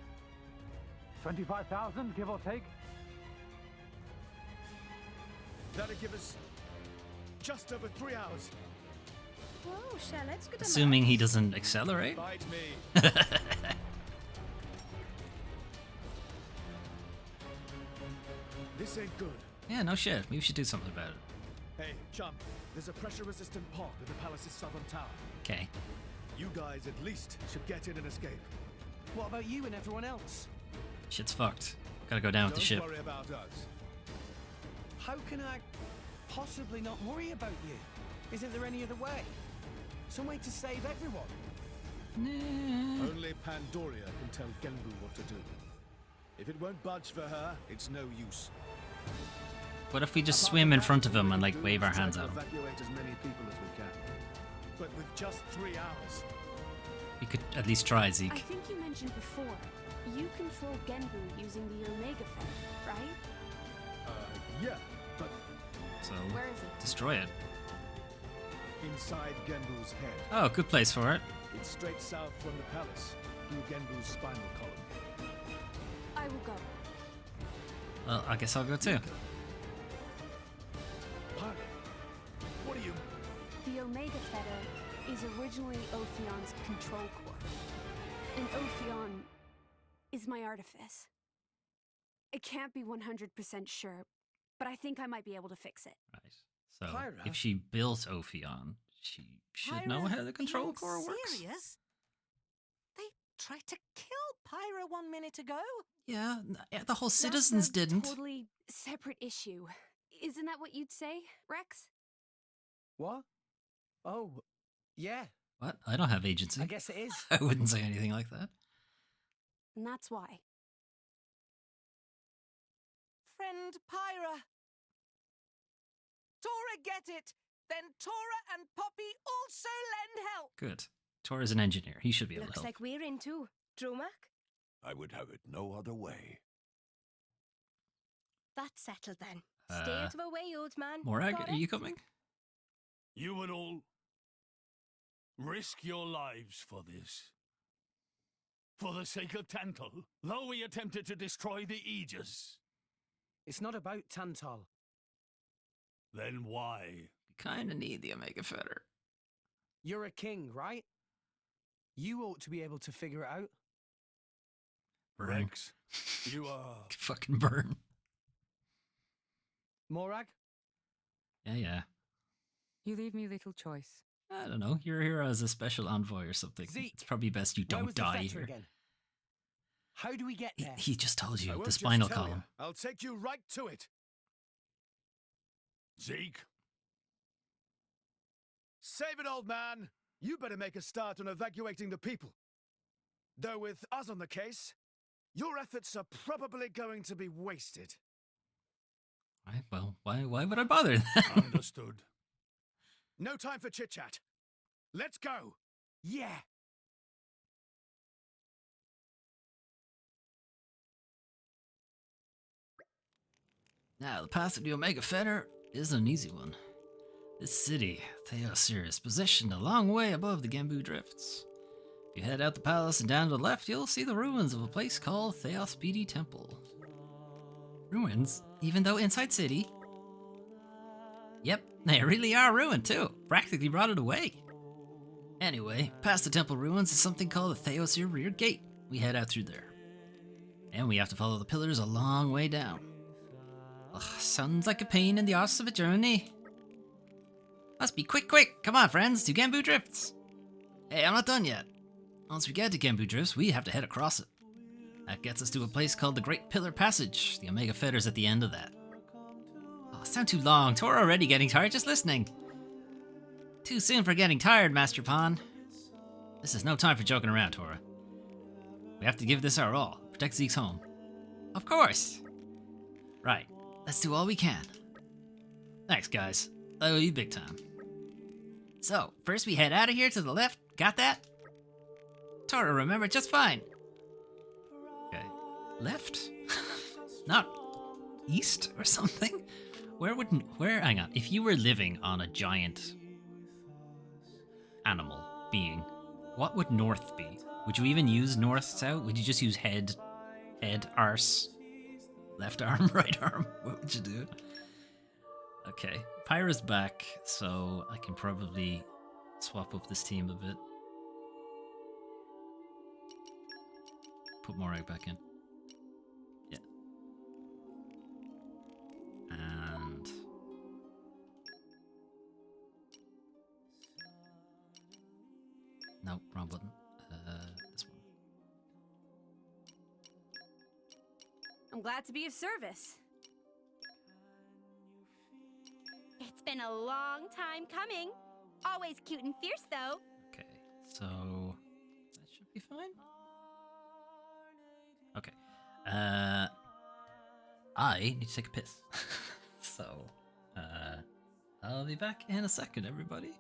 25,000, give or take. That'll give us just over 3 hours. Whoa, Charlotte's good. Assuming he doesn't accelerate. Bite me. This ain't good. Yeah, no shit. Maybe we should do something about it. Hey, chum, there's a pressure-resistant pod in the palace's southern tower. Okay. You guys at least should get in and escape. What about you and everyone else? Shit's fucked. Gotta go down with the ship. Don't worry about us. How can I possibly not worry about you? Isn't there any other way? Some way to save everyone? Only Pandoria can tell Genbu what to do. If it won't budge for her, it's no use. What if we just swim in front of him and like wave our hands at him? Evacuate as many people as we can. But with just 3 hours. We could at least try, Zeke. I think you mentioned before, you control Genbu using the Omega Feather, right? Yeah, but... So, where is it? Destroy it. Inside Genbu's head. Oh, good place for it. It's straight south from the palace, through Genbu's spinal column. I will go. Well, I guess I'll go too. Pirate, what are you... The Omega Feather is originally Ophion's control core. And Ophion is my artifice. I can't be 100% sure, but I think I might be able to fix it. Right. So, Pyra? if she built Ophion, she should know how the control core works. Serious? They tried to kill Pyra 1 minute ago. Yeah, the whole That's citizens a didn't. Totally separate issue. Isn't that what you'd say, Rex? What? Oh, yeah. What? I don't have agency. I guess it is. I wouldn't say anything like that. And that's why. Friend Pyra. Tora get it. Then Tora and Poppy also lend help. Good. Tor's an engineer. He should be able Looks to help. like we're in too. Dromak? I would have it no other way. That's settled then. Stay out of our way, old man. Morag, Got are you it? coming? You would all risk your lives for this. For the sake of Tantal, though we attempted to destroy the Aegis. It's not about Tantal. Then why? We kinda need the Omega Fetter. You're a king, right? You ought to be able to figure it out. Burn. Rex, you are... Fucking burn. Morag? Yeah. You leave me little choice. I don't know. You're here as a special envoy or something. Zeke, it's probably best you where don't was the die fetter here. again? How do we get there? He just told I you. won't The just spinal tell you. column. I'll take you right to it. Zeke? Save it, old man. You better make a start on evacuating the people. Though with us on the case, your efforts are probably going to be wasted. Right, well, why would I bother then? Understood. No time for chit-chat. Let's go. Yeah. Now, the path to the Omega Fetter is an easy one. This city, Theosir, is positioned a long way above the Genbu Drifts. If you head out the palace and down to the left, you'll see the ruins of a place called Theospedi Temple. Ruins? Even though inside city? Yep, they really are ruined too. Practically rotted away. Anyway, past the temple ruins is something called the Theosir Rear Gate. We head out through there. And we have to follow the pillars a long way down. Ugh, sounds like a pain in the arse of a journey. Must be quick! Come on, friends, to Genbu Drifts! Hey, I'm not done yet. Once we get to Genbu Drifts, we have to head across it. That gets us to a place called the Great Pillar Passage. The Omega Fetter's at the end of that. Oh, sound too long. Tora already getting tired just listening. Too soon for getting tired, Master Pawn. This is no time for joking around, Tora. We have to give this our all. Protect Zeke's home. Of course! Right, let's do all we can. Thanks, guys. I owe you big time. So, first we head out of here to the left. Got that? Tora remembered just fine. Okay. Left? Not east or something? Where, hang on. If you were living on a giant animal being, what would north be? Would you even use north, south? Would you just use head, arse, left arm, right arm? What would you do? Okay, Pyra's back, so I can probably swap up this team a bit. Put Morag back in. Yeah. And... no, wrong button. This one. I'm glad to be of service. It's been a long time coming. Always cute and fierce, though. Okay, so that should be fine. Okay. I need to take a piss. So, I'll be back in a second, everybody.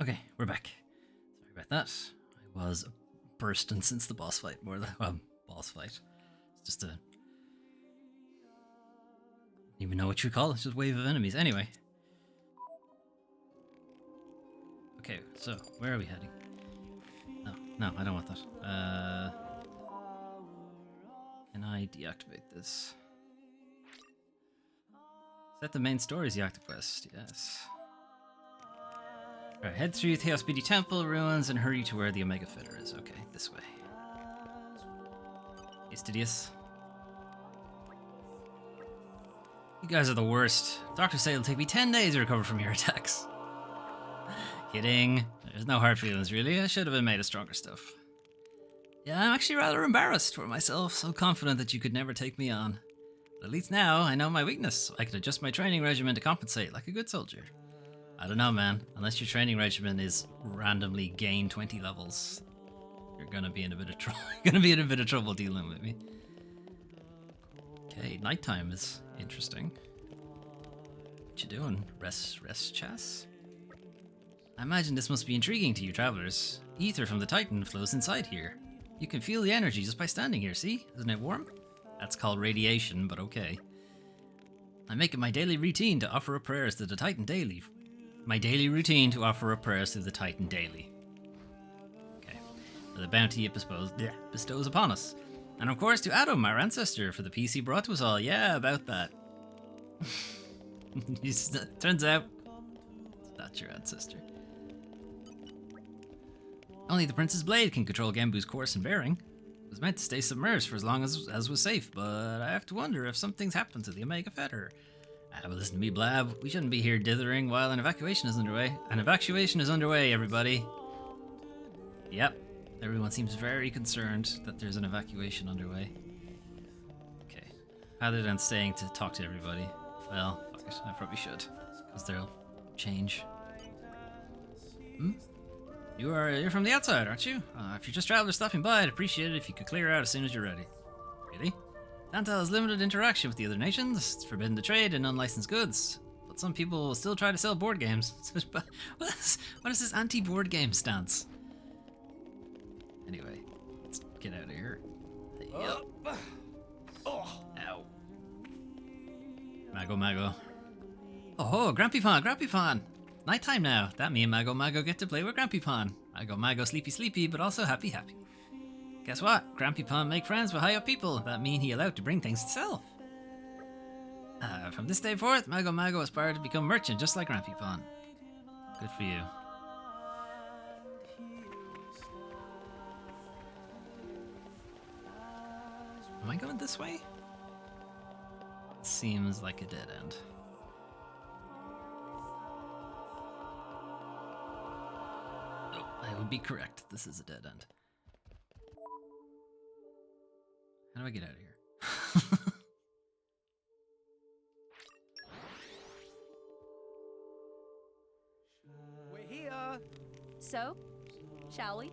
Okay, we're back. Sorry about that. I was bursting since the boss fight. Boss fight. It's just a... I don't even know what you call it. It's just a wave of enemies. Anyway. Okay, so where are we heading? No, I don't want that. Can I deactivate this? Is that the main story's the Active Quest? Yes. Alright, head through Chaos Beauty Temple ruins and hurry to where the Omega Fetter is. Okay, this way. Hey, Stidius. You guys are the worst. Doctors say it'll take me 10 days to recover from your attacks. Kidding. There's no hard feelings, really. I should have been made of stronger stuff. Yeah, I'm actually rather embarrassed for myself, so confident that you could never take me on. But at least now, I know my weakness. I can adjust my training regimen to compensate, like a good soldier. I don't know, man. Unless your training regimen is randomly gain 20 levels, you're gonna be in a bit of trouble. You're gonna be in a bit of trouble dealing with me. Okay, nighttime is interesting. What you doing? Rest chess? I imagine this must be intriguing to you travelers. Ether from the Titan flows inside here. You can feel the energy just by standing here, see? Isn't it warm? That's called radiation, but okay. I make it my daily routine to offer up prayers to the Titan daily. My daily routine to offer up prayers to the Titan daily. Okay. For the bounty it bestows upon us. And of course to Adam, our ancestor, for the peace he brought to us all. Yeah, about that. Turns out, that's your ancestor. Only the Prince's Blade can control Genbu's course and bearing. It was meant to stay submerged for as long as was safe, but I have to wonder if something's happened to the Omega Fetter. But listen to me, Blab. We shouldn't be here dithering while an evacuation is underway. An evacuation is underway, everybody. Yep. Everyone seems very concerned that there's an evacuation underway. Okay. Rather than staying to talk to everybody, well, fuck it. I probably should. Because they'll change. You're from the outside, aren't you? If you're just travelers stopping by, I'd appreciate it if you could clear out as soon as you're ready. Really? Tantal has limited interaction with the other nations. It's forbidden to trade in unlicensed goods. But some people will still try to sell board games. What is this anti-board game stance? Anyway, let's get out of here. Yup. Ow. Mago. Oh, Grampy Pon! Nighttime now. That me and Mago get to play with Grampy Pon. Mago sleepy, but also happy. Guess what? Grampy Pon make friends with high up people. That mean he allowed to bring things to sell. From this day forth, Mago aspired to become merchant just like Grampy Pon. Good for you. Am I going this way? Seems like a dead end. Oh, I would be correct. This is a dead end. How do I get out of here? We're here. So, shall we?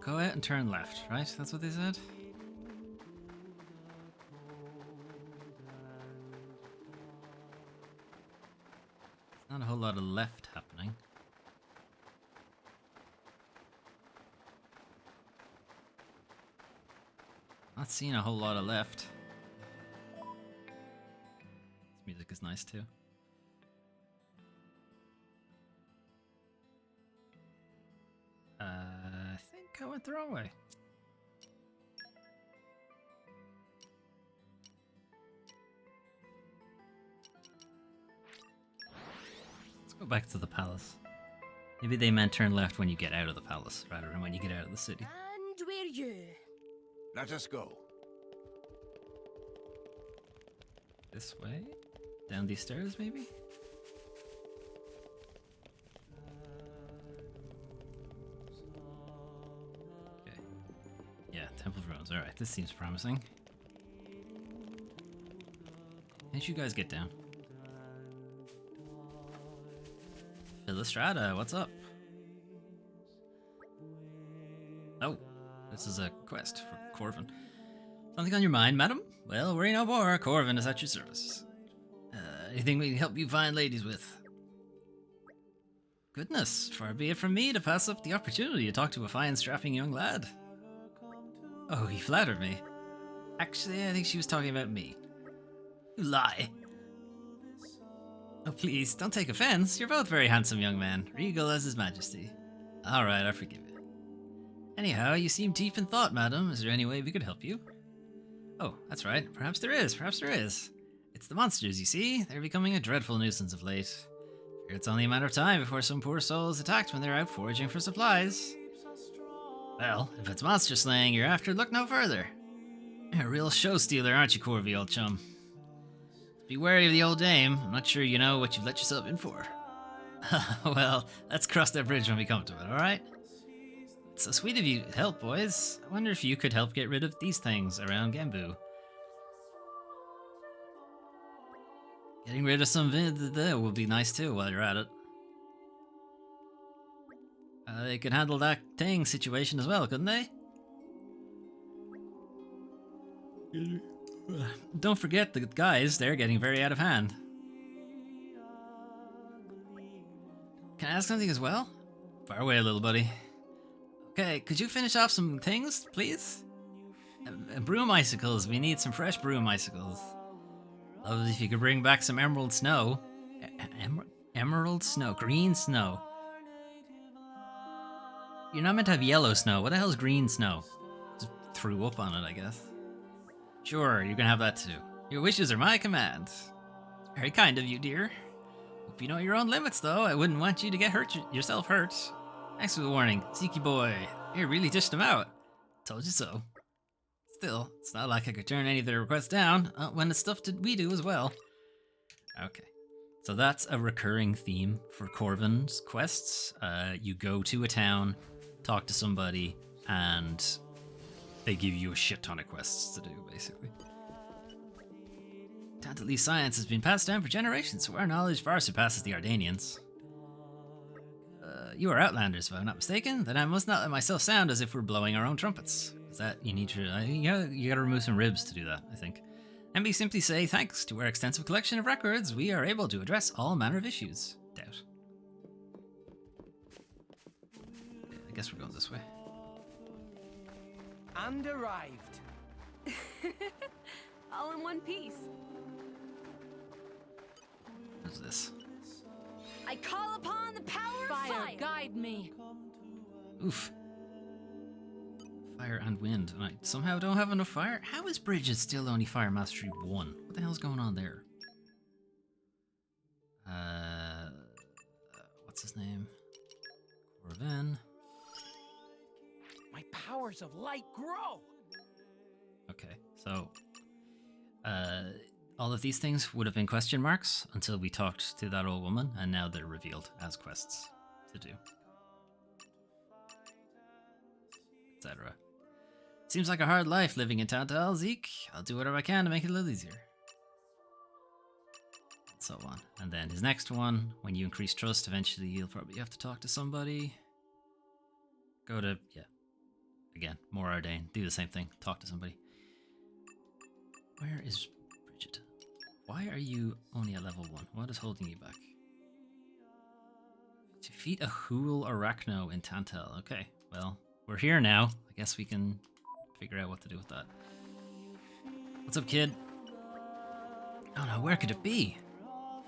Go out and turn left, right? That's what they said? Not a whole lot of left happening. Not seeing a whole lot of left. This music is nice too. I think I went the wrong way. Let's go back to the palace. Maybe they meant turn left when you get out of the palace, rather than when you get out of the city. And we're you. Let us go. This way? Down these stairs, maybe? Okay. Yeah, Temple of Ruins. Alright, this seems promising. How'd you guys get down? Philostrata, what's up? Oh, this is a quest for Corvin. Something on your mind, madam? Well, worry no more. Corvin is at your service. Anything we can help you find ladies with? Goodness, far be it from me to pass up the opportunity to talk to a fine, strapping young lad. Oh, he flattered me. Actually, I think she was talking about me. You lie. Oh, please, don't take offense. You're both very handsome young men, regal as His Majesty. Alright, I forgive you. Anyhow, you seem deep in thought, madam. Is there any way we could help you? Oh, that's right. Perhaps there is. It's the monsters, you see. They're becoming a dreadful nuisance of late. Fear it's only a matter of time before some poor soul is attacked when they're out foraging for supplies. Well, if it's monster slaying you're after, look no further. You're a real show stealer, aren't you, Corvy, old chum? Be wary of the old dame. I'm not sure you know what you've let yourself in for. Well, let's cross that bridge when we come to it, alright? It's so sweet of you to help, boys. I wonder if you could help get rid of these things around Gambu. Getting rid of some will be nice too while you're at it. They could handle that thing situation as well, couldn't they? Don't forget the guys, they're getting very out of hand. Can I ask something as well? Far away, little buddy. Okay, could you finish off some things, please? Broom icicles, we need some fresh broom icicles. Love it if you could bring back some emerald snow. Emerald snow, green snow. You're not meant to have yellow snow, what the hell is green snow? Just threw up on it, I guess. Sure, you can have that too. Your wishes are my command. Very kind of you, dear. Hope you know your own limits, though. I wouldn't want you to get yourself hurt. Thanks for the warning, Ziki boy. You really dished him out. Told you so. Still, it's not like I could turn any of their requests down when it's stuff that we do as well. Okay, so that's a recurring theme for Corvin's quests. You go to a town, talk to somebody, and they give you a shit ton of quests to do, basically. Tantalese science has been passed down for generations, so our knowledge far surpasses the Ardanians. You are Outlanders, if I'm not mistaken. Then I must not let myself sound as if we're blowing our own trumpets. Is that you need to? You gotta remove some ribs to do that, I think. And we simply say, thanks to our extensive collection of records, we are able to address all manner of issues. Doubt. Yeah, I guess we're going this way. And arrived. All in one piece. What's this? I call upon the power of fire. Guide me. Oof. Fire and wind. And I somehow don't have enough fire? How is Bridget still only Fire Mastery 1? What the hell's going on there? What's his name? Corvin. My powers of light grow. Okay, so all of these things would have been question marks until we talked to that old woman, and now they're revealed as quests to do. Etc. Seems like a hard life living in Tantal, Zeke. I'll do whatever I can to make it a little easier. And so on. And then his next one, when you increase trust, eventually you'll probably have to talk to somebody. Go to, yeah. Again, more Ardain. Do the same thing. Talk to somebody. Where is Bridget? Why are you only at level 1? What is holding you back? Defeat a Hool Arachno in Tantal. Okay, well, we're here now. I guess we can figure out what to do with that. What's up, kid? Oh no, where could it be?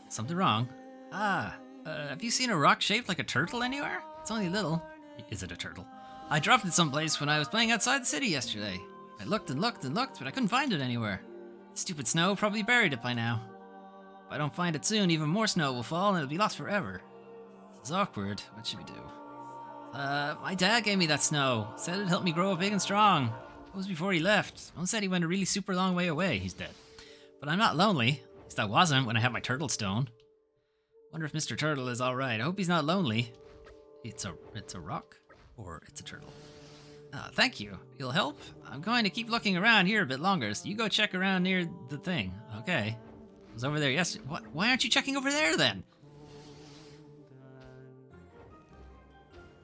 Something wrong. Have you seen a rock shaped like a turtle anywhere? It's only little. Is it a turtle? I dropped it someplace when I was playing outside the city yesterday. I looked and looked and looked, but I couldn't find it anywhere. Stupid snow probably buried it by now. If I don't find it soon, even more snow will fall and it'll be lost forever. This is awkward. What should we do? My dad gave me that snow. Said it'd help me grow up big and strong. It was before he left. Mom said he went a really super long way away. He's dead. But I'm not lonely. At least I wasn't when I had my turtle stone. Wonder if Mr. Turtle is alright. I hope he's not lonely. It's a rock? Or it's a turtle? Thank you. You'll help? I'm going to keep looking around here a bit longer, so you go check around near the thing. Okay. I was over there yesterday. What? Why aren't you checking over there then?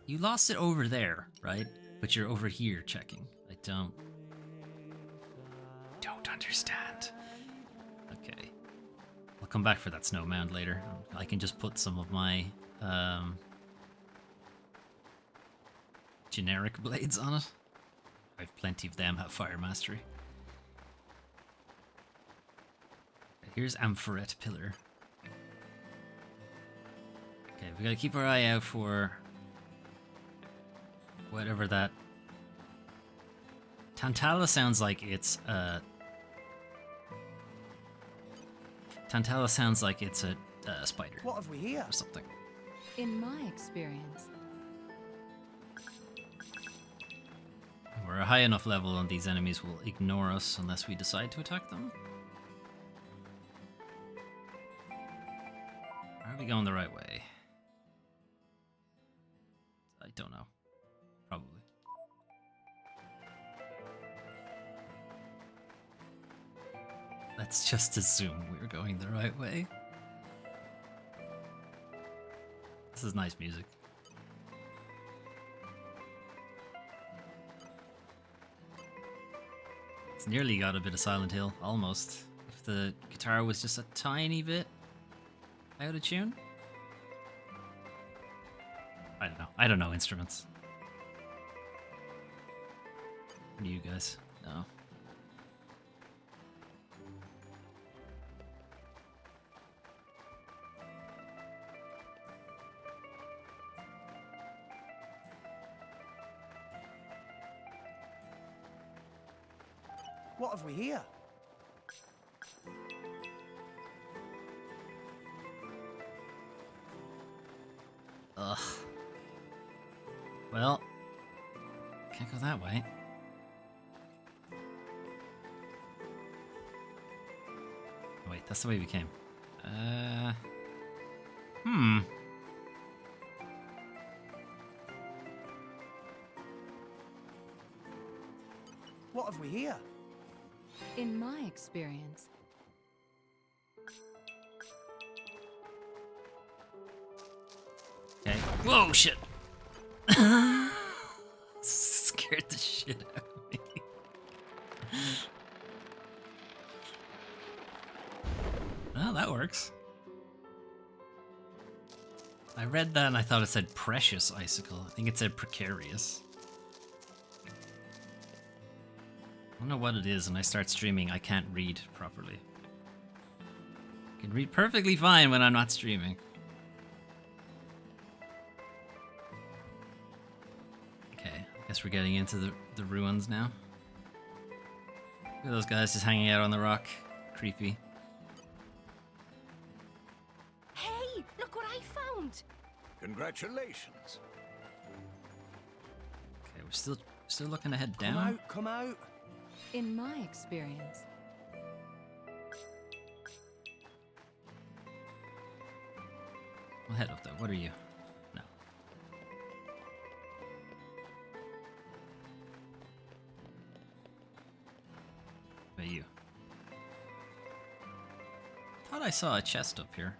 You lost it over there, right? But you're over here checking. I don't understand. Okay. I'll come back for that snow mound later. I can just put some of my generic blades on it. I have plenty of them, have fire mastery. Here's Amphoret Pillar. Okay, we gotta keep our eye out for whatever that... Tantala sounds like it's a... Tantala sounds like it's a spider. What have we here? Or something. In my experience... We're a high enough level and these enemies will ignore us unless we decide to attack them. Are we going the right way? I don't know. Probably. Let's just assume we're going the right way. This is nice music. It's nearly got a bit of Silent Hill, almost. If the guitar was just a tiny bit out of tune. I don't know. I don't know instruments. What do you guys know? What have we here? Ugh. Well, can't go that way. Oh, wait, that's the way we came. What have we here? In my experience... Okay. Whoa, shit. Scared the shit out of me. Well, that works. I read that and I thought it said precious icicle. I think it said precarious. I don't know what it is, and I start streaming, I can't read properly. I can read perfectly fine when I'm not streaming. Okay, I guess we're getting into the ruins now. Look at those guys just hanging out on the rock. Creepy. Hey, look what I found! Congratulations. Okay, we're still looking to head down. Come out, come out. In my experience, We'll head up though. What are you? No. What are you? Thought I saw a chest up here.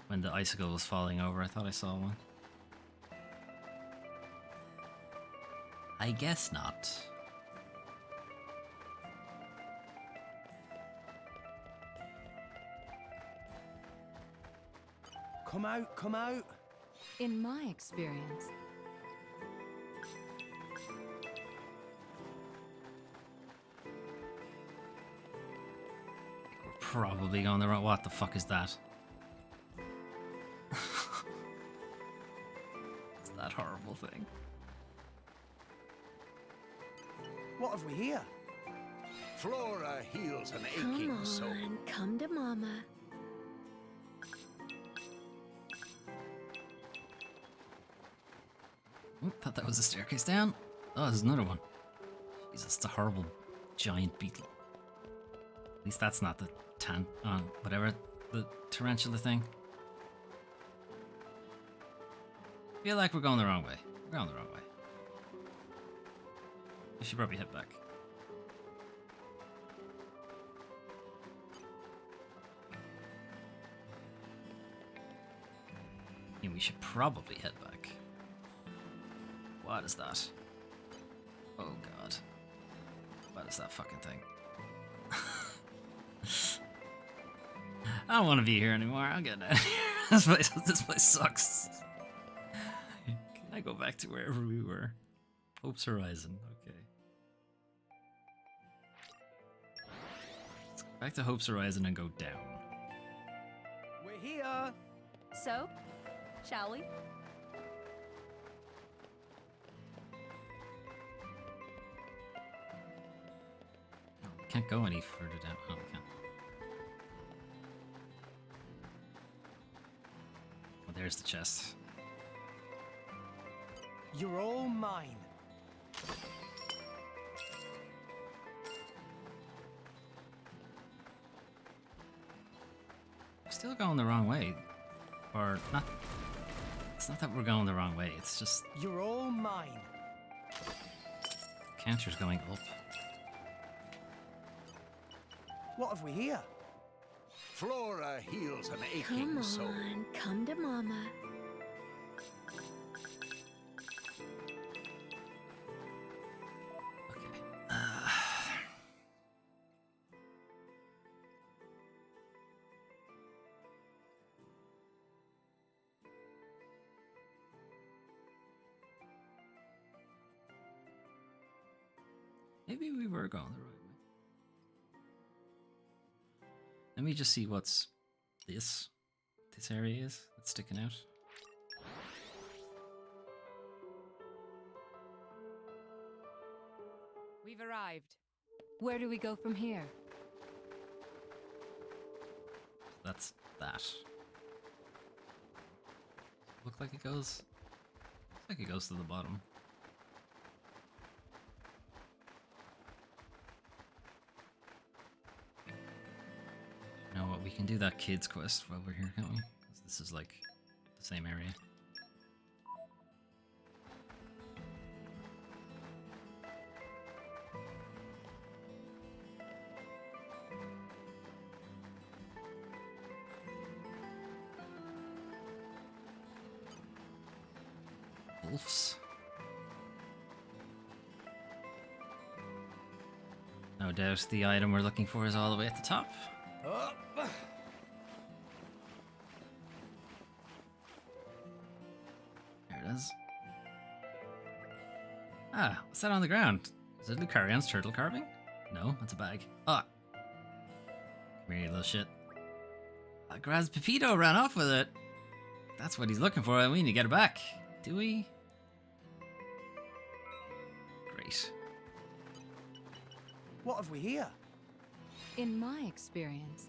When the icicle was falling over, I thought I saw one. I guess not. Come out, come out. in my experience, We're probably going the wrong. What the fuck is that? It's that horrible thing. What have we here? Flora heals an Come aching on, soul. come to Mama. Oh, thought that was a staircase down. Oh, there's another one. Jesus, it's a horrible giant beetle. At least that's not the whatever, the tarantula thing. Feel like we're going the wrong way. We're going the wrong way. We should probably head back. Yeah, we should probably head back. What is that? Oh god. What is that fucking thing? I don't want to be here anymore. I'll get out of here. This place sucks. Can I go back to wherever we were? Hope's Horizon. Okay. Let's go back to Hope's Horizon and go down. We're here. So, shall we? Oh, we can't go any further down. Oh, we can't. Oh, there's the chest. You're all mine. We're still going the wrong way. Or not. It's not that we're going the wrong way, it's just You're all mine. counter's going up. What have we here? Flora heals an aching Come soul. on, come to Mama. Maybe we were going the right way. Let me just see what's this area is that's sticking out. we've arrived. Where do we go from here? That's that. Look like it goes. Looks like it goes to the bottom. You know what? We can do that kids quest while we're here, can't we? 'Cause this is like the same area. wolves. No doubt the item we're looking for is all the way at the top. Up. There it is. Ah, what's that on the ground? Is it Lucarion's turtle carving? No, that's a bag. Ah. Come here, you little shit. Graz Pepito ran off with it. That's what he's looking for, and we need to get it back. Do we? Great. What have we here? In my experience,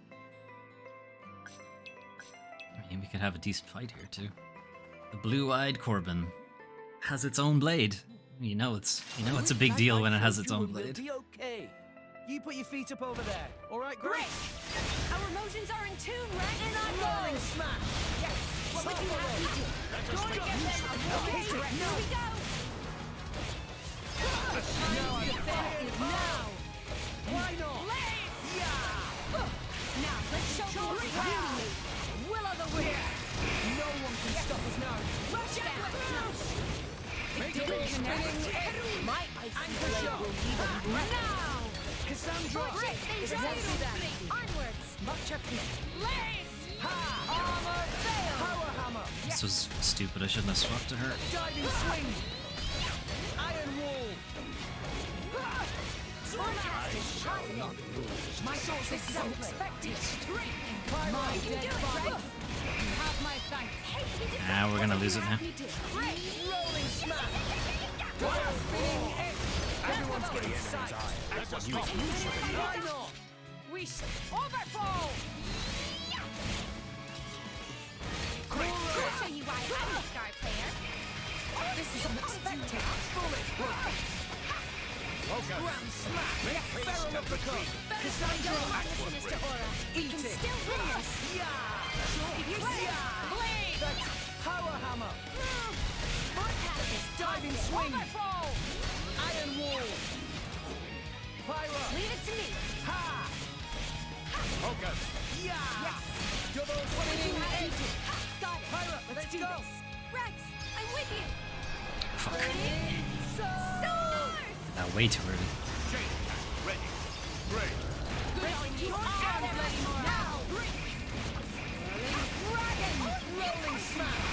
I mean, we could have a decent fight here too. The blue-eyed Corbin has its own blade. You know it's a big deal when it has its own blade. Be okay. You put your feet up over there. All right, Great! Our emotions are in tune, right? And I'm Rolling smash. Yes. What would you have me do? Go and get them. Okay, here we go. Now I'm Defense now. Why not? Yeah. Now let's show them what we need. Will of the wisp. No one can stop us now. Rush down. Make a big spinning My icy blade will leave a now. Cassandra. Great. It won't be that easy. Onwards. Much appreciated. Lace. Ha. Armor fail. Power hammer. This was stupid. I shouldn't have swapped to her. Diving swing. Iron wall. My source is unexpected. My dead body. Have my thanks. Ah, we're gonna lose it now. Rolling smash. Double spinning edge. Everyone's getting sight. Why not? We overfall. I'll show you why I'm a star player. This is unexpected. Grand smash. Feral uppercut. Cassandra. Sinister aura. We can still win this. Blade. That's power hammer. More passes. Diving swing. Overfall. Iron wall. Pyra. Leave it to me. Ha. Focus. Yeah. Yes. Double spinning edge. Got it. Pyra, let's do go. this. Rex, I'm with you. Fuck. Sword. Way too early. Ready. Great. Good on you. Now. Dragon. Rolling smash.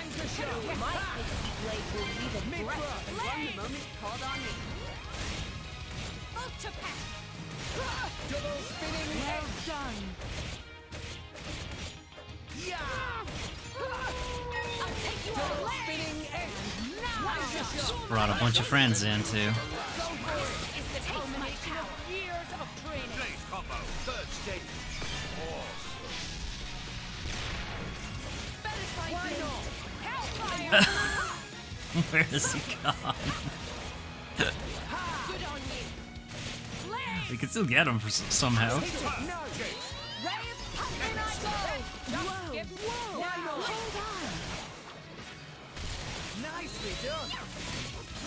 Anchor shot. My icy blade will leave a Mid-thrust. breath when the moment called on me. Ultra pack. Double spinning Well edge. done. Yeah. I'll take you Double away. spinning edge. Now. Anchor shot. Brought a bunch of friends in too. Go for it. Is the culmination of years of training. Blade combo. Third stage. Why not? Hellfire. Where has he gone? Good on you. Blade. We can still get him for somehow. No. Ray of punch and I go. Whoa. Why not? Hold on. Nicely done.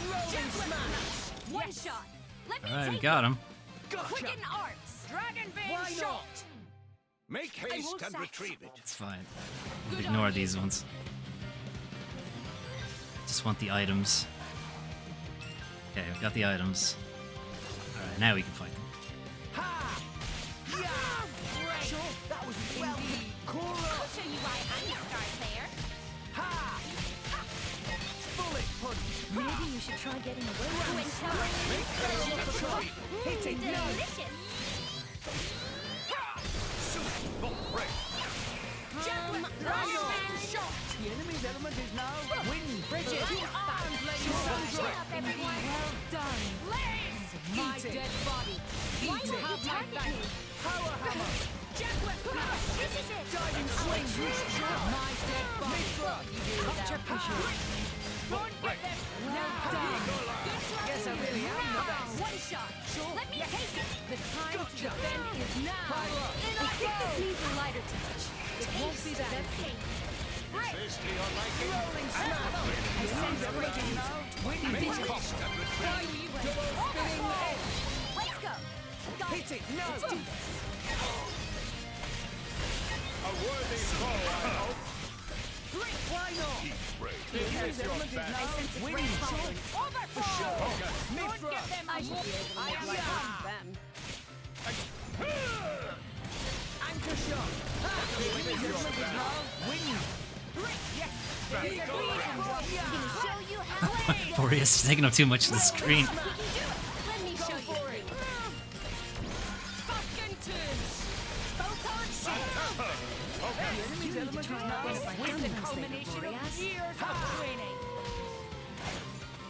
Rolling smash. One shot. Let me All right, we take got him. Gotcha. Quicken arts. Dragon vein Why shot. not? Make I will haste and sack. retrieve it. It's fine. Good Ignore on you. these ones. Just want the items. Okay, we've got the items. Alright, now we can fight them. Ha! Yeah! Great. Sure, that was well. Cora! I'll show you why I'm a star player. Ha! Bullet punch! Maybe you should try getting away from it. Make feral uppercut! Hit it! No! Delicious. Dragon shot! The enemy's element is now wind. Bridget. Cassandra! Well done. My dead body! Why Eat don't it! you target me? Power hammer! This is it. Diving swing! My dead body! Much appreciated. Don't get them. Well done! Guess I really am the best. One shot. Let me take it. The time to Gotcha. defend is now. Pyra. I think this needs a lighter touch. It won't be bad. This to your liking? Rolling smash! I sense breaking. Make cost and retrieve. Double spinning edge! Let's go. Got Hit it! No! Let's do this. A worthy foe, I hope. Why not? Heat spray. Here's I sense a great falling. Don't get them I should be able to like them. Anchor shot. Wind. Yes. I'm gonna show you how. Boreas is taking up too much of the screen. Let me show you. Fucking tunes. Photon shadow. With the culmination of years of training.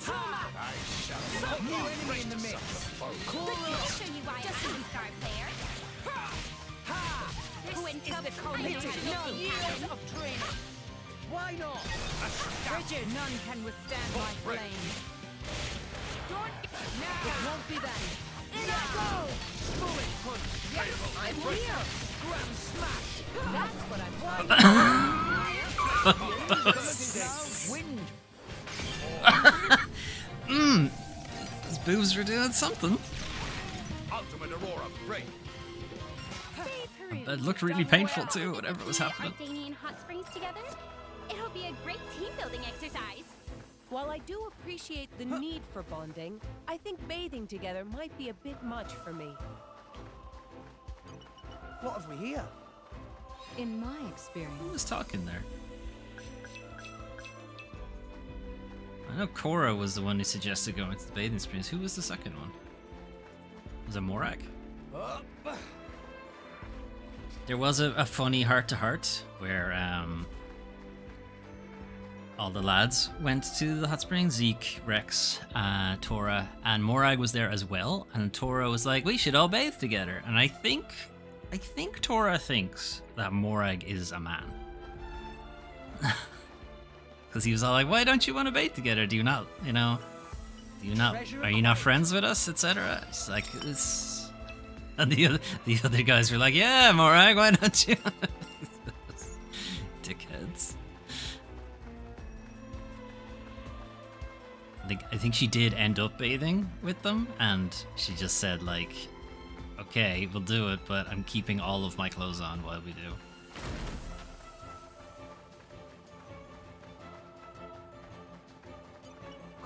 I shall new enemy in the mix. Let me show you why I'm a star player. This is the culmination of years of training. Why not? Bridget, none can withstand my flame. Don't now. It won't be that. In I go. Bullet punch. Yes, I'm here. Gram smash. That's what I'm Wind. His boobs were doing something. Ultimate Aurora, great. It looked really painful too, whatever was happening. Arcadian hot springs together? It'll be a great team-building exercise. While I do appreciate the need for bonding, I think bathing together might be a bit much for me. What have we here? In my experience, Who was talking there? I know Korra was the one who suggested going to the bathing springs. Who was the second one? Was it Morag? There was a funny heart-to-heart where all the lads went to the hot springs. Zeke, Rex, Tora, and Morag was there as well. And Tora was like, "We should all bathe together." And I think Tora thinks that Morag is a man, because he was all like, "Why don't you want to bathe together? Do you not? Are you not friends with us, etc." It's like it's. And the other guys were like, "Yeah, Morag, why don't you?" Dickheads. I think she did end up bathing with them, and she just said like, "Okay, we'll do it, but I'm keeping all of my clothes on while we do."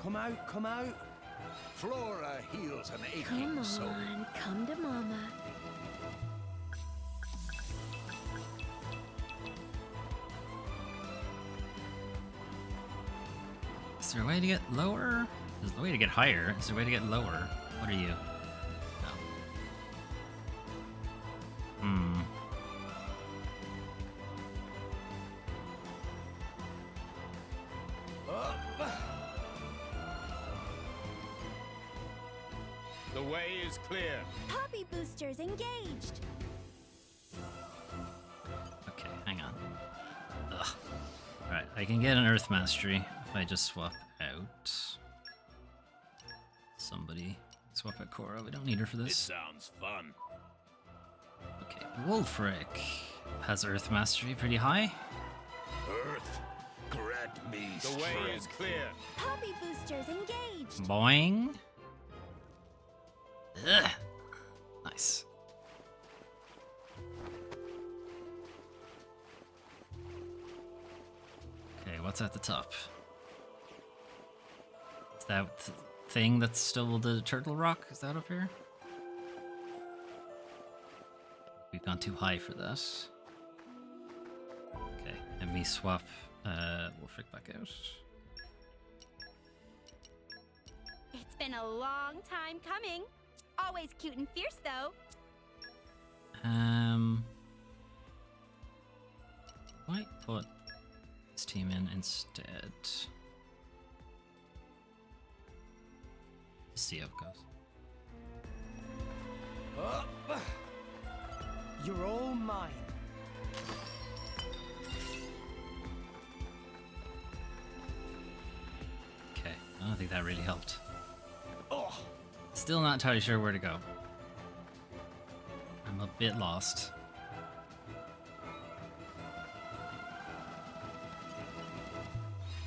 Come out, come out. Flora heals an aching Come soul. on, come to Mama. Is there a way to get lower? There's a way to get higher. Is there a way to get lower? What are you? No. The way is clear. Poppy boosters engaged. Okay, hang on. Ugh. Alright, I can get an Earth Mastery if I just swap out somebody. Swap out Korra. We don't need her for this. This sounds fun. Okay, Wolfric has Earth Mastery pretty high. Earth, grant me The way is clear. Poppy boosters engaged. Boing. Ugh. Nice. Okay, what's at the top? Is that thing that's still the turtle rock? Is that up here? We've gone too high for this. Okay, let me swap Wolfric back out. It's been a long time coming. Always cute and fierce, though. Might put this team in instead. Just see how it goes. You're all mine. Okay, I don't think that really helped. Still not entirely sure where to go. I'm a bit lost.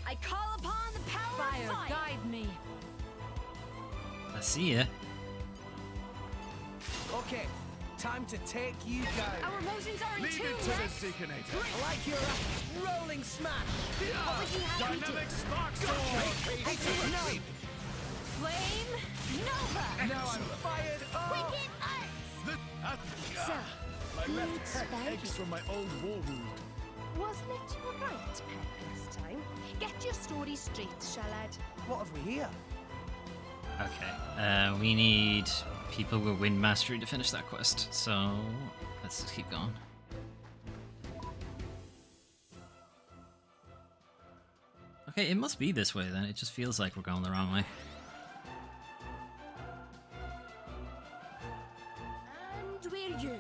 I call upon the power of fire. Guide me. I see ya. Okay, Time to take you down. Our emotions are in Leave tune, it to Rex. the Deaconator. I like your rolling smash. What would you have me do? Dynamic spark sword. Hey, no. Flame Nova! Now I'm fired up. Wicked Arts! So, My left it's pec Spike. aches from my old war wound. Wasn't it your right, Peg, this time? Get your story straight, Shalad. What have we here? Okay, we need people with wind mastery to finish that quest, so let's just keep going. Okay, it must be this way then, it just feels like we're going the wrong way. And we're you.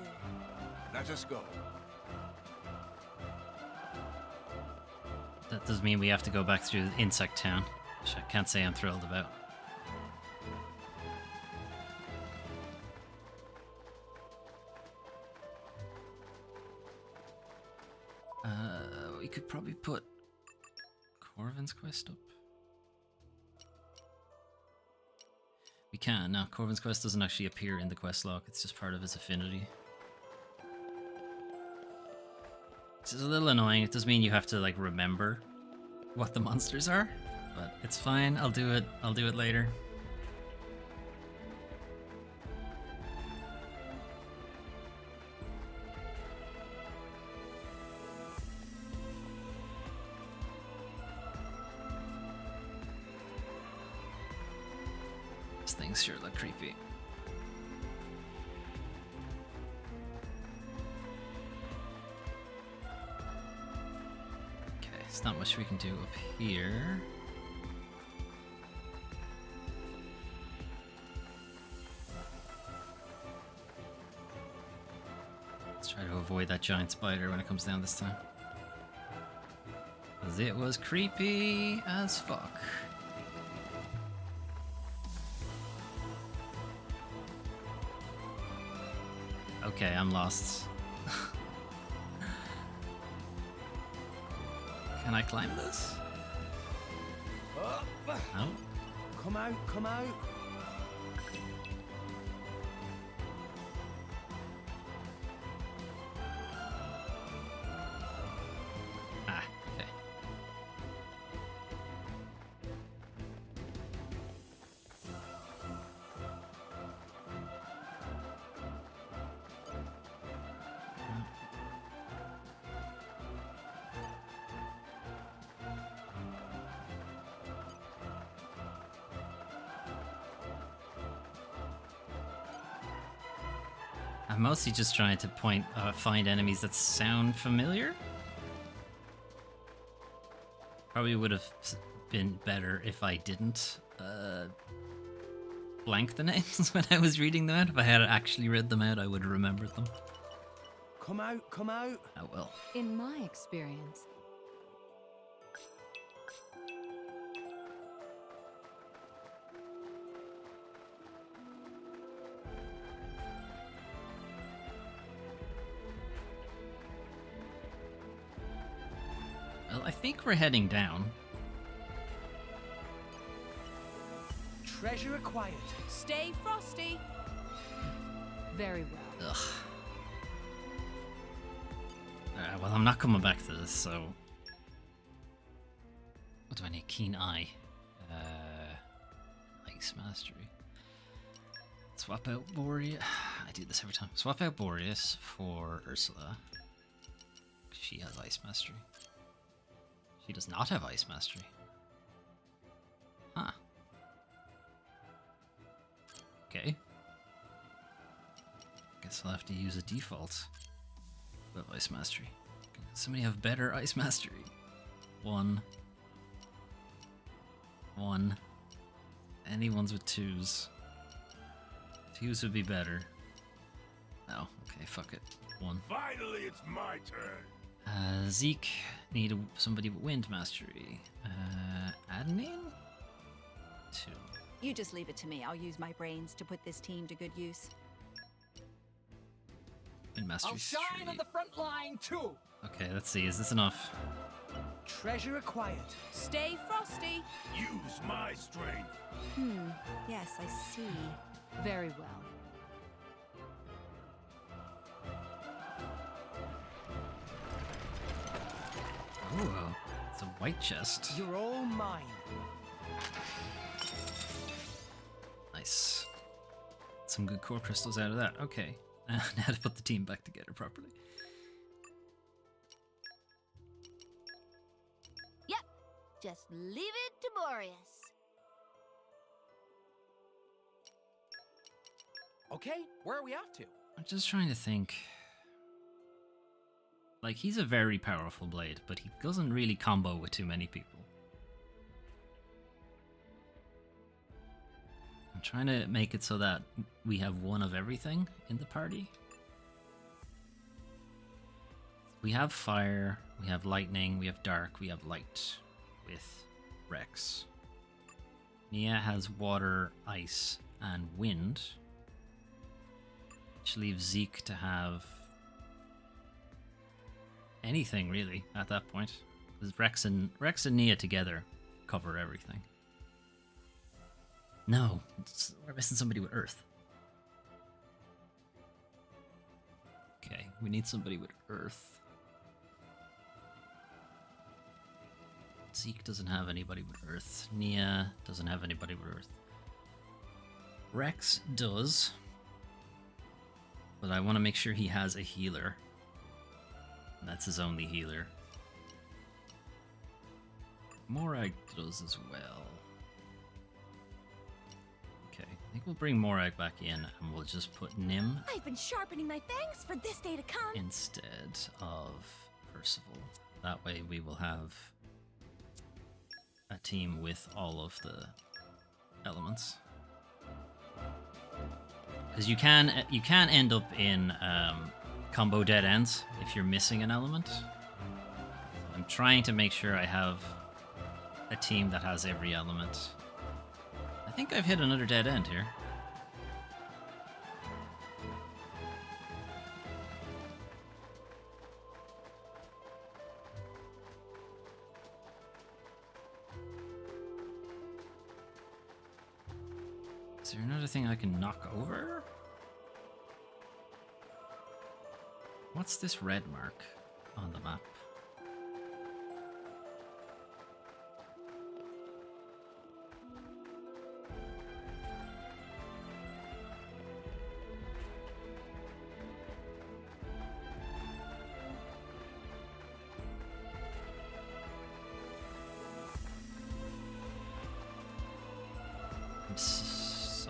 Let us go. That does mean we have to go back through Insect Town, which I can't say I'm thrilled about. We could probably put Corvin's quest up. We can. Now, Corvin's quest doesn't actually appear in the quest log, it's just part of his affinity. This is a little annoying. It does mean you have to like remember what the monsters are, but it's fine. I'll do it later. These things sure look creepy. There's not much we can do up here. Let's try to avoid that giant spider when it comes down this time. Because it was creepy as fuck. Okay, I'm lost. Can I climb this? Up. No. Come out, come out. Ah, okay. I'm mostly just trying to find enemies that sound familiar. Probably would have been better if I didn't blank the names when I was reading them out. If I had actually read them out, I would have remembered them. Come out, come out. Oh well. In my experience, Well, I think we're heading down. Treasure acquired. Stay frosty. very well. Ugh. Well, I'm not coming back to this, so... What do I need? Keen Eye. Ice Mastery. Swap out Boreas. I do this every time. Swap out Boreas for Ursula. She has Ice Mastery. She does not have Ice Mastery. Huh. Okay. Guess I'll have to use a default of Ice Mastery. Can somebody have better Ice Mastery? One. Any ones with twos. Twos would be better. No. Okay, fuck it. One. Finally, it's my turn. Zeke, need somebody with wind mastery. Adenine? 2. You just leave it to me. I'll use my brains to put this team to good use. Wind mastery. I'll shine on the front line too. Okay, let's see. Is this enough? Treasure acquired. Stay frosty. Use my strength. Yes, I see. Very well. It's a white chest. You're all mine. Nice. Some good core crystals out of that. Okay. Now to put the team back together properly. Yep. Just leave it to Boreas. Okay, where are we off to? I'm just trying to think. Like, he's a very powerful blade, but he doesn't really combo with too many people. I'm trying to make it so that we have one of everything in the party. We have fire, we have lightning, we have dark, we have light with Rex. Nia has water, ice, and wind. Which leaves Zeke to have anything really at that point. Because Rex and Nia together cover everything. No, we're missing somebody with Earth. Okay, we need somebody with Earth. Zeke doesn't have anybody with Earth. Nia doesn't have anybody with Earth. Rex does. But I want to make sure he has a healer. And that's his only healer. Morag does as well. Okay, I think we'll bring Morag back in and we'll just put Nim I've been sharpening my fangs for this day to come. instead of Percival. That way we will have a team with all of the elements. Because you can end up in combo dead ends if you're missing an element. I'm trying to make sure I have a team that has every element. I think I've hit another dead end here. Is there another thing I can knock over? What's this red mark on the map?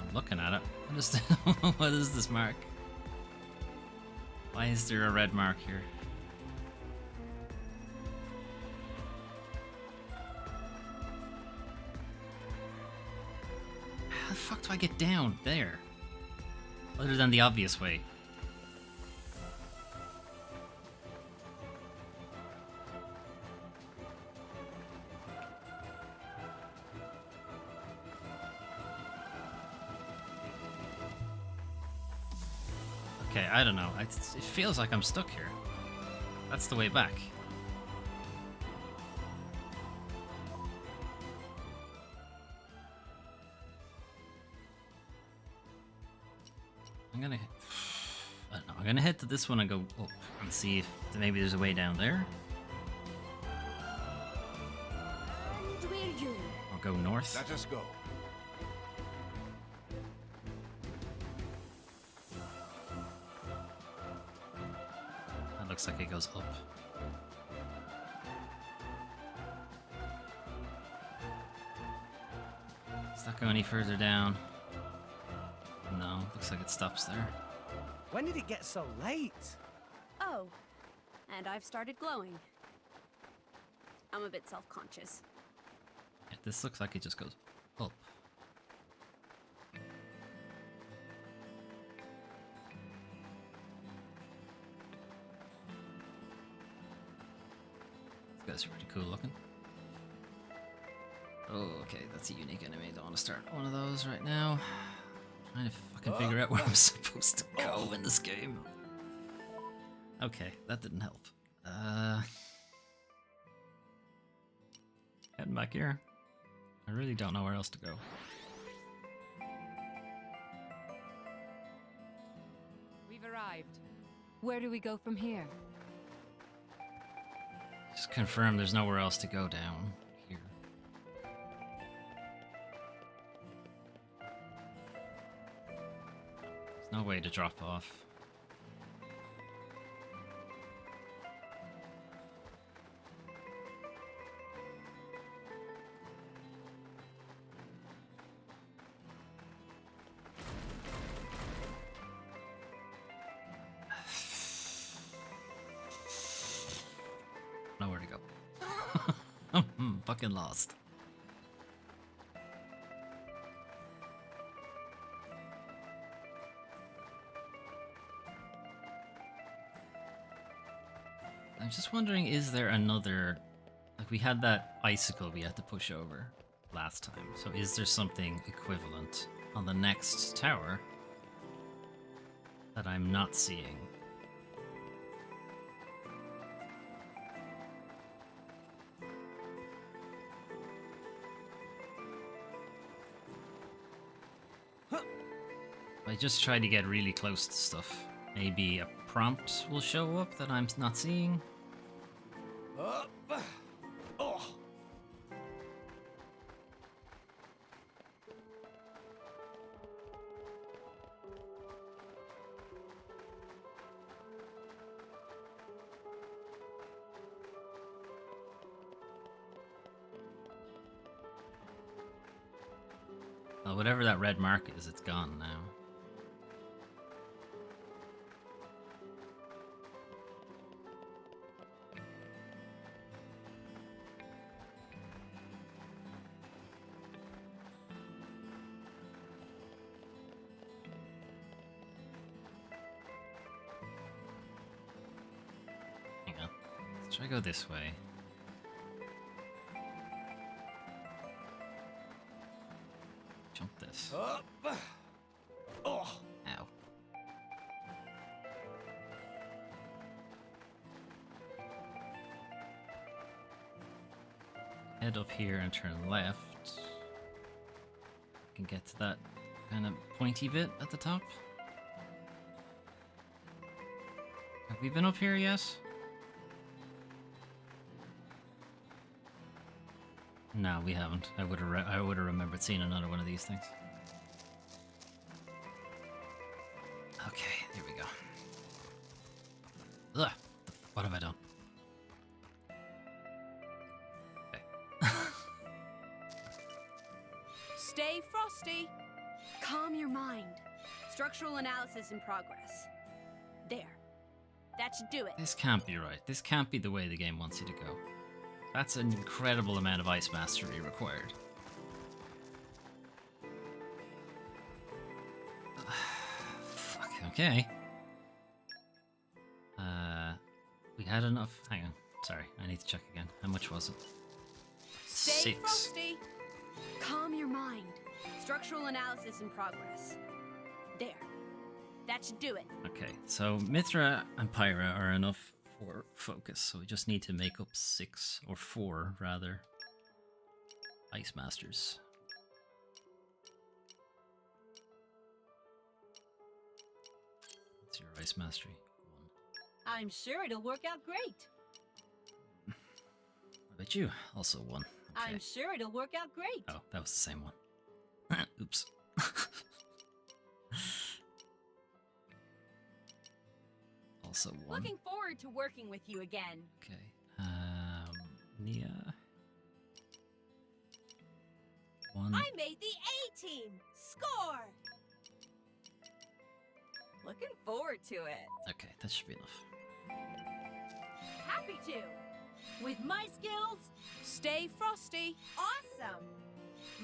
I'm looking at it. What is what is this mark? Why is there a red mark here? How the fuck do I get down there? Other than the obvious way. Okay, I don't know. It feels like I'm stuck here. That's the way back. I don't know. I'm gonna head to this one and go up and see if maybe there's a way down there. I'll go north. Let us go. Looks like it goes up. Does that go any further down? No, looks like it stops there. When did it get so late? Oh, and I've started glowing. I'm a bit self-conscious. Yeah, this looks like it just goes up. These guys are pretty cool looking. Oh, okay, that's a unique enemy. Don't want to start one of those right now. I'm trying to fucking figure out where I'm supposed to go in this game. Okay, that didn't help. Heading back here. I really don't know where else to go. We've arrived. Where do we go from here? Just confirm there's nowhere else to go down here. There's no way to drop off. Nowhere to go. I'm fucking lost. I'm just wondering, is there another... Like, we had that icicle we had to push over last time. So is there something equivalent on the next tower that I'm not seeing? I just try to get really close to stuff. Maybe a prompt will show up that I'm not seeing. Oh. Well, whatever that red mark is, it's gone now. Should I go this way? Jump this. Up. Oh. Ow. Head up here and turn left. Can get to that kind of pointy bit at the top. Have we been up here yet? No, we haven't. I would have remembered seeing another one of these things. Okay, here we go. Ugh, what have I done? Okay. Stay frosty. Calm your mind. Structural analysis in progress. There. That should do it. This can't be right. This can't be the way the game wants you to go. That's an incredible amount of ice mastery required. Fuck, okay. We had enough. Hang on. Sorry, I need to check again. How much was it? Stay 6. frosty. Calm your mind. Structural analysis in progress. There. That should do it. Okay, so Mithra and Pyra are enough for focus, so we just need to make up 6 or 4 rather Ice Masters. What's your Ice Mastery? 1. I'm sure it'll work out great. What about you? Also 1. Okay. I'm sure it'll work out great. Oh, that was the same one. Oops. Also 1. Looking forward to working with you again. Okay. Nia. 1. I made the A team. Score. Looking forward to it. Okay, that should be enough. Happy to. With my skills, Stay frosty. awesome.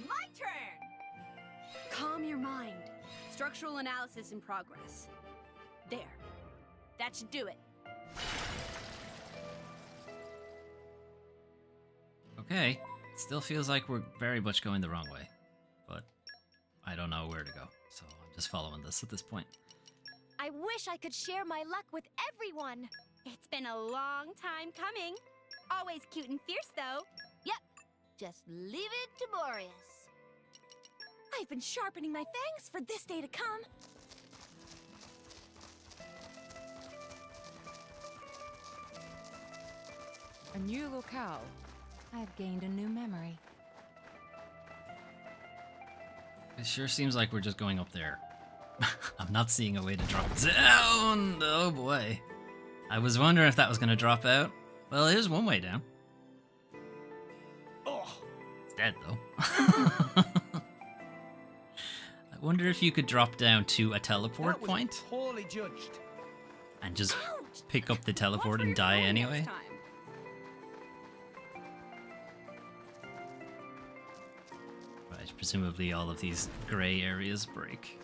My turn. Calm your mind. Structural analysis in progress. There. That should do it. Okay. Still feels like we're very much going the wrong way. But I don't know where to go. So I'm just following this at this point. I wish I could share my luck with everyone. It's been a long time coming. Always cute and fierce, though. Yep. Just leave it to Boreas. I've been sharpening my fangs for this day to come. A new locale. I've gained a new memory. It sure seems like we're just going up there. I'm not seeing a way to drop down. Oh boy. I was wondering if that was going to drop out. Well, here's one way down. Oh, it's dead though. I wonder if you could drop down to a teleport point poorly judged. and just pick up the teleport and die anyway. Right, presumably all of these gray areas break.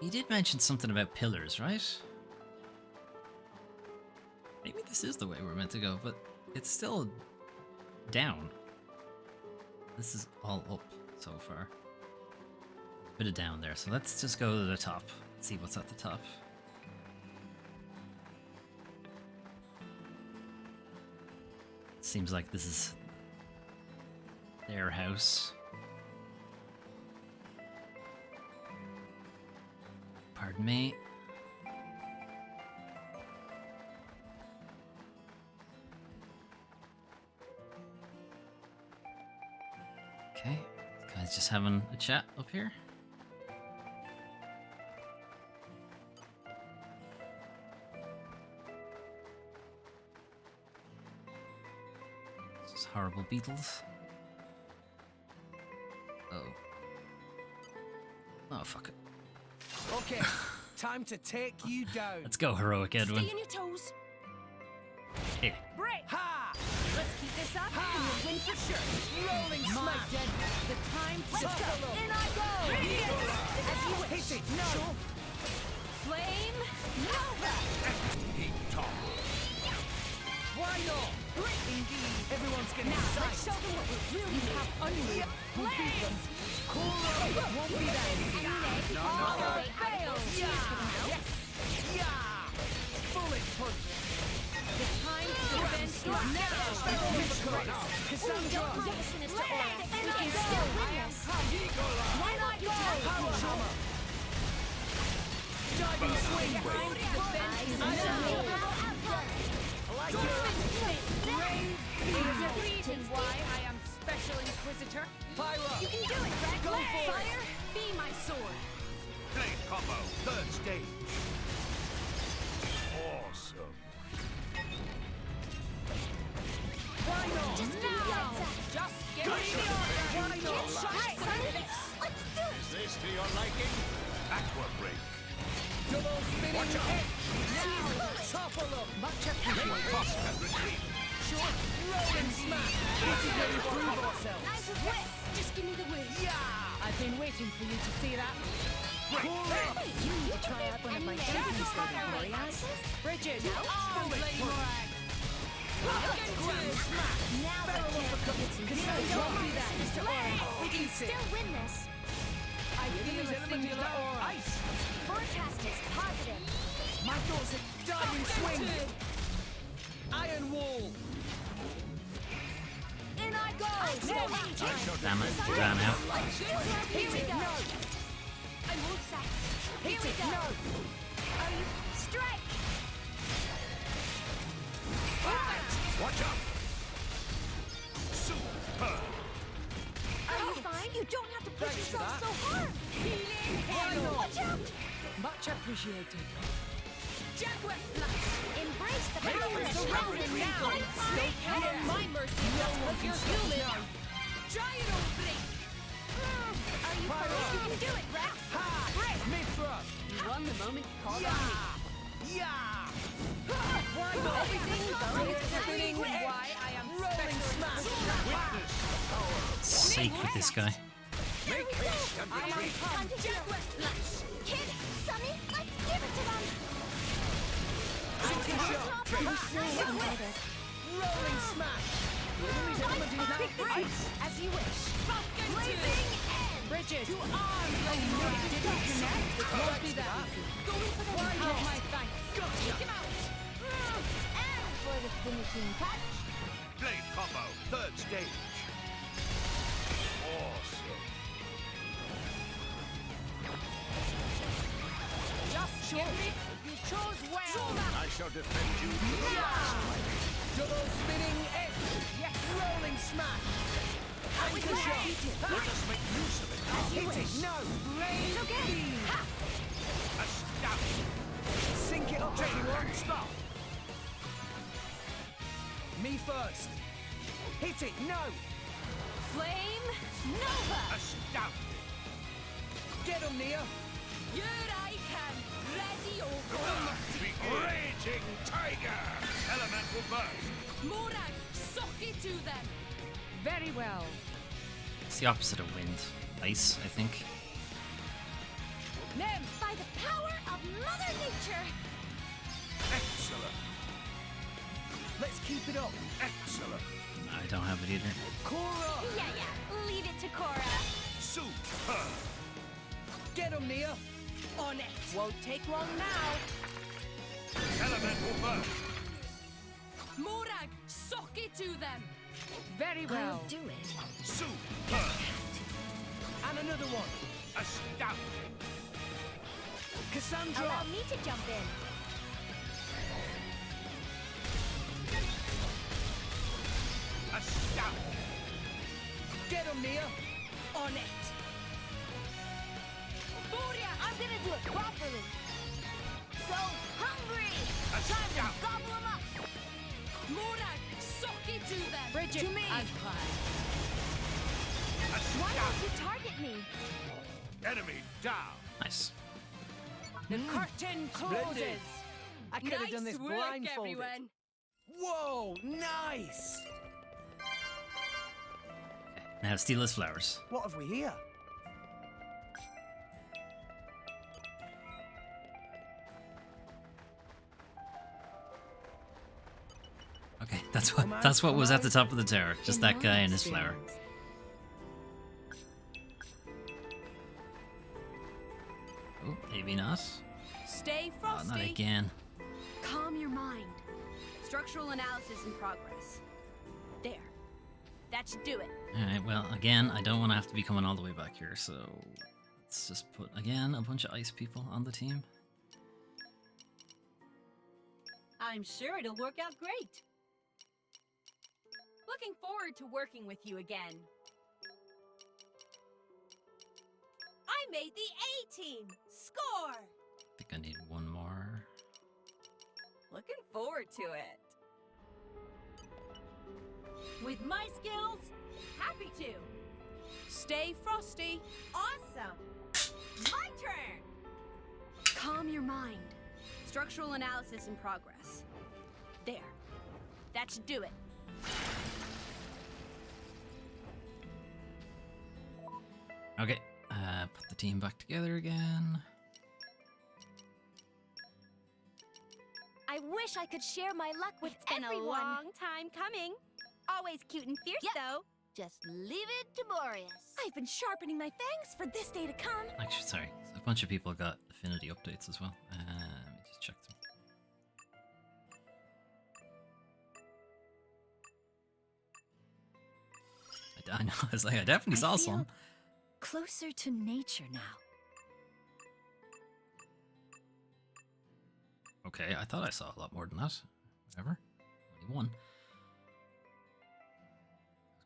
You did mention something about pillars, right? Maybe this is the way we're meant to go, but it's still down. This is all up so far. Bit of down there, so let's just go to the top. See what's at the top. Seems like this is their house. Pardon me. Okay, guys just having a chat up here. These horrible beetles. Oh. Oh, fuck it. Okay, time to take you down. Let's go, heroic Edwin. Stay on your toes. Here. Break! Ha! Let's keep this up and we'll win for sure. Rolling smash! The time to Let's go. go. In I go. As you wish. Hit it! No. Sure. Flame Nova. Heat top. Why not? Indeed. Everyone's getting Now psyched. let's show them what we're really have unreal. We'll beat them. Cool road. Won't be that easy. No, no. fails. Yeah. Yeah. Bullet punch. The time to defend is now. Cassandra. Sinister aura. We can still win this. Why not go? Power hammer. Diving swing. Time to defend is now. There's a reason why I am Special Inquisitor. Pyra. You can do it, Red. Go for Fire, it. be my sword. Blade combo. Third stage. Awesome. Why not? Just now. Just give me the order. Why not? Let's do it. Is this to your liking? Aqua break. Double spinning Watch out. hit. Now. Topple up. Make toss and retreat. Short. Rolling smash. This is where we prove ourselves. Nice whip. Just give me the whip. Yeah. I've been waiting for you to see that. Cool up. You need to try out one of my demonstrating warriors. Bridget, Lady Morag. Grand smash. Now Barrel uppercut. Cassandra. Don't be that. Sinister aura. We can Eat it. still win this. I feel a singular aura. Ice. Forecast is positive. My thoughts are diving swing. Iron wall. In I go. Damn it, ran out. Here we go. I won't sack. Here we go. Are you strike? Watch out. Super. Are you fine? You don't have to push Thanks for yourself that. so hard. Healing handle. Watch out. Much appreciated. Jaguar slash. Embrace the Make power it surrounding surrounding now. me. Don't head at my mercy just because you're human. Gyro break. Are you Fire fine? up. You can do it, Rex. Ha. Break. Mid-thrust. You won the moment called Yeah. on me. Yeah. Why not? Everything Here's is spinning why edge. I am Rolling special. smash. Sake with this guy. Make haste and I am retreat. come. Jaguar slash. Kid, Sonny, let's give it to them. Shooting shot. Rolling smash. The enemy's element is now ice. As you wish. Blazing end. Bridget, To arms, Lady Morag. didn't connect. It won't be that easy. Going for the Why have not? my thanks. Take him out. And for the finishing touch. Blade combo. Third stage. should. You chose well. I shall defend you to the last. Double spinning edge. Yes. Rolling smash. Anchor shot. Let us make use of it. Hit it. No. Blade beam. Astounding. Sink it up, everyone. Stop. Me first. Hit it. No. Flame Nova! Astounding. Get him, Nia. Here I can. Ready Raging tiger. Elemental burst. Morag, suck it to them. Very well. It's the opposite of wind. Ice, I think. Nem, by the power of Mother Nature. Excellent. Let's keep it up. Excellent. I don't have it either. Cora. Yeah. Leave it to Cora. Super. Get him, Nia. On it. Won't take long now. Elemental burst. Morag, suck it to them. Very well. I'll do it. Super. And another one. Astounding. Cassandra. Allow me to jump in. Astounding. Get him, Nia. On it. Boria, I'm gonna do it properly. So hungry. Time to gobble 'em up. Morag, suck it to them. Bridget, to me. as planned. Why don't you target me? Enemy down. Nice. The curtain closes. I could have Nice done this work, blindfolded. everyone. Whoa, nice. Now steal his flowers. What have we here? Okay, that's what was at the top of the tower. Just that guy and his flower. Oh, maybe not. Stay Oh, frosty. not again. Calm your mind. Structural analysis in progress. There. That should do it. Alright, well, again, I don't want to have to be coming all the way back here, so let's just put, again, a bunch of ice people on the team. I'm sure it'll work out great. Looking forward to working with you again. I made the A-team! Score! I think I need one more. Looking forward to it. With my skills, happy to. Stay frosty. Awesome. My turn. Calm your mind. Structural analysis in progress. There. That should do it. Okay, put the team back together again. I wish I could share my luck with everyone. It's been a long time coming. Always cute and fierce, though. Just leave it to Boreas. I've been sharpening my fangs for this day to come. Actually, sorry, a bunch of people got affinity updates as well. Let me just check them. I know, I was like, I definitely saw some. Closer to nature now. Okay, I thought I saw a lot more than that. Whatever. Only one.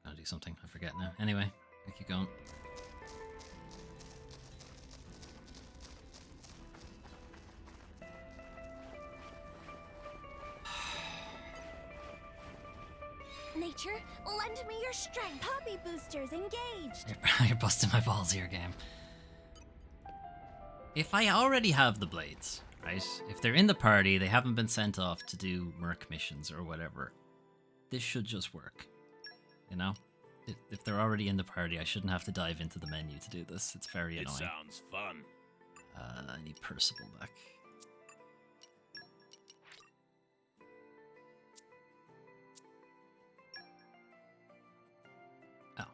I was gonna do something, I forget now. Anyway, we keep going. Nature, lend me your strength. Poppy boosters engaged. You're busting my balls here, game. If I already have the blades, right? If they're in the party, they haven't been sent off to do merc missions or whatever, this should just work. You know? If they're already in the party, I shouldn't have to dive into the menu to do this. It's very annoying. It sounds fun. I need Percival back. Oh,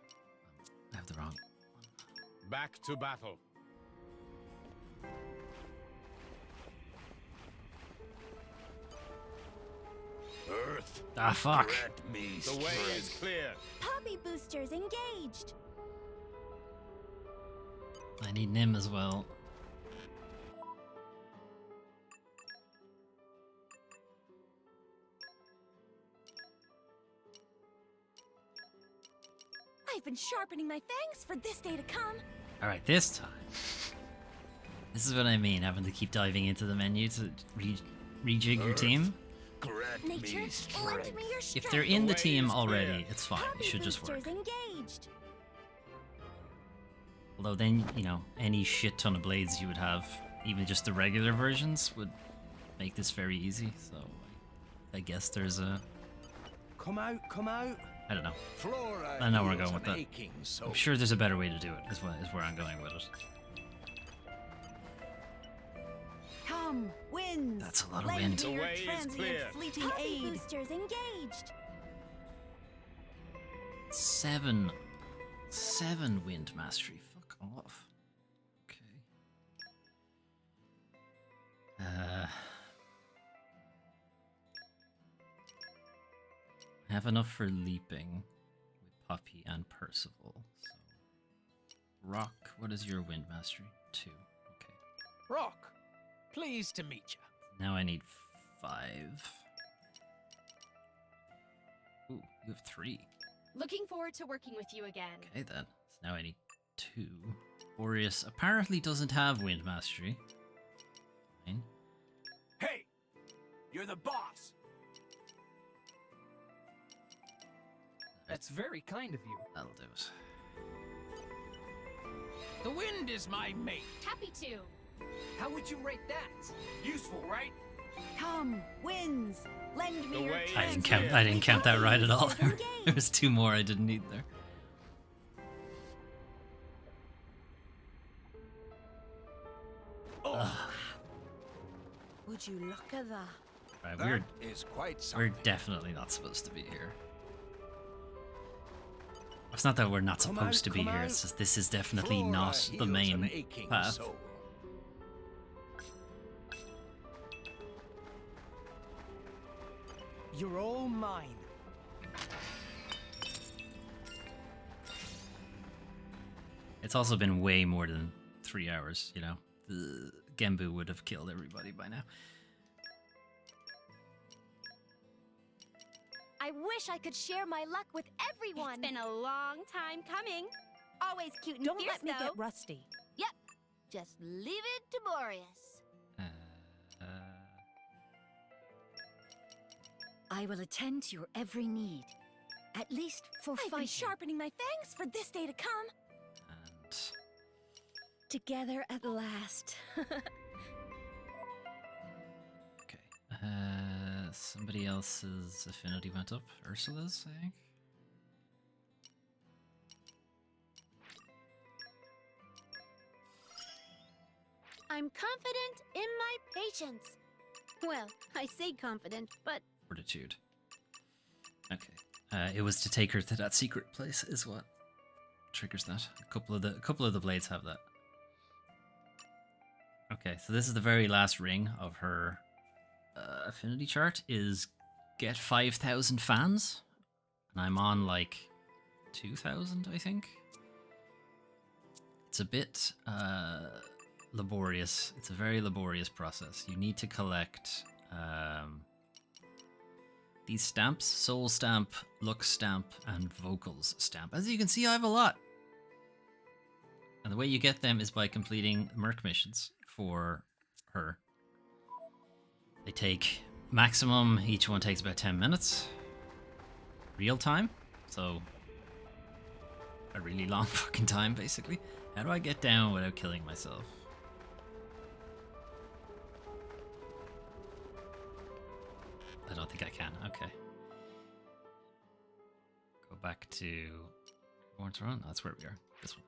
I have the wrong one. Back to battle. Earth. Ah, fuck. Grant me The way is clear. Poppy boosters engaged. I need Nim as well. been sharpening my fangs for this day to come. Alright, this time. This is what I mean, having to keep diving into the menu to rejig your team. Nature, lend me your strength. If they're in the team already, it's fine. It should just work. Engaged. Although then, you know, any shit ton of blades you would have, even just the regular versions, would make this very easy. So I guess there's a... Come out, come out. I don't know. Flora I know where I'm heals going with an that. aching soul. I'm sure there's a better way to do it, is where I'm going with it. Come, winds. That's a lot of lend wind. me your The way is transient clear. fleeting Hobby aid. boosters engaged. 7 wind mastery. Fuck off. Okay. I have enough for leaping with Poppy and Percival. So, Rock, what is your wind mastery? 2. Okay. Rock, pleased to meet you. Now I need 5. Ooh, you have 3. Looking forward to working with you again. Okay then. So now I need 2. Boreas apparently doesn't have wind mastery. Fine. Hey, you're the boss. That's very kind of you. That'll do it. The wind is my mate. Happy to. How would you rate that? Useful, right? Come, winds. Lend me your I didn't count that right at all. There was 2 more I didn't need there. Oh. Would you look at that? Right, That is quite we're something. definitely not supposed to be here. It's not that we're not supposed to be here, it's just this is definitely Flora not the heals an main aching path. soul. You're all mine. It's also been way more than 3 hours, you know. The Genbu would have killed everybody by now. I wish I could share my luck with everyone. It's been a long time coming. Always cute and Don't fierce, let me though. get rusty. Yep. Just leave it to Boreas. I will attend to your every need. At least for I've been sharpening my fangs for this day to come. And Together at last. somebody else's affinity went up. Ursula's, I think. I'm confident in my patience. Well, I say confident, but Fortitude. Okay. It was to take her to that secret place is what triggers that. A couple of the blades have that. Okay, so this is the very last ring of her affinity chart is get 5,000 fans. And I'm on like 2,000, I think. It's a bit laborious. It's a very laborious process. You need to collect these stamps: Soul Stamp, Look Stamp, and Vocals Stamp. As you can see, I have a lot. And the way you get them is by completing Merc missions for her. They take maximum, each one takes about 10 minutes. Real time, so a really long fucking time, basically. How do I get down without killing myself? I don't think I can. Okay. Go back to Born to Run. That's where we are. This one.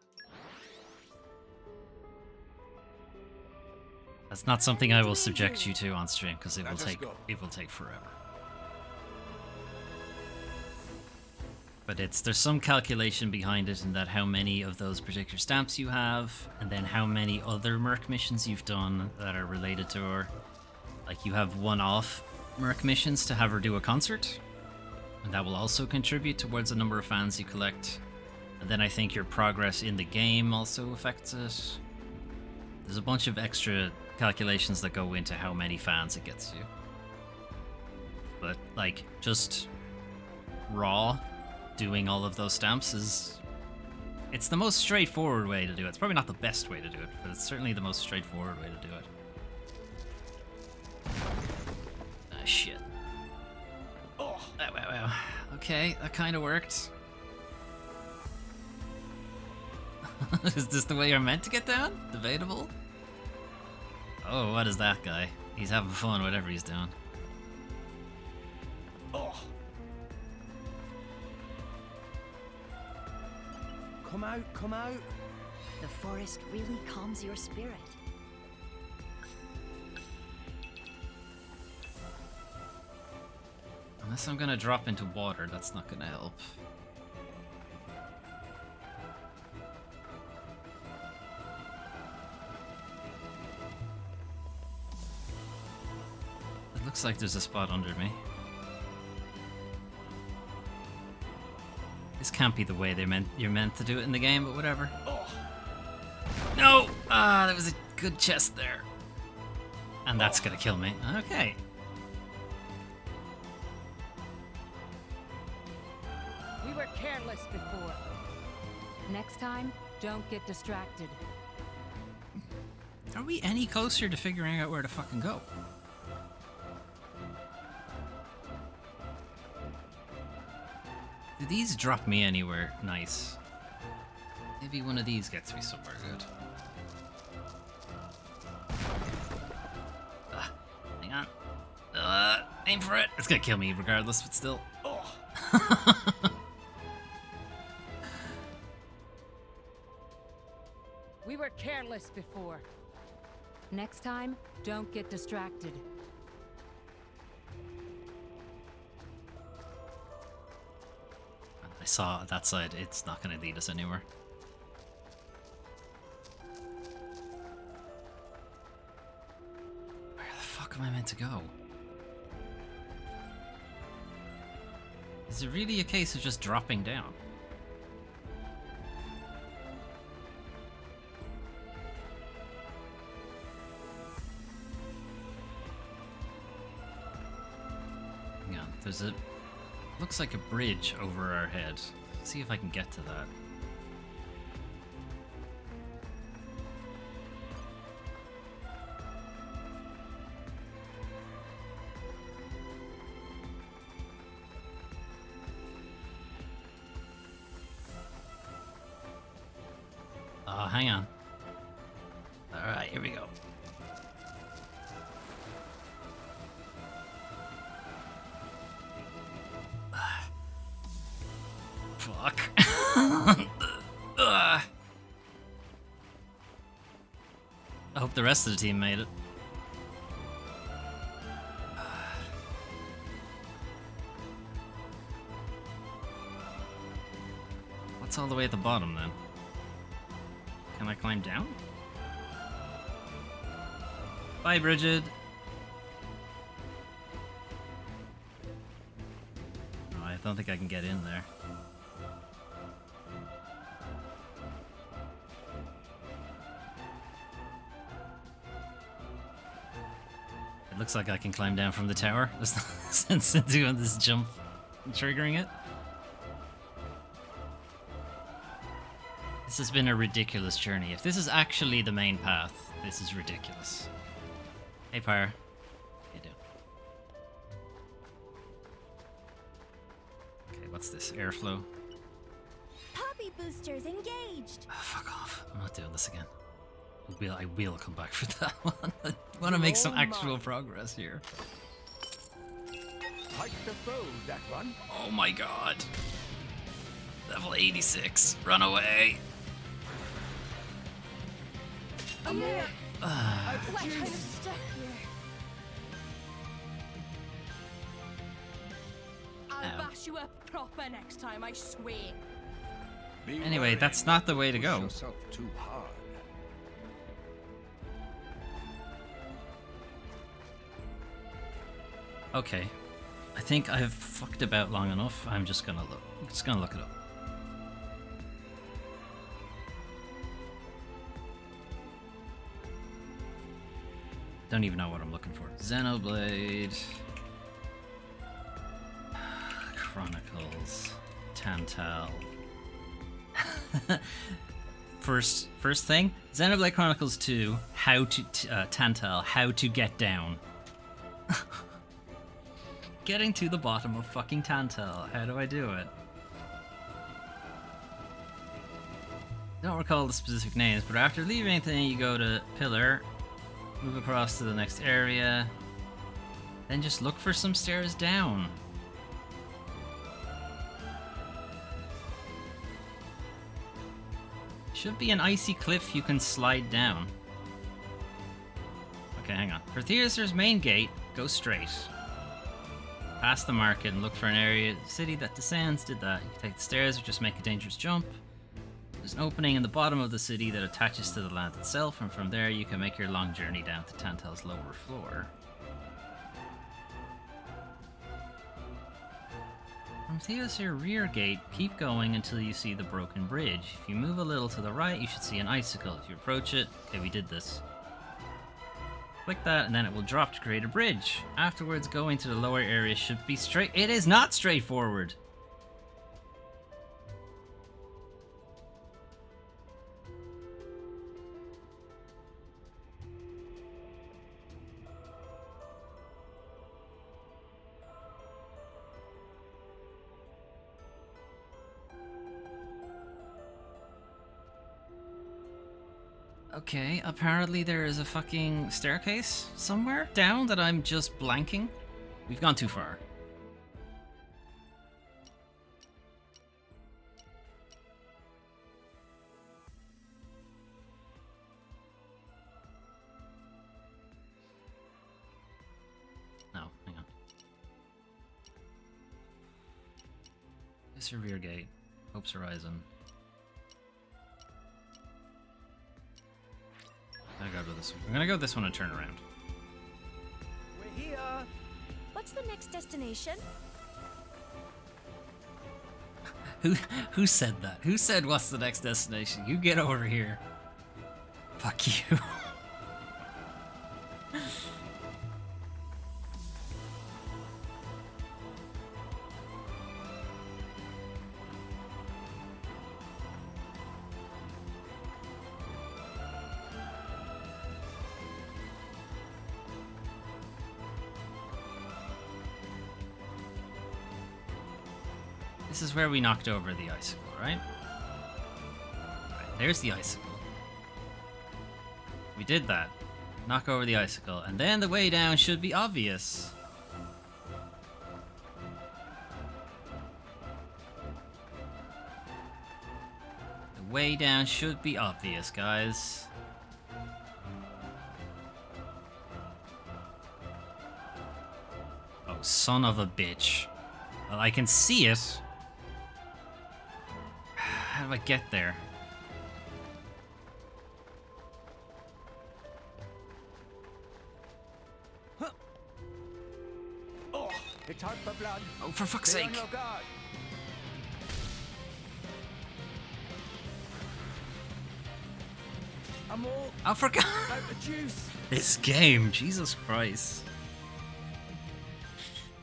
That's not something I will subject you to on stream because it will take forever. But there's some calculation behind it, in that how many of those particular stamps you have, and then how many other Merc missions you've done that are related to her. Like, you have one-off Merc missions to have her do a concert, and that will also contribute towards the number of fans you collect. And then I think your progress in the game also affects it. There's a bunch of extra calculations that go into how many fans it gets you. But, like, just raw doing all of those stamps is It's the most straightforward way to do it. It's probably not the best way to do it, but it's certainly the most straightforward way to do it. Ah, shit. Oh, wow. Okay, that kind of worked. Is this the way you're meant to get down? Debatable. Oh, what is that guy? He's having fun, whatever he's doing. Oh. Come out, come out. The forest really calms your spirit. Unless I'm gonna drop into water, that's not gonna help. It looks like there's a spot under me. This can't be the way you're meant to do it in the game, but whatever. No! Ah, there was a good chest there. And that's gonna kill me. Okay. We were careless before. Next time, don't get distracted. Are we any closer to figuring out where to fucking go? Do these drop me anywhere nice? Maybe one of these gets me somewhere good. Hang on. Aim for it. It's gonna kill me regardless, but still. We were careless before. Next time, don't get distracted. I saw that side. It's not gonna lead us anywhere. Where the fuck am I meant to go? Is it really a case of just dropping down? Hang on, there's a... looks like a bridge over our head. Let's see if I can get to that. Hang on. Alright, here we go. Fuck. I hope the rest of the team made it. What's all the way at the bottom then? Can I climb down? Bye, Bridget. No, I don't think I can get in there. It looks like I can climb down from the tower. There's no sense in doing this jump and triggering it. This has been a ridiculous journey. If this is actually the main path, this is ridiculous. Hey, Pyre. How you doing? Okay, what's this? Airflow? Poppy boosters engaged. Oh, fuck off. I'm not doing this again. I will come back for that one. I want to make some actual progress here. Hike the foe, that one. Oh my god. Level 86. Run away. I'm here. Ah. I'm kind of stuck here. I'll bash you up proper next time, I swear. Anyway, that's not the way to go. Yourself too hard. Okay. I think I've fucked about long enough. I'm just gonna look. Look it up. Don't even know what I'm looking for. Xenoblade. Chronicles. Tantal. First thing, Xenoblade Chronicles 2, how to Tantal, how to get down. Getting to the bottom of fucking Tantal. How do I do it? Don't recall the specific names, but after leaving anything, you go to Pillar, move across to the next area, then just look for some stairs down. Should be an icy cliff you can slide down. Okay, hang on. For Theater's main gate, go straight. Past the market and look for an area of the city that descends. Did that. You can take the stairs or just make a dangerous jump. There's an opening in the bottom of the city that attaches to the land itself, and from there you can make your long journey down to Tantal's lower floor. From Thea's rear gate, keep going until you see the broken bridge. If you move a little to the right, you should see an icicle. If you approach it, okay, we did this. Click that, and then it will drop to create a bridge. Afterwards, going to the lower area should be straight. It is not straightforward! Okay, apparently there is a fucking staircase somewhere down that I'm just blanking. We've gone too far. No, hang on. This is your rear gate. Hope's Horizon. I'm gonna go this one and turn around. We're here. What's the next destination? Who said that? Who said what's the next destination? You get over here. Fuck you. This is where we knocked over the icicle, right? Right, there's the icicle. We did that. Knock over the icicle, and then the way down should be obvious. The way down should be obvious, guys. Oh, son of a bitch. Well, I can see it. How do I get there? Oh, it's hot for blood. Oh, for fuck's Be sake. on your guard. I'm all I forgot. out of juice. This game, Jesus Christ.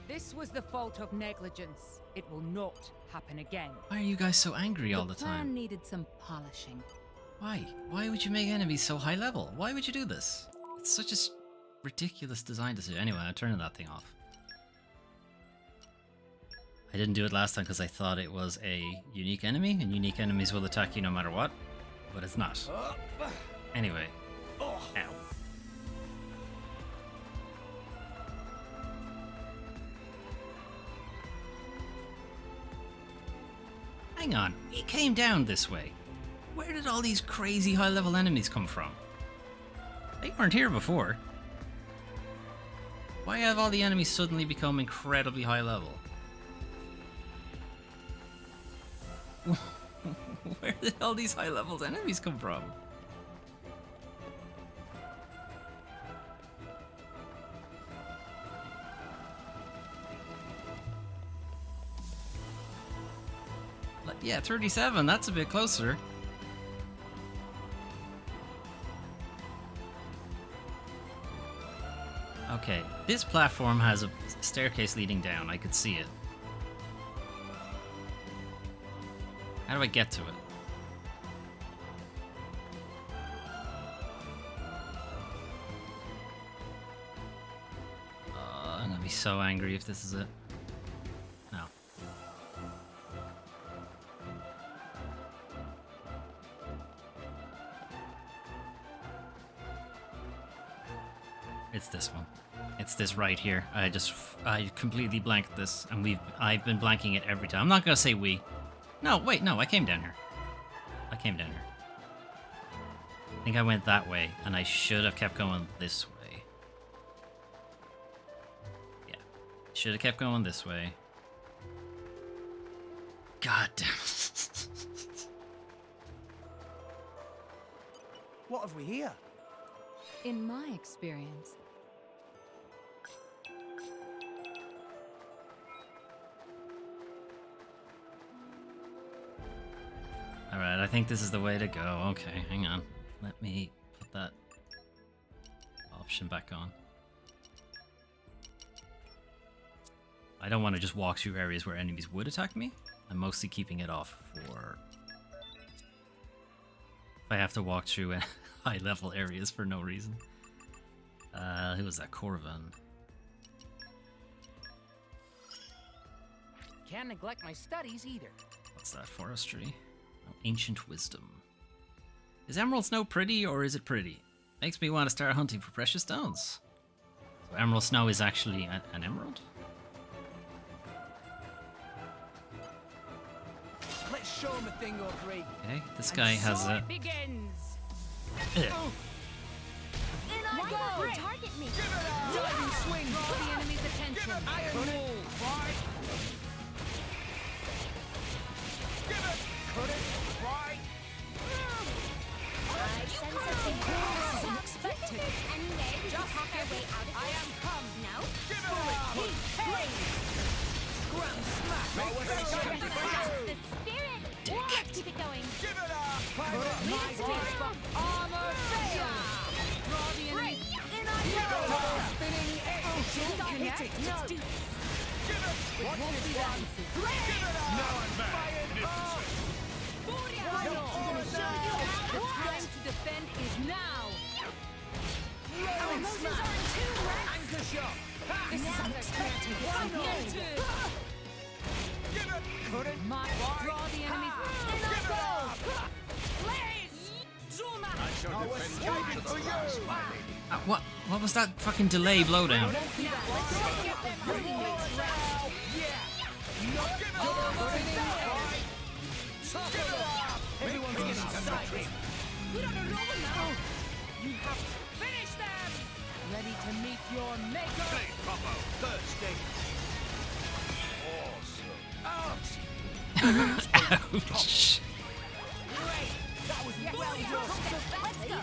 This was the fault of negligence. It will not happen again. Why are you guys so angry all the plan time? needed some polishing. Why? Why would you make enemies so high level? Why would you do this? It's such a ridiculous design decision. Anyway, I'm turning that thing off. I didn't do it last time because I thought it was a unique enemy, and unique enemies will attack you no matter what. But it's not. Anyway. Ow. Hang on, we came down this way. Where did all these crazy high-level enemies come from? They weren't here before. Why have all the enemies suddenly become incredibly high level? Where did all these high-level enemies come from? Yeah, 37, that's a bit closer. Okay, this platform has a staircase leading down. I could see it. How do I get to it? be so angry if this is it. No. It's this one. It's this right here. I completely blanked this, and I've been blanking it every time. I'm not gonna say we. No, wait, no, I came down here. I came down here. I think I went that way, and I should have kept going this way. Yeah. Should have kept going this way. God damn it. What have we here? In my experience, Alright, I think this is the way to go. Okay, hang on. Let me put that option back on. I don't want to just walk through areas where enemies would attack me. I'm mostly keeping it off for if I have to walk through high level areas for no reason. Who was that? Corvin. Can't neglect my studies either. What's that? Forestry? Oh, ancient wisdom. Is emerald snow pretty, or is it pretty? Makes me want to start hunting for precious stones. So emerald snow is actually an emerald? Let's show him a thing or three. Okay, this guy has a... It begins. In I go! Target me! Diving swing! Draw the enemy's attention. Iron wall! Right! Cut it! Right! I sense a thing. This is unexpected. Anyway, we can talk our way out of this. I am come! No? Heat! Blaze! Ground smack! That's the spirit! Keep it going. Give it up! My right! Armor fail! Draw the enemy! In I go! Spinning edge! Don't Hit it! Let's do this. Give it! What this one? Give it up! Now I'm back! The time to defend is now. Our emotions are in tune, Rex. Anchor shot! This is unexpected. Give it! Cut it! Draw the enemy's. In I go! Blaze! Zoom out! I shall defend you to the last, my lady. What was that fucking delay blowdown? Let's get them moving. Everyone's getting excited. We don't know now. You have finished them. Ready to meet your maker. Blade combo, third stage. Awesome. Ouch. Great. That was well done. Let's go.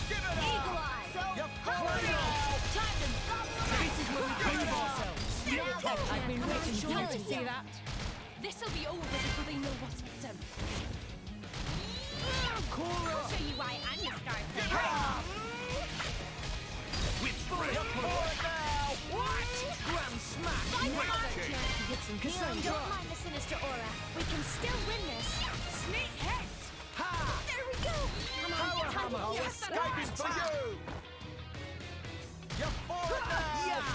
Give it Eagle up. Eye. So, Time to gobble. This is where we prove ourselves. I've been waiting for you to see that. This'll be over before they know what's hit them. Cora. I'll show you why I'm the star Give player. it up. What? Grand smash. Don't mind the sinister aura. We can still win this. Sneak hit. Ha. There we go. Come on, time to heal. Escaping for you. You're forward now. Yeah.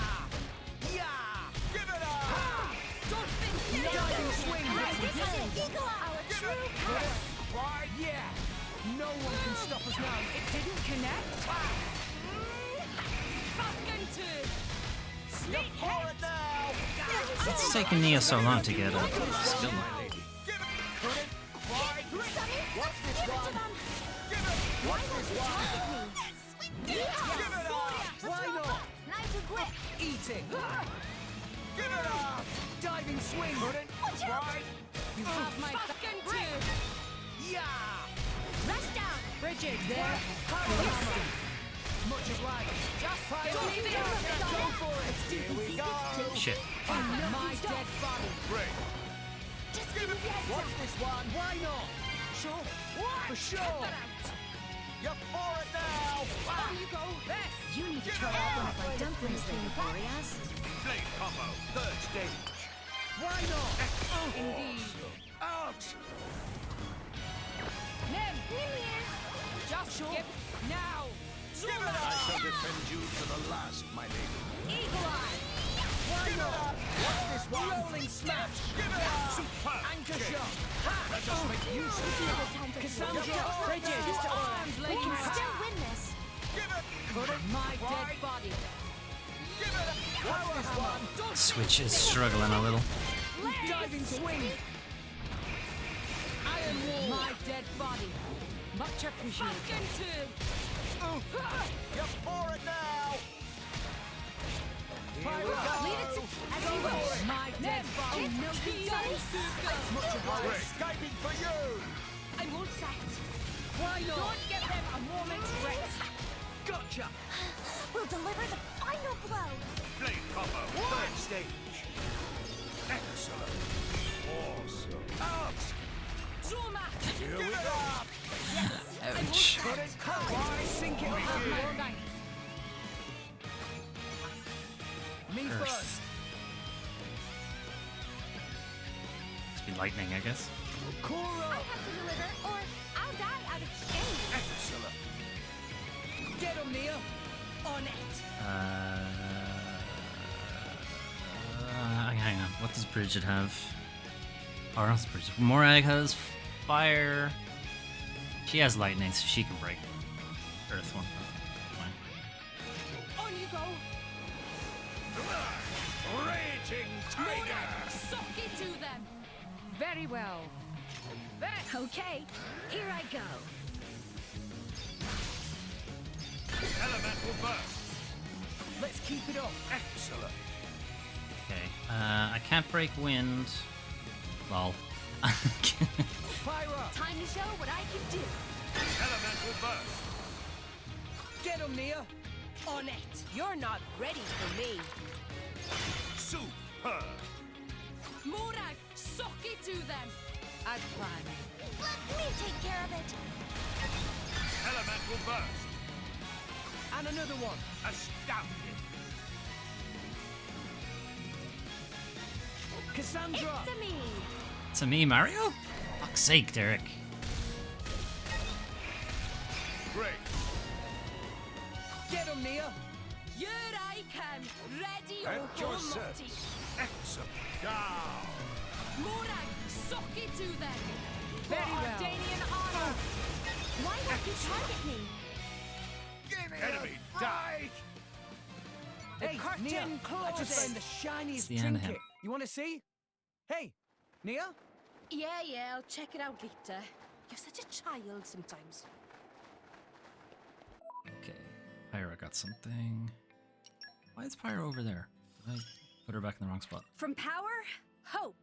Yeah. Give it up. Diving swing. This is an eagle eye. Our true power. Right. Yeah. No one can stop us now. It didn't connect. Falcon 2. Sneak forward now. It's taken Nia so long to get a skill. What's this one? Why won't you target me? Give it up. Why not? Nice to quit. Eat it. Give it up. Diving swing. Right. You have my Falcon 2. Yeah. Rush down. Bridget. There. Power. Much obliged. Just fire. Go for it. Here we go. Shit. My dead body. Great. Just give it the Watch this one. Why not? Sure. For sure. You're for it now. On you go. Best. You need to try out one of my dumplings then, Boreas. Blade combo, third stage. Why not? Indeed. Out. Nem. Mimir. Just skip now. Give it up. shall defend you to the last, my lady. Eagle Eye! Why not? What's this one? Rolling smash! Give it up! Super Anchor kick. shot! Ha! Let us make use of you. Cassandra! Frigid! Arms We lady can power. still win this. Give it! Put it my dead body. Give it up! What's this one? Switch is struggling a little. Diving swing! Iron wall! My dead body. Much appreciated. Back into. You're for it now! Here we go. Leave it to as you wish. My dead body. No Much obliged. Escaping for you! I won't set. Why not? Don't give them a moment's rest. Gotcha! We'll deliver the final blow. Blade Copper, third stage. Excellent. Awesome. Out! Zuma. Here we go! Ouch. Put it why sink it up? Me Earth. first. Must be lightning, I guess. Kuro. I have to deliver, or I'll die out of shame. Excellent. Get him, Nia. On it. Hang on. What does Bridget have? Or not Bridget. Morag has fire. She has lightning, so she can break Earth one. Fine. On you go. Raging Tiger! Suck it to them. Very well. Okay, here I go. Elemental burst. Let's keep it up. Excellent. Okay. I can't break wind. Lol. Pyra. Time to show what I can do. Elemental burst. Get him, Nia. On it. You're not ready for me. Super. Morag, suck it to them. As planned. Let me take care of it. Elemental burst. And another one. Astounding. Cassandra. It's a me. To me, Mario? Fuck's sake, Derek. Great. Get him, Nia. Here I come. Ready At or your go, Morty. service. Excellent. Down. Morag, suck it to them. Very well. Danian honor. Why won't you target me? Give it Enemy die. Hey, Nia. I closes. just found the shiniest It's the end of him. trinket. You want to see? Hey, Nia. Yeah, I'll check it out later. You're such a child sometimes. Okay. Pyro got something. Why is Pyro over there? Did I put her back in the wrong spot? From power, hope.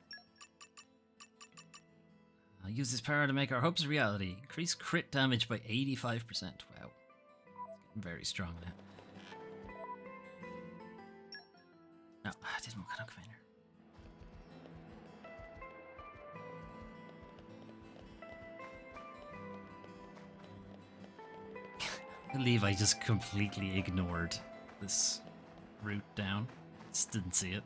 I'll use this power to make our hopes a reality. Increase crit damage by 85%. Wow. It's getting very strong now. No, I didn't want to come in here. I believe I just completely ignored this route down. Just didn't see it.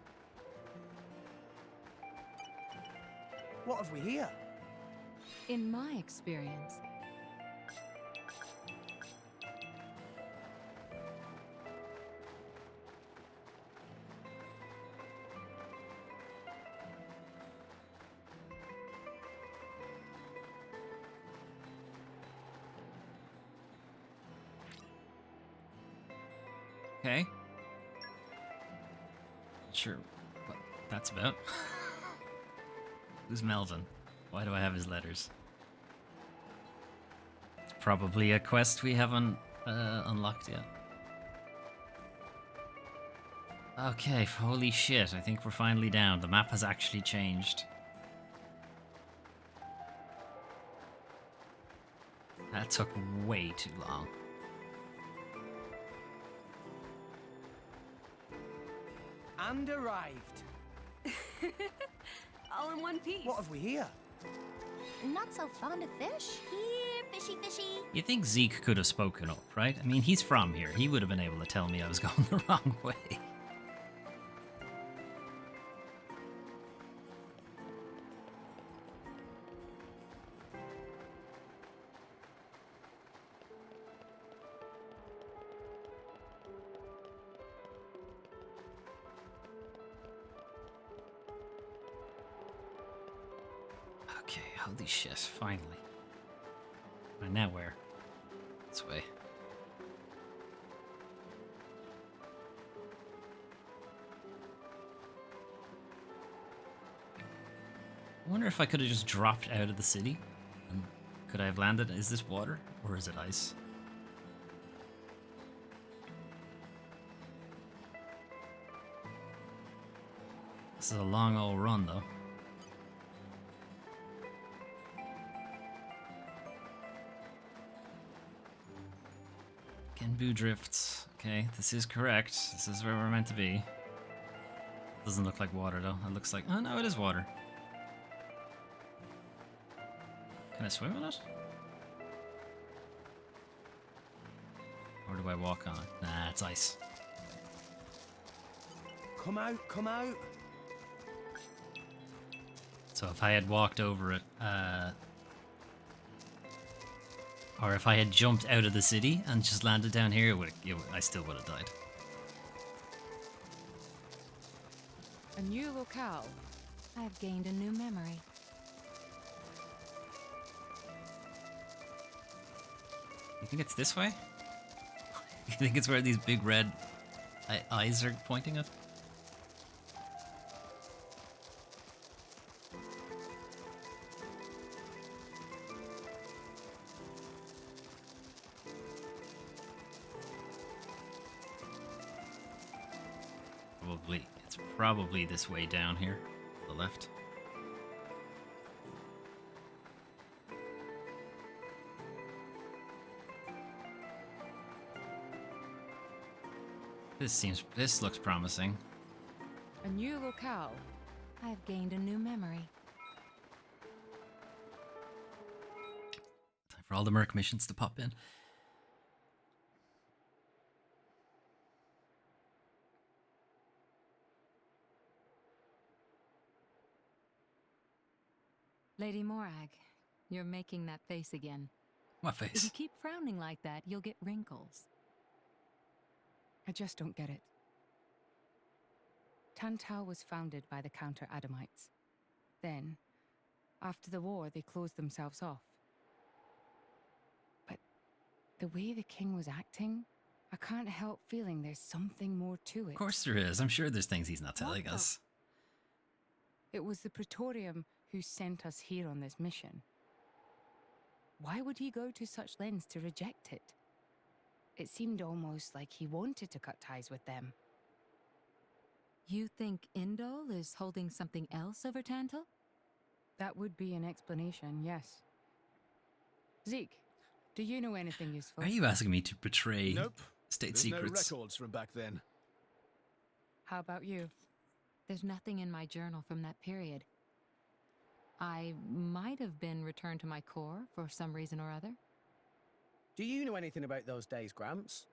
What have we here? In my experience, Okay. Not sure what that's about. Who's Melvin? Why do I have his letters? It's probably a quest we haven't unlocked yet. Okay, holy shit, I think we're finally down. The map has actually changed. That took way too long. And arrived. All in one piece. What have we here? Not so fond of fish? Here, fishy, fishy. You think Zeke could have spoken up, right? I mean, he's from here. He would have been able to tell me I was going the wrong way. Okay, holy shit, finally. And now where? This way. I wonder if I could have just dropped out of the city. And could I have landed? Is this water or is it ice? This is a long old run though. Genbu drifts. Okay, this is correct. This is where we're meant to be. Doesn't look like water though. It looks like... Oh no, it is water. Can I swim in it? Or do I walk on it? Nah, it's ice. Come out, come out. So if I had walked over it, or if I had jumped out of the city and just landed down here, I still would have died. A new locale. I have gained a new memory. You think it's this way? You think it's where these big red eyes are pointing at? It's probably this way down here, the left. This looks promising. A new locale. I have gained a new memory. Time for all the Merc missions to pop in. Lady Morag, you're making that face again. What If face? you keep frowning like that, you'll get wrinkles. I just don't get it. Tantau was founded by the Counter-Adamites. Then, after the war, they closed themselves off. But the way the king was acting, I can't help feeling there's something more to it. Of course there is. I'm sure there's things he's not telling What the- us. It was the Praetorium who sent us here on this mission. Why would he go to such lengths to reject it? It seemed almost like he wanted to cut ties with them. You think Indol is holding something else over Tantal? That would be an explanation, yes. Zeke, do you know anything useful? Are you asking me to betray Nope. state There's secrets? no records from back then. How about you? There's nothing in my journal from that period. I might have been returned to my core for some reason or other. Do you know anything about those days, Gramps?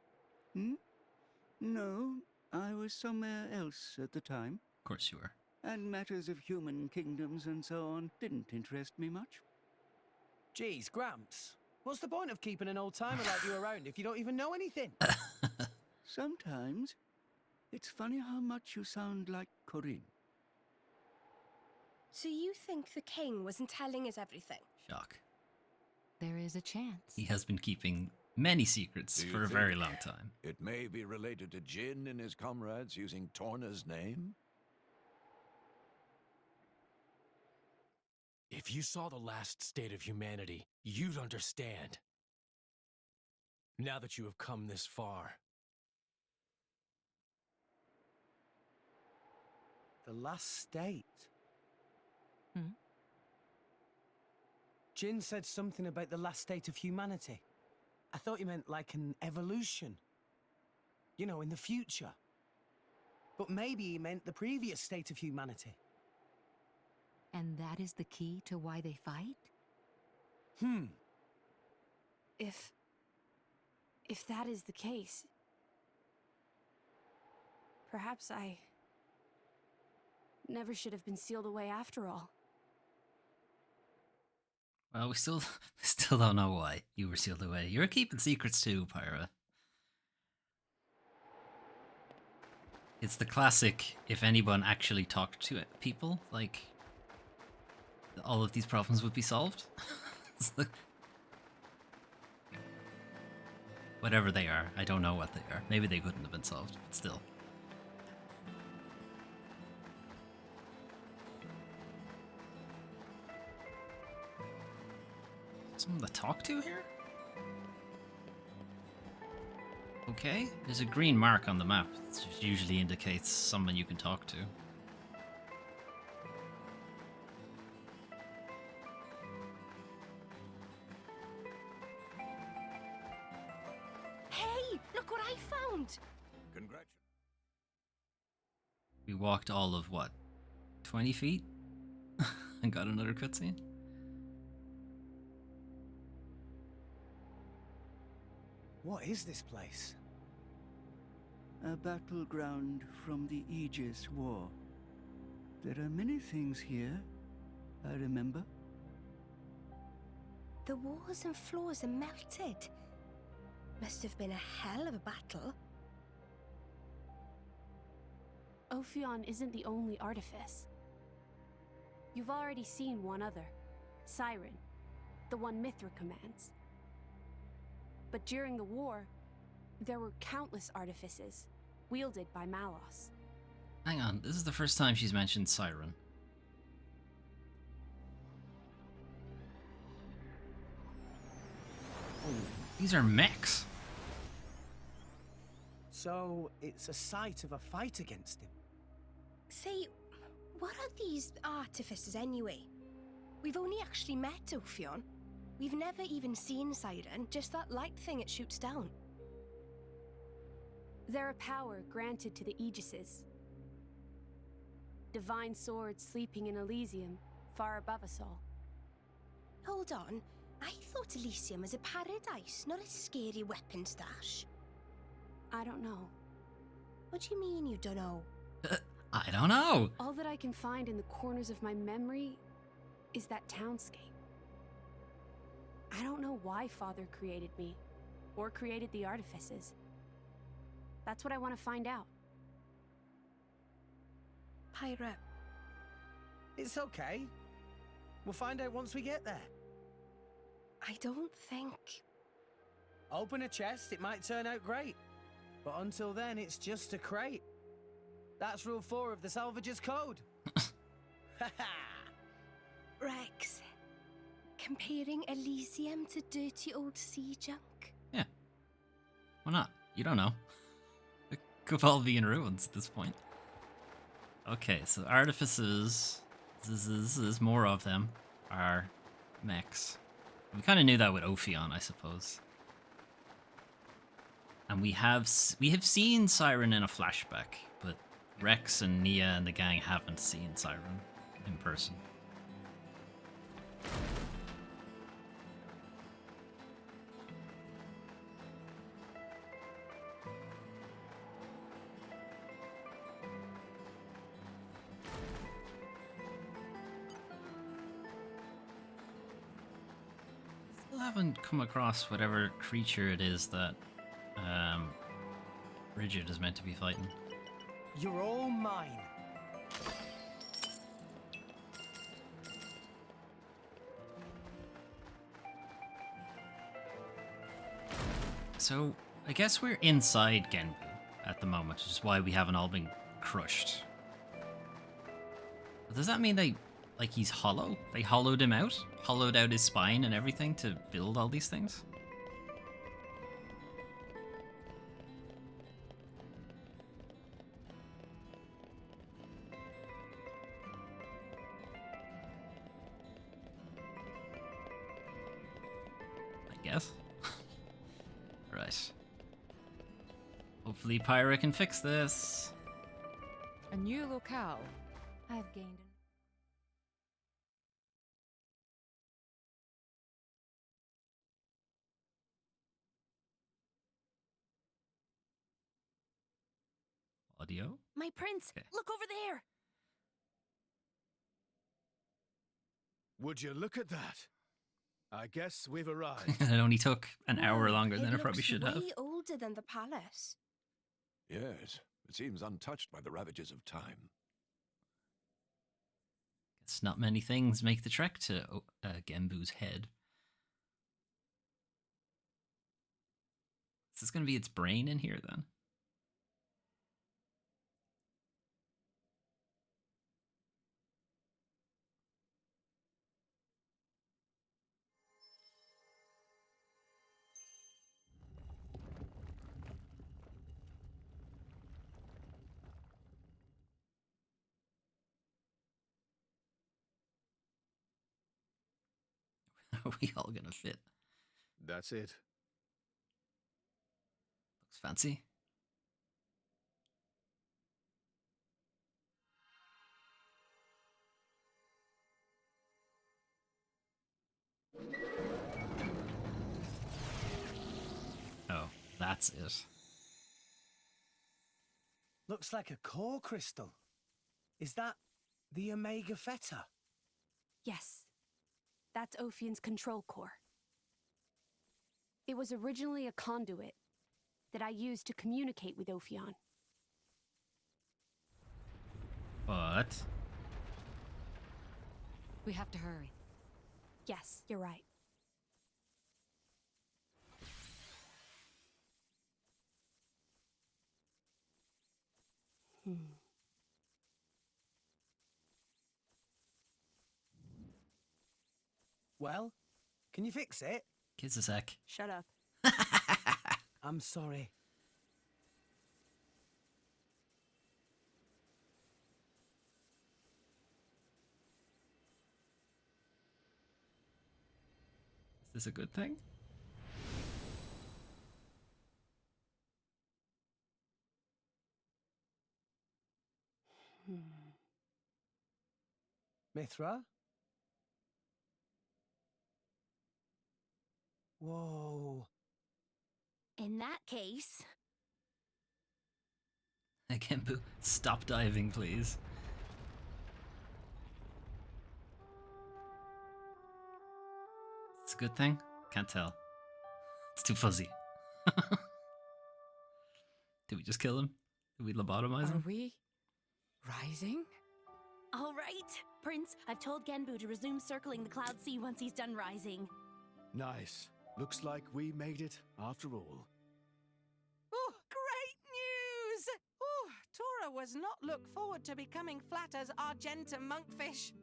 No, I was somewhere else at the time. Of course you were. And matters of human kingdoms and so on didn't interest me much. Geez, Gramps. What's the point of keeping an old-timer like you around if you don't even know anything? Sometimes, it's funny how much you sound like Corinne. So you think the king wasn't telling us everything? Shock. There is a chance. He has been keeping many secrets Do you for a think very long time. It may be related to Jin and his comrades using Torna's name? If you saw the last state of humanity, you'd understand. Now that you have come this far. The last state? Hmm? Jin said something about the last state of humanity. I thought you meant like an evolution. You know, in the future. But maybe he meant the previous state of humanity. And that is the key to why they fight? If that is the case, perhaps I never should have been sealed away after all. Well, we still don't know why you were sealed away. You're keeping secrets too, Pyra. It's the classic, if anyone actually talked to people, like, all of these problems would be solved. It's like- whatever they are, I don't know what they are. Maybe they couldn't have been solved, but still. Someone to talk to here? Okay, there's a green mark on the map. It usually indicates someone you can talk to. Hey, look what I found! Congratulations. We walked all of what? 20 feet? And got another cutscene? What is this place? A battleground from the Aegis War. There are many things here, I remember. The walls and floors are melted. Must have been a hell of a battle. Ophion isn't the only artifice. You've already seen one other, Siren, the one Mithra commands. But during the war, there were countless artifices, wielded by Malos. Hang on, this is the first time she's mentioned Siren. Oh, these are mechs. So, it's a site of a fight against him. Say, what are these artifices anyway? We've only actually met Ophion. We've never even seen Siren, just that light thing it shoots down. They're a power granted to the Aegises. Divine swords sleeping in Elysium, far above us all. Hold on, I thought Elysium was a paradise, not a scary weapon stash. I don't know. What do you mean you don't know? I don't know. All that I can find in the corners of my memory is that townscape. I don't know why Father created me, or created the artifices. That's what I want to find out. Pyra. It's okay. We'll find out once we get there. I don't think... Open a chest, it might turn out great. But until then, it's just a crate. That's rule 4 of the Salvager's Code. Rex, comparing Elysium to dirty old sea junk? Yeah. Why not? You don't know. It could all be in ruins at this point. Okay, so artifices, this is more of them, are mechs. We kind of knew that with Ophion, I suppose. And we have seen Siren in a flashback, but Rex and Nia and the gang haven't seen Siren in person. Still haven't come across whatever creature it is that Bridget is meant to be fighting. You're all mine. So, I guess we're inside Genbu at the moment, which is why we haven't all been crushed. But does that mean he's hollow? They hollowed him out? Hollowed out his spine and everything to build all these things? Guess. Right. Hopefully Pyra can fix this. A new locale. I have gained Audio? My prince, Okay. look over there! Would you look at that? I guess we've arrived. It only took an hour longer than it looks probably should have. way older than the palace. Yes, it seems untouched by the ravages of time. It's not many things make the trek to Genbu's head. Is this going to be its brain in here then? Are we all gonna fit? That's it. Looks fancy. Oh, that's it. Looks like a core crystal. Is that the Omega Theta? Yes. That's Ophion's control core. It was originally a conduit that I used to communicate with Ophion. What? We have to hurry. Yes, you're right. Well, can you fix it? Kids a sec. Shut up. I'm sorry. Is this a good thing? Mithra? Whoa. In that case... Genbu, stop diving, please. It's a good thing? Can't tell. It's too fuzzy. Did we just kill him? Did we lobotomize him? Are we rising? All right, Prince, I've told Genbu to resume circling the Cloud Sea once he's done rising. Nice. Looks like we made it after all. Oh, great news! Oh, Tora was not look forward to becoming flat as Argentum monkfish.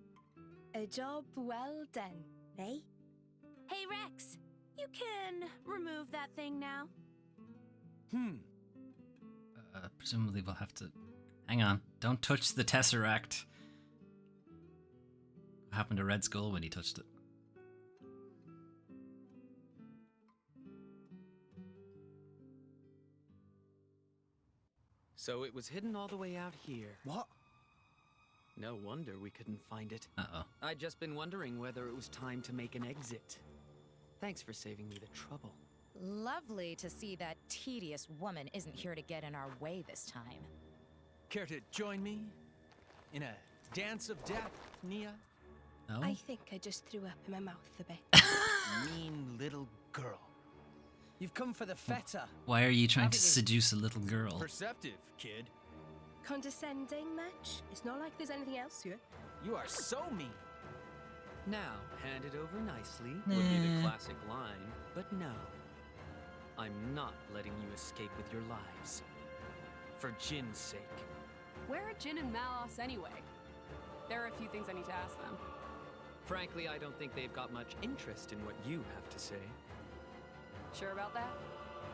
A job well done, eh? Hey, Rex, you can remove that thing now. Presumably we'll have to... Hang on. Don't touch the Tesseract. What happened to Red Skull when he touched it? So it was hidden all the way out here. What? No wonder we couldn't find it. Uh-oh. I'd just been wondering whether it was time to make an exit. Thanks for saving me the trouble. Lovely to see that tedious woman isn't here to get in our way this time. Care to join me in a dance of death, Nia? No? I think I just threw up in my mouth a bit. Mean little girl. You've come for the Theta. Why are you trying to seduce a little girl? Perceptive, kid. Condescending much? It's not like there's anything else here. You are so mean. Now, hand it over nicely would be the classic line, but no. I'm not letting you escape with your lives. For Jin's sake. Where are Jin and Malos anyway? There are a few things I need to ask them. Frankly, I don't think they've got much interest in what you have to say. Sure about that?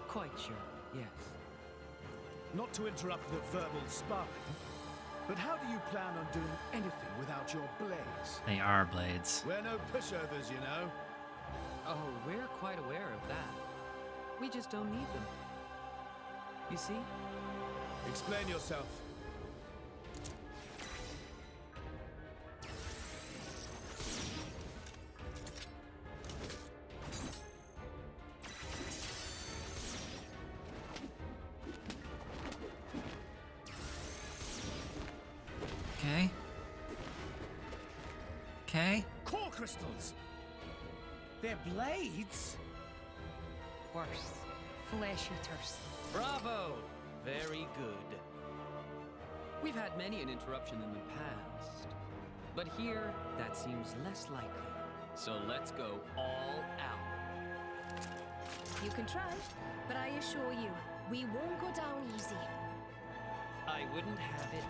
Quite sure, yes. Not to interrupt the verbal sparring, but how do you plan on doing anything without your blades? They are blades. We're no pushovers, you know. Oh, we're quite aware of that. We just don't need them. You see? Explain yourself. Okay. Okay. Core crystals! They're blades? Worse. Flesh eaters. Bravo! Very good. We've had many an interruption in the past, But here, that seems less likely. So let's go all out. You can try, but I assure you, we won't go down easy. I wouldn't have it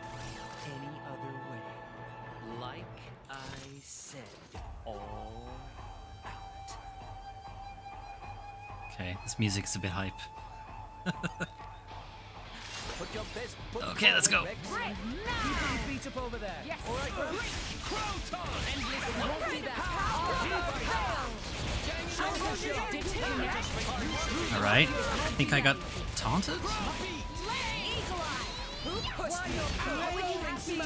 any other way. Like I said, all out. Okay, this music's a bit hype. Put your best foot Okay, let's go. forward, Rex. Keep your feet up over there. Yes. All right, Rex. Crow time! Endless won't do that. All right, I think I got taunted. Eagle Eye! Who pushed me? What would you have me do?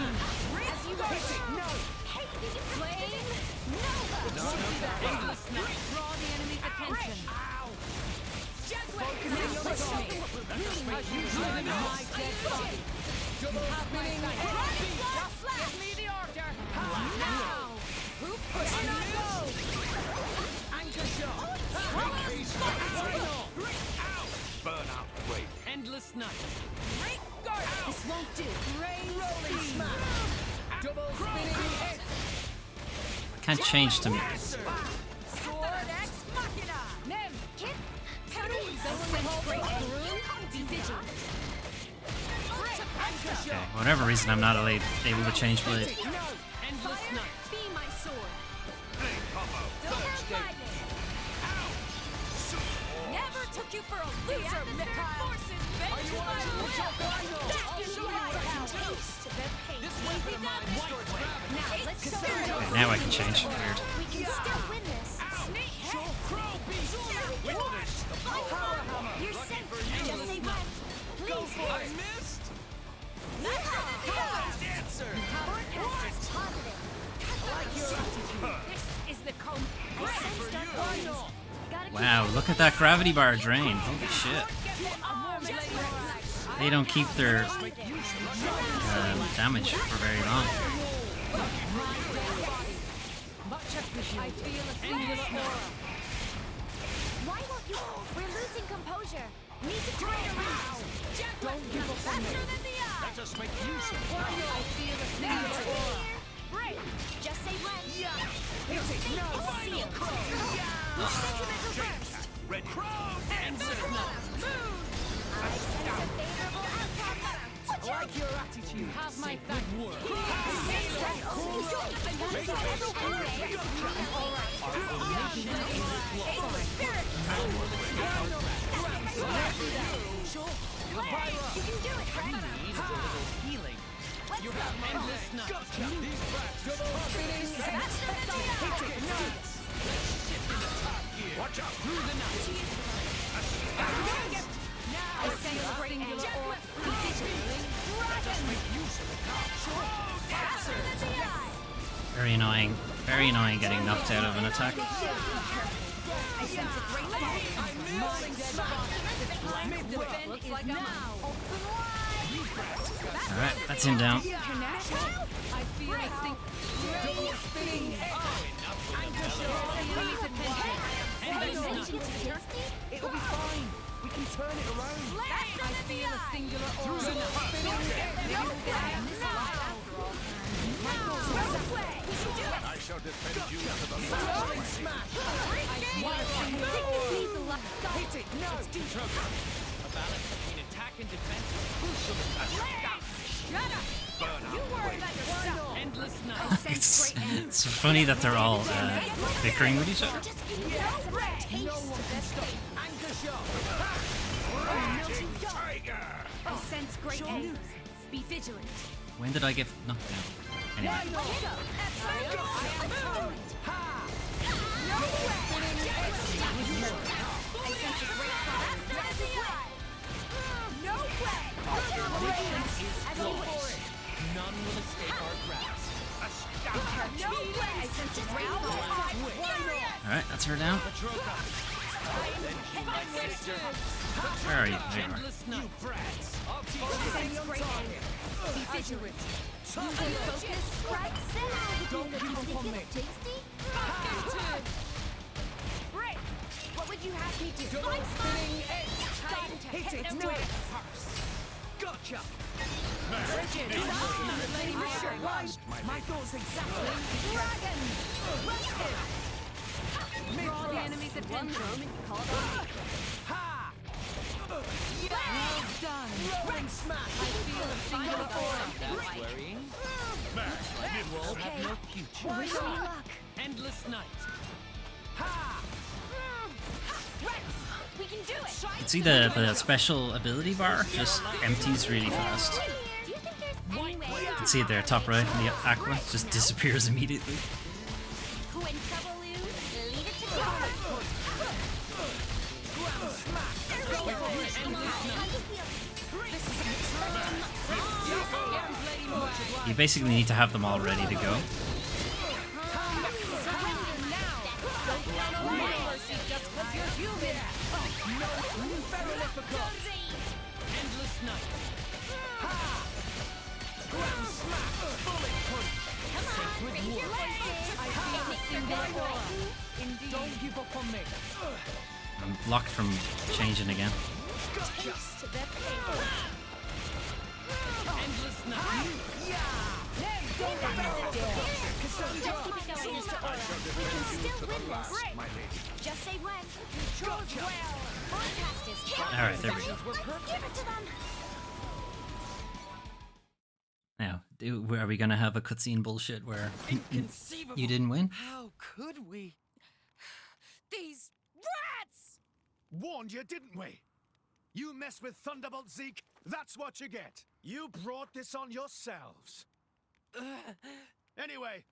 As you go. No. Flame? No. Won't do that. Endless snipe. Draw the enemy's attention. Focusing your body. As you drive my dead body. Double spinning. Give me the order. Now. Who pushed me? Anchor shot. Burnout wave. Endless night. This won't do. Ray rolling smash. Double spinning hit. I can't change to me. Sword X Machina. Nem. Kip, Penny, be vigilant. Okay, whatever reason, I'm not able to change blade. Endless night. Be my sword. Silver lightning. Never took you for a loser, Mikhail. Forces bent to my will. This way of mine destroyed gravity. Now, let's show Okay, now I can change. Weird. We can still win this. Crow beast. You're sent. Just say when. Please. I missed. Dancer. Forecast positive. I like your attitude. This is the comb. I sense dark winds. Wow, look at that gravity bar drain. Holy shit. They don't keep their damage for very long. I feel a singular aura. Why won't you? We're losing composure. Need to turn it around. Don't give up on me. Let us make use of it. I feel a singular aura. Break. Just say when. Hit it. No. Final crow. Sentimental burst. Red crow. Dancer. I sense a favorable outcome. I like your attitude. Have my thanks. You can do it, Frank. Need a little healing. Let's You go. have endless night. Gotcha. These brats double spinning. Hit it. No. Watch out. Through the night. I sense a singular aura. Very annoying. Very annoying getting knocked out of an attack. I sense a great Looks like I'm Alright, that's him down. I feel a double spinning. It'll be fine. We can turn it around. I feel a singular aura. I shall defend you to the last. Hit it. No. A balance between attack and defense is crucial in battle. You worry about yourself. Endless night. It's funny that they're all bickering with each other. No one can stop. Anchor shot. Tiger. I sense great anger. Be vigilant. When did I get knocked down? Anyway. None will escape our grasp. Alright, that's her down. Where are you? There you are. Endless night. Be vigilant. Focus. Right. Don't give up on me. Tasty. Break. What would you have me do? Double spinning edge. Time to Hit it. hit No. Gotcha! Bridget, My thoughts exactly. Dragon! Draw the enemy's attention. Call it on. Ha! Well done. Rolling smash! I feel a singular aura. That's worrying. You will have no future. Wish me luck. Endless night. Ha! Rex, we can do it. You can see the special ability bar just empties really fast. Do you think there's any way You can see it there, top right, in the aqua, just disappears immediately. when trouble loos, leave it to God? You basically need to have them all ready to go. Endless night. Ground smash! Bullet punch! Sacred war! I feel a singular aura. Don't give up on me. I'm blocked from changing again. Gotcha! Endless night. Just keep it going, Mr. Aura. We can still win this. Just say when. Gotcha! Broadcasters. Alright, there we go. Let's give it to them. Now, are we gonna have a cutscene bullshit where you didn't win? How could we? These rats! Warned you, didn't we? You mess with Thunderbolt Zeke, that's what you get. You brought this on yourselves. Anyway,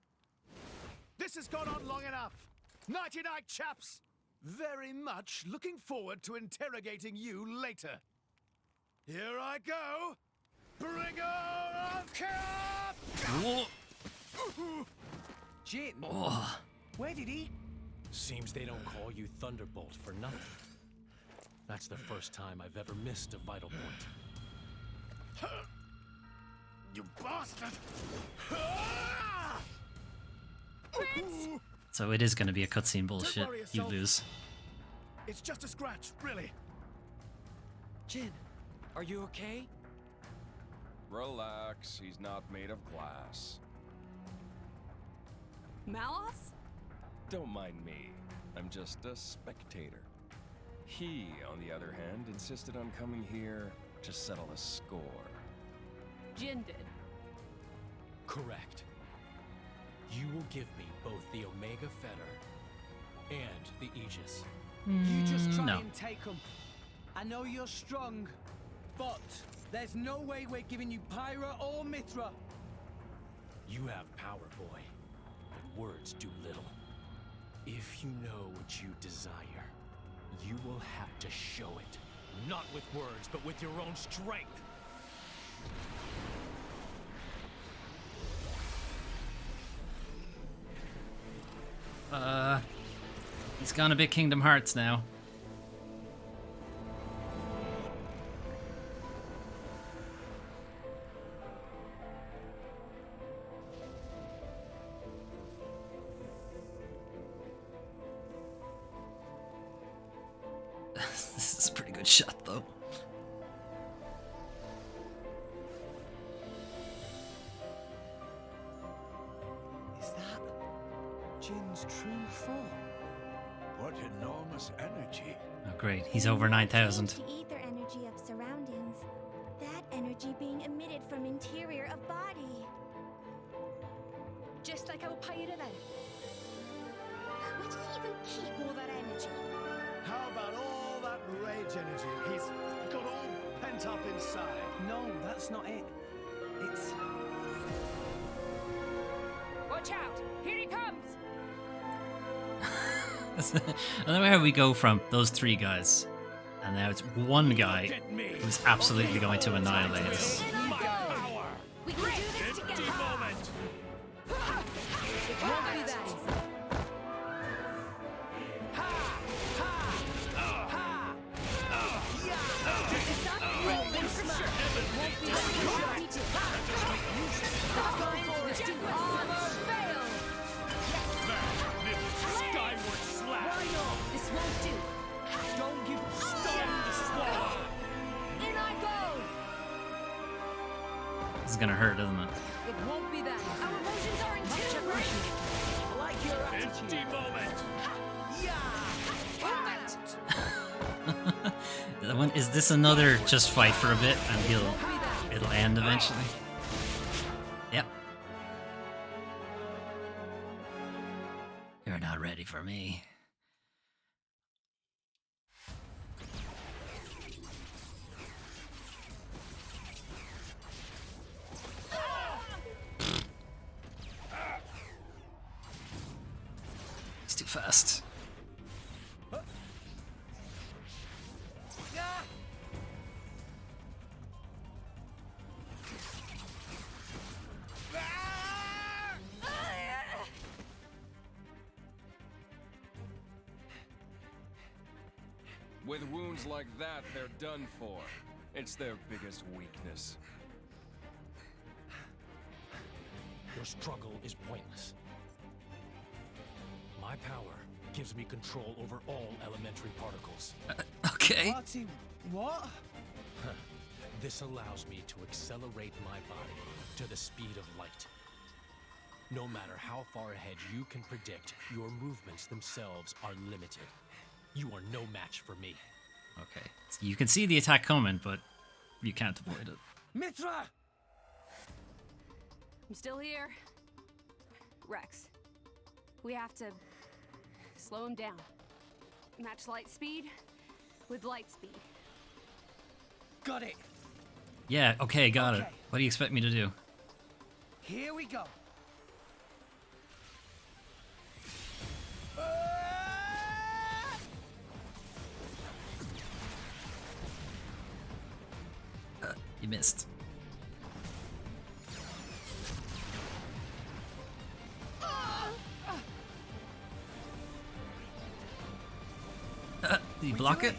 this has gone on long enough. Nighty-night, chaps. Very much looking forward to interrogating you later. Here I go. Bringer of chaos! Jin, Oh. where did he? Seems they don't call you Thunderbolt for nothing. That's the first time I've ever missed a vital point. You bastard! So it is gonna be a cutscene bullshit. worry You yourself. lose. It's just a scratch, really. Jin, are you okay? Relax, he's not made of glass. Malos? Don't mind me. I'm just a spectator. He, on the other hand, insisted on coming here to settle a score. Jin did. Correct. You will give me both the Omega Fetter and the Aegis. You just try no. and take them. I know you're strong, but there's no way we're giving you Pyra or Mithra. You have power, boy, but words do little. If you know what you desire, you will have to show it. Not with words, but with your own strength. He's gone a bit Kingdom Hearts now. This is a pretty good shot, though. Is that Jin's true form? What enormous energy. Oh, great. He's over 9,000. The ether energy of surroundings. That energy being emitted from interior of body. Just like our Pyra then. Where did he even keep all that energy? How about all that rage energy he's got all pent up inside? No, that's not it. It's... Watch out! Here he comes! I know how we go from those three guys, and now it's one guy who's absolutely going to annihilate us. We can do this together! It won't be that easy. This won't do. Don't give... Stone to swallow. In I go! is gonna hurt, isn't it? It won't be that. Our emotions are in tune, right? Like your attitude. Moment. Is this another just fight for a bit and it'll end eventually? Yep. You're not ready for me. He's too fast. With wounds like that, they're done for. It's their biggest weakness. Your struggle is pointless. My power gives me control over all elementary particles. Okay. Party what? This allows me to accelerate my body to the speed of light. No matter how far ahead you can predict, your movements themselves are limited. You are no match for me. Okay. So you can see the attack coming, but you can't avoid it. Mithra! I'm still here. Rex, we have to slow him down. Match light speed with light speed. Got it. Yeah, okay, got it. What do you expect me to do? Here we go. You missed. Did you block it?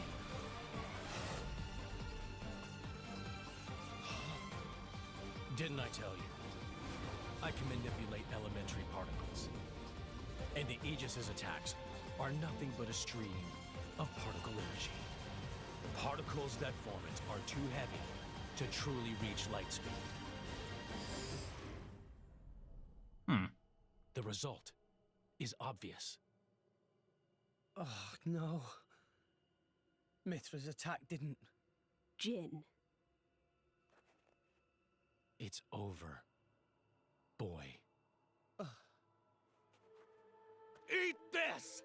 Didn't I tell you? I can manipulate elementary particles. And the Aegis's attacks are nothing but a stream of particle energy. Particles that form it are too heavy to truly reach light speed. The result is obvious. Oh, no. Mithra's attack didn't... Jin. It's over, boy. Eat this!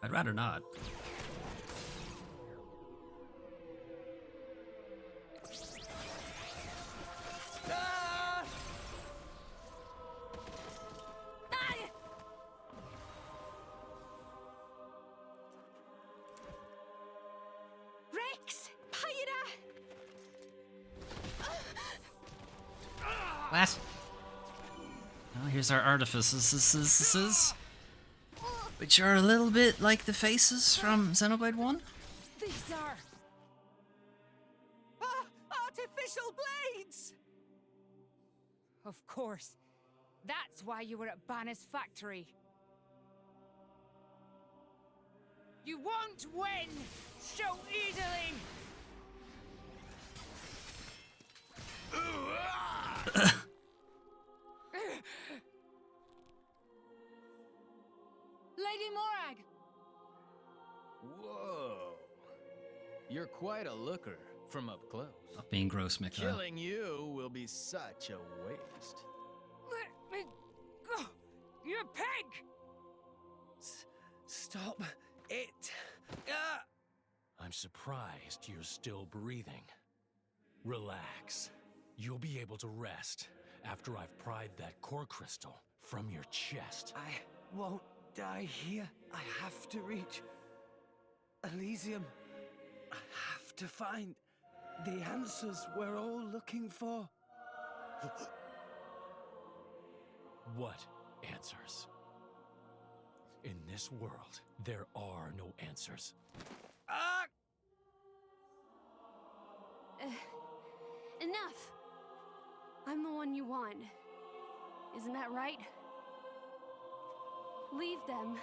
I'd rather not. Rex! Pyra! What? Well, here's our artifices, which are a little bit like the faces from Xenoblade 1. These are... artificial blades! Of course. That's why you were at Banner's factory. You won't win so easily! Lady Morag! Whoa. You're quite a looker from up close. Stop being gross, Mika. Killing you will be such a waste. Let me go! You pig! Stop it. I'm surprised you're still breathing. Relax. You'll be able to rest after I've pried that core crystal from your chest. I won't die here. I have to reach Elysium. I have to find the answers we're all looking for. What answers? In this world, there are no answers. Enough! I'm the one you want. Isn't that right? Leave them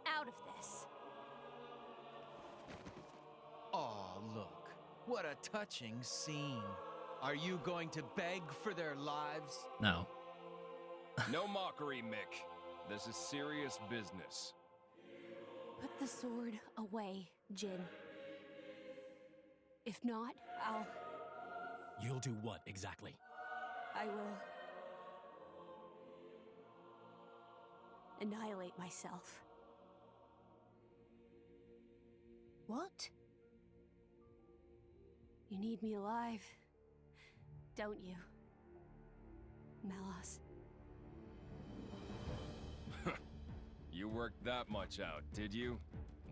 out of this. Aw, look. What a touching scene. Are you going to beg for their lives? No. No mockery, Mick. This is serious business. Put the sword away, Jin. If not, You'll do what exactly? I will annihilate myself. What? You need me alive, don't you, Melos? You worked that much out, did you?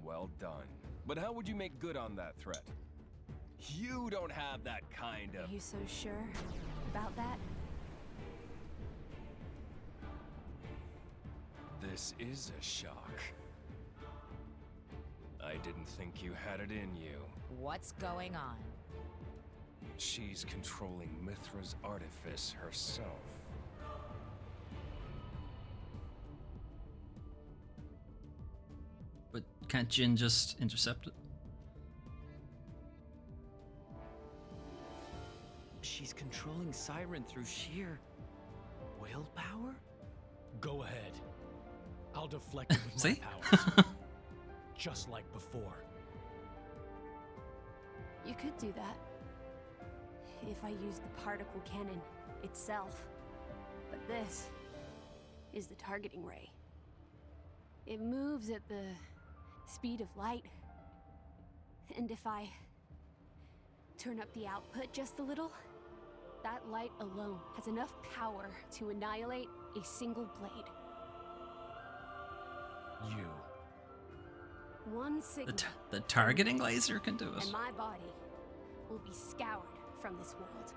Well done. But how would you make good on that threat? You don't have that kind of... Are you so sure about that? This is a shock. I didn't think you had it in you. What's going on? She's controlling Mithra's artifice herself. But can't Jin just intercept it? She's controlling Siren through sheer willpower? Go ahead. I'll deflect it with See? my powers. Just like before. You could do that if I used the particle cannon itself. But this is the targeting ray. It moves at the speed of light. And if I turn up the output just a little, that light alone has enough power to annihilate a single blade. You. One signal. The targeting laser can do it. And my body will be scoured from this world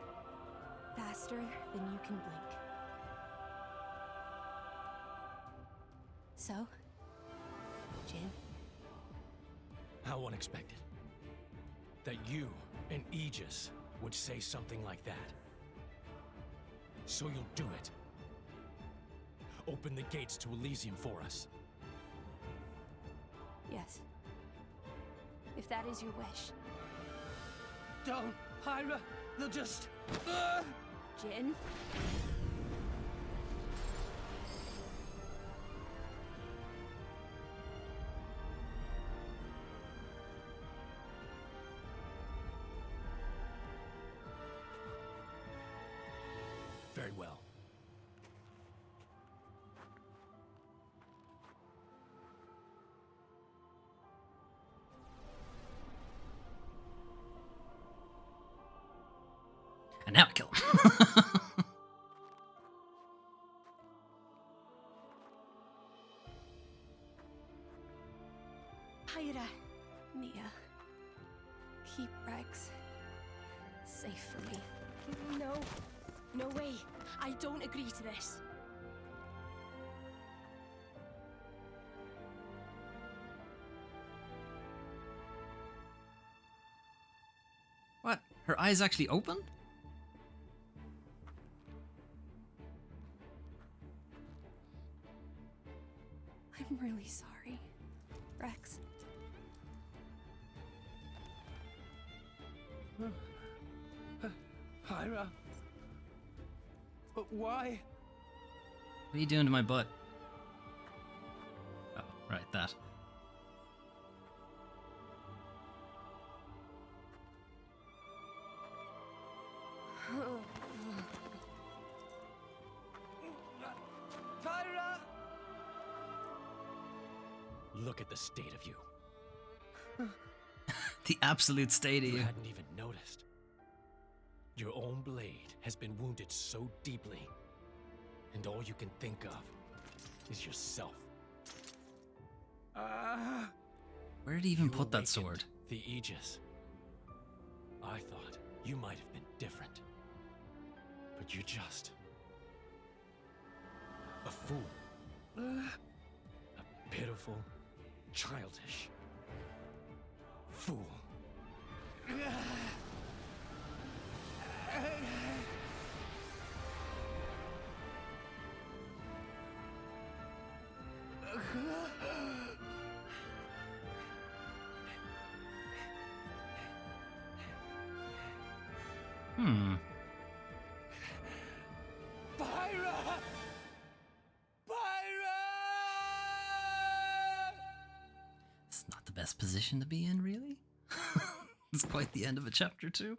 faster than you can blink. So, Jin? How unexpected. That you and Aegis would say something like that. So you'll do it. Open the gates to Elysium for us. Yes. If that is your wish. Don't, Hyra! They'll just... Jin? Very well. And now kill him. Hyra. Mia. Keep Rex safe for me. No. No way. I don't agree to this. What? Her eyes actually open? I'm really sorry, Rex. Hyra? But why? What are you doing to my butt? Oh, right, that. Hyra! Look at the state of you. The absolute state of You you. hadn't even noticed. Your own blade has been wounded so deeply, and all you can think of is yourself. Where did he even You put that awakened sword? The Aegis. I thought you might have been different, but you're just a fool. A pitiful, childish fool. best position to be in, really. It's quite the end of a chapter, too.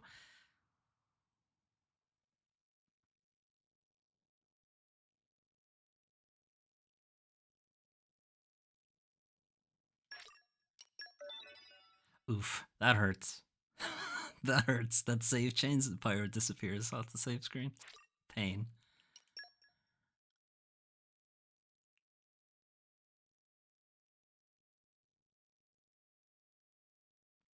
Oof, that hurts. That hurts. That save changes the pirate disappears off the save screen. Pain.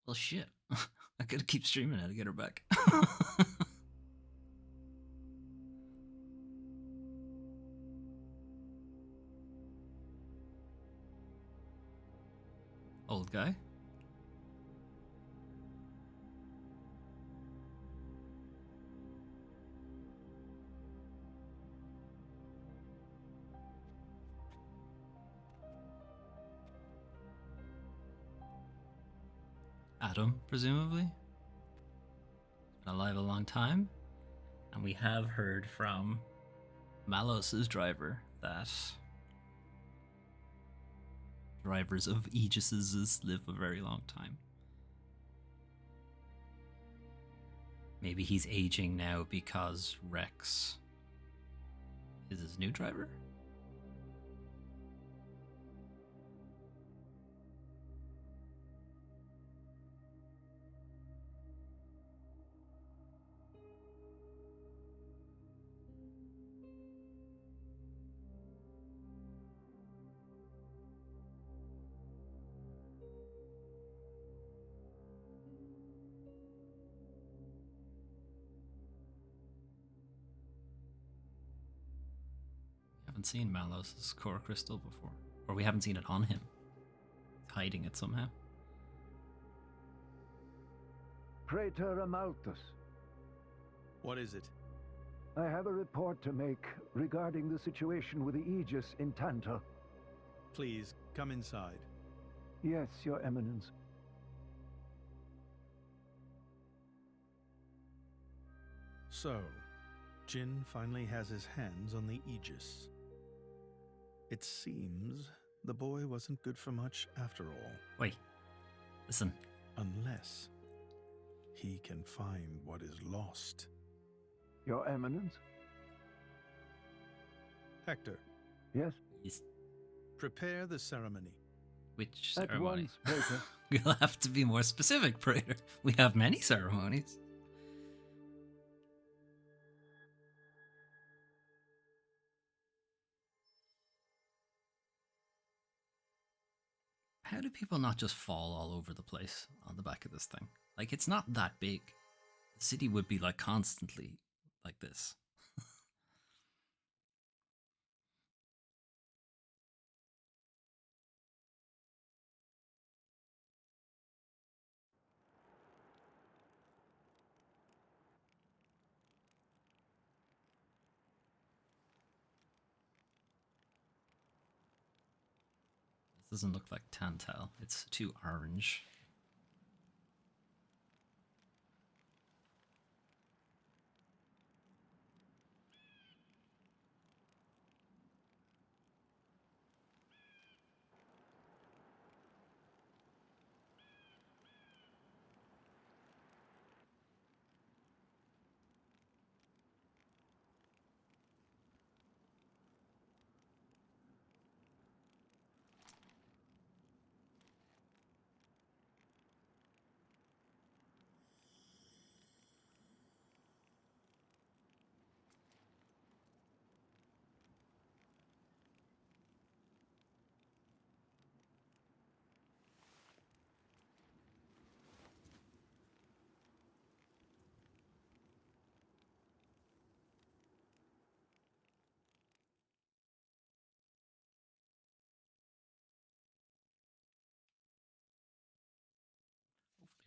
Well, shit. I gotta keep streaming it to get her back. Old guy. Adam, presumably. Been alive a long time. And we have heard from Malos's driver that drivers of Aegis's live a very long time. Maybe he's aging now because Rex is his new driver? Haven't seen Malos's core crystal before. Or we haven't seen it on him. He's hiding it somehow. Praetor Amalthus. What is it? I have a report to make regarding the situation with the Aegis in Tantor. Please, come inside. Yes, Your Eminence. So, Jin finally has his hands on the Aegis. It seems the boy wasn't good for much after all. Wait, listen. Unless he can find what is lost. Your Eminence? Hector. Yes? Prepare the ceremony. Which At ceremony? once, Praetor. You'll have to be more specific, Praetor. We have many ceremonies. How do people not just fall all over the place on the back of this thing? Like, it's not that big. The city would be, like, constantly like this. This doesn't look like Tantal. It's too orange.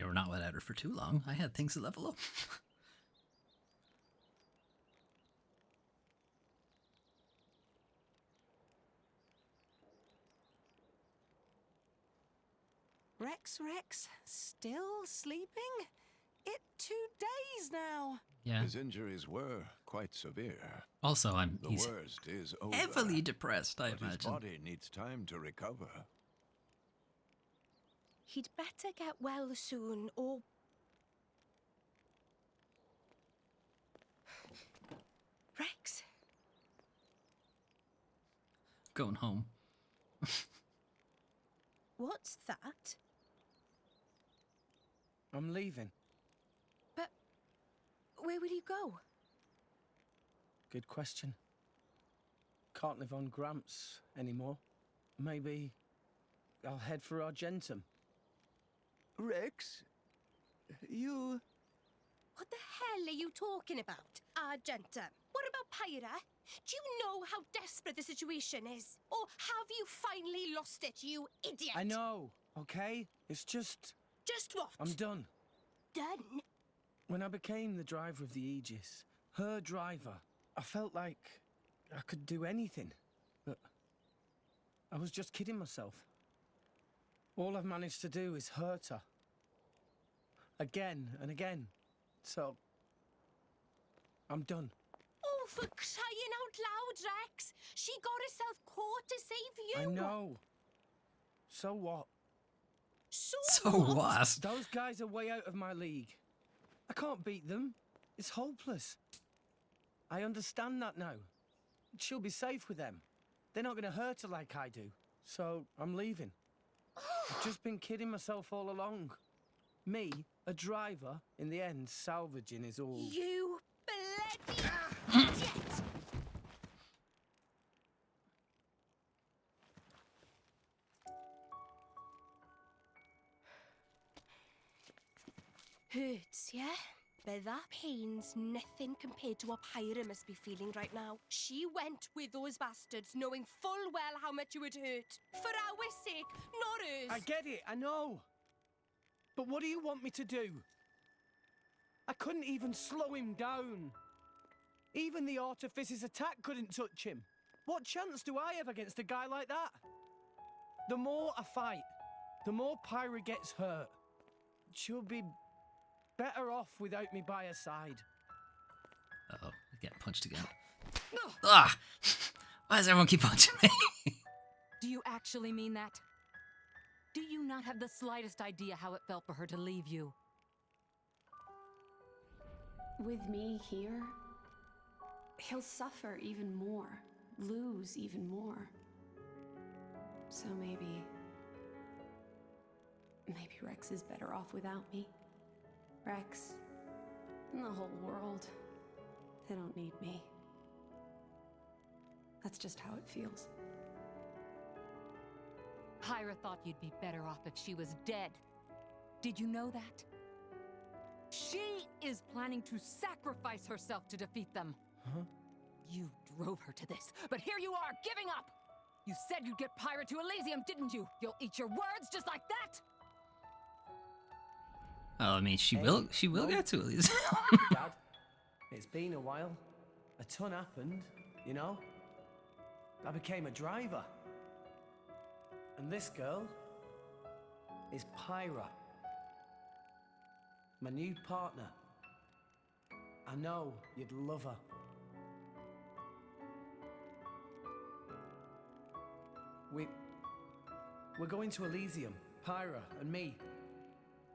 You were not without her for too long. I had things to level up. Rex, still sleeping? It 2 days now. Yeah. His injuries were quite severe. Also, he's the worst is over. heavily depressed, I but imagine. His body needs time to recover. He'd better get well soon, or... Rex? Going home. What's that? I'm leaving. But where will you go? Good question. Can't live on Gramps anymore. Maybe I'll head for Argentum. Rex, you... What the hell are you talking about, Argentum? What about Pyra? Do you know how desperate the situation is? Or have you finally lost it, you idiot? I know, okay? It's just... Just what? I'm done. Done? When I became the driver of the Aegis, her driver, I felt like I could do anything. But I was just kidding myself. All I've managed to do is hurt her. Again and again. So, I'm done. Oh, for crying out loud, Rex! She got herself caught to save you! I know. So what? So what? Those guys are way out of my league. I can't beat them. It's hopeless. I understand that now. She'll be safe with them. They're not going to hurt her like I do. So, I'm leaving. I've just been kidding myself all along. Me, a driver, in the end, salvaging is all... You bloody idiot! Hurts, yeah? But that pain's nothing compared to what Pyra must be feeling right now. She went with those bastards knowing full well how much it would hurt. For our sake, not hers. I get it, I know. But what do you want me to do? I couldn't even slow him down. Even the Artifice's attack couldn't touch him. What chance do I have against a guy like that? The more I fight, the more Pyra gets hurt. She'll be better off without me by her side. Uh-oh, I get punched again. Ah! Why does everyone keep punching me? Do you actually mean that? Do you not have the slightest idea how it felt for her to leave you? With me here, he'll suffer even more, lose even more. So maybe Rex is better off without me. Rex and the whole world, they don't need me. That's just how it feels. Pyra thought you'd be better off if she was dead. Did you know that? She is planning to sacrifice herself to defeat them. Huh? You drove her to this, but here you are, giving up! You said you'd get Pyra to Elysium, didn't you? You'll eat your words just like that? Well, I mean, she will get to Elysium. Dad, it's been a while. A ton happened, you know? I became a driver. And this girl is Pyra. My new partner. I know you'd love her. We're going to Elysium, Pyra and me.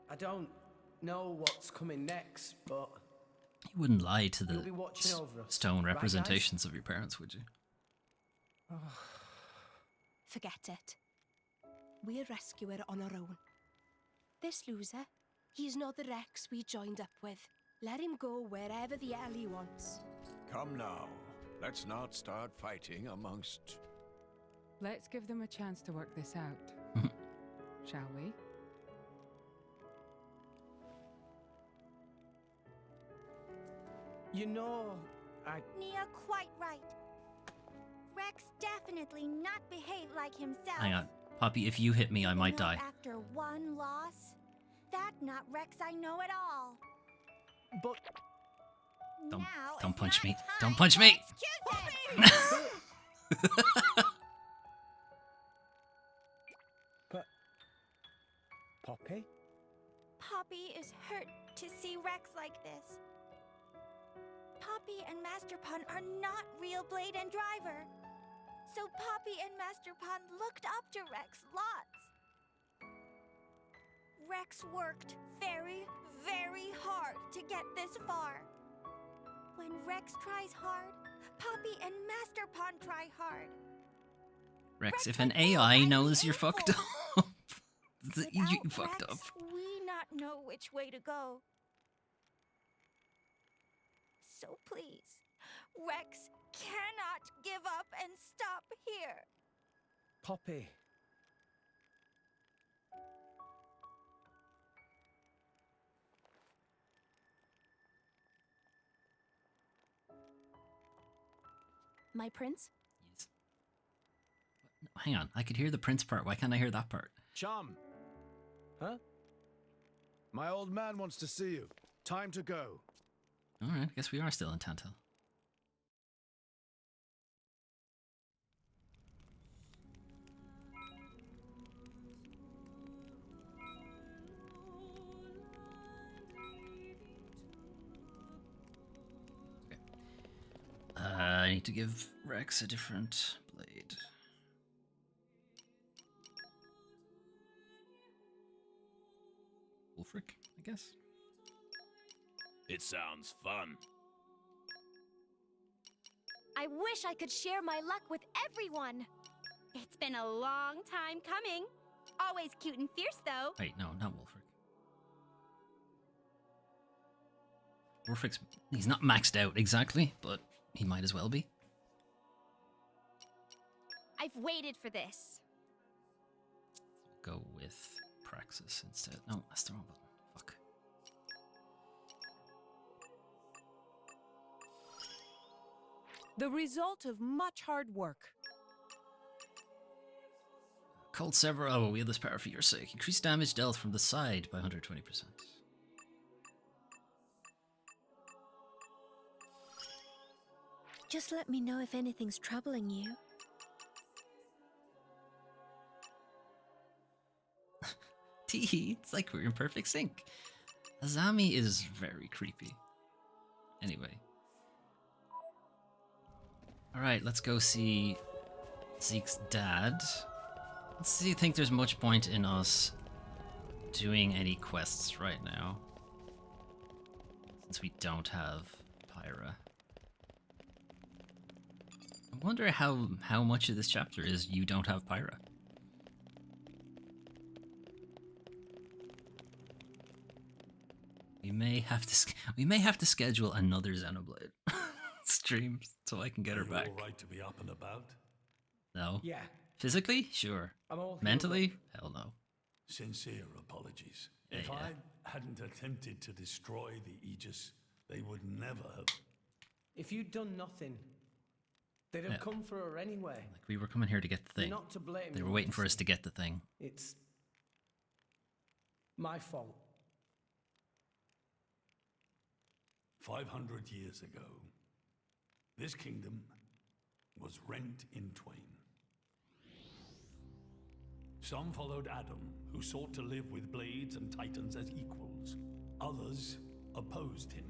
I don't know what's coming next, but... You wouldn't lie to you'll the be watching over us, stone right, representations of your parents, would you? Forget it. We'll rescue her on our own. This loser, he's not the Rex we joined up with. Let him go wherever the hell he wants. Come now. Let's not start fighting amongst... Let's give them a chance to work this out. Shall we? You know, Nia quite right. Rex definitely not behave like himself. Hang on. Poppy, if you hit me, I might die. After one loss, that not Rex I know at all. But Don't punch me. Don't punch me. But Poppy? Poppy is hurt to see Rex like this. Poppy and Master Pun are not real Blade and Driver. So Poppy and Master Pun looked up to Rex lots. Rex worked very, very hard to get this far. When Rex tries hard, Poppy and Master Pawn try hard. Rex, if an AI knows you're fucked up, you fucked up. We not know which way to go. So please, Rex cannot give up and stop here. Poppy. My prince? Hang on, I could hear the prince part. Why can't I hear that part? Chum. Huh? My old man wants to see you. Time to go. Alright, guess we are still in Tantal. I need to give Rex a different blade. Wolfric, I guess. It sounds fun. I wish I could share my luck with everyone. It's been a long time coming. Always cute and fierce, though. Wait, no, not Wolfric. Wolfric's... he's not maxed out exactly, but he might as well be. I've waited for this. Go with Praxis instead. No, that's the wrong button. Fuck. The result of much hard work. Cold Sever. Oh, wield this power for your sake. Increase damage dealt from the side by 120%. Just let me know if anything's troubling you. Tee, it's like we're in perfect sync. Azami is very creepy. Anyway. Alright, let's go see Zeke's dad. Let's see, I think there's much point in us doing any quests right now. Since we don't have Pyra. I wonder how much of this chapter is you don't have Pyra. We may have to schedule another Xenoblade stream so I can get her back. All right to be up and about? No. Yeah. Physically, sure. I'm all mentally, hell no. Sincere apologies. Yeah, If yeah. I hadn't attempted to destroy the Aegis, they would never have. If you'd done nothing, they'd have Yeah. come for her anyway. Like we were coming here to get the thing. You're not to blame. They were waiting for us to get the thing. It's my fault. 500 years ago, this kingdom was rent in twain. Some followed Adam, who sought to live with blades and titans as equals. Others opposed him,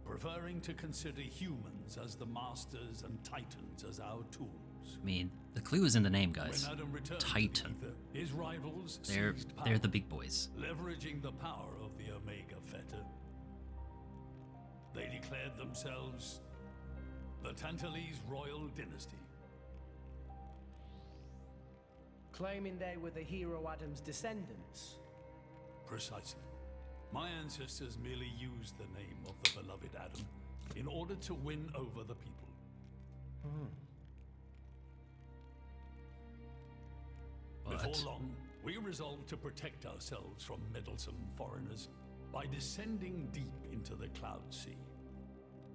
preferring to consider humans as the masters and titans as our tools. I mean, the clue is in the name, guys. When Adam returned to Titan. Ether, his rivals They're seized power, they're the big boys. leveraging the power of the Omega Fetter. They declared themselves the Tantalese royal dynasty. Claiming they were the hero Adam's descendants. Precisely. My ancestors merely used the name of the beloved Adam in order to win over the people. But Before long, we resolved to protect ourselves from meddlesome foreigners by descending deep into the Cloud Sea,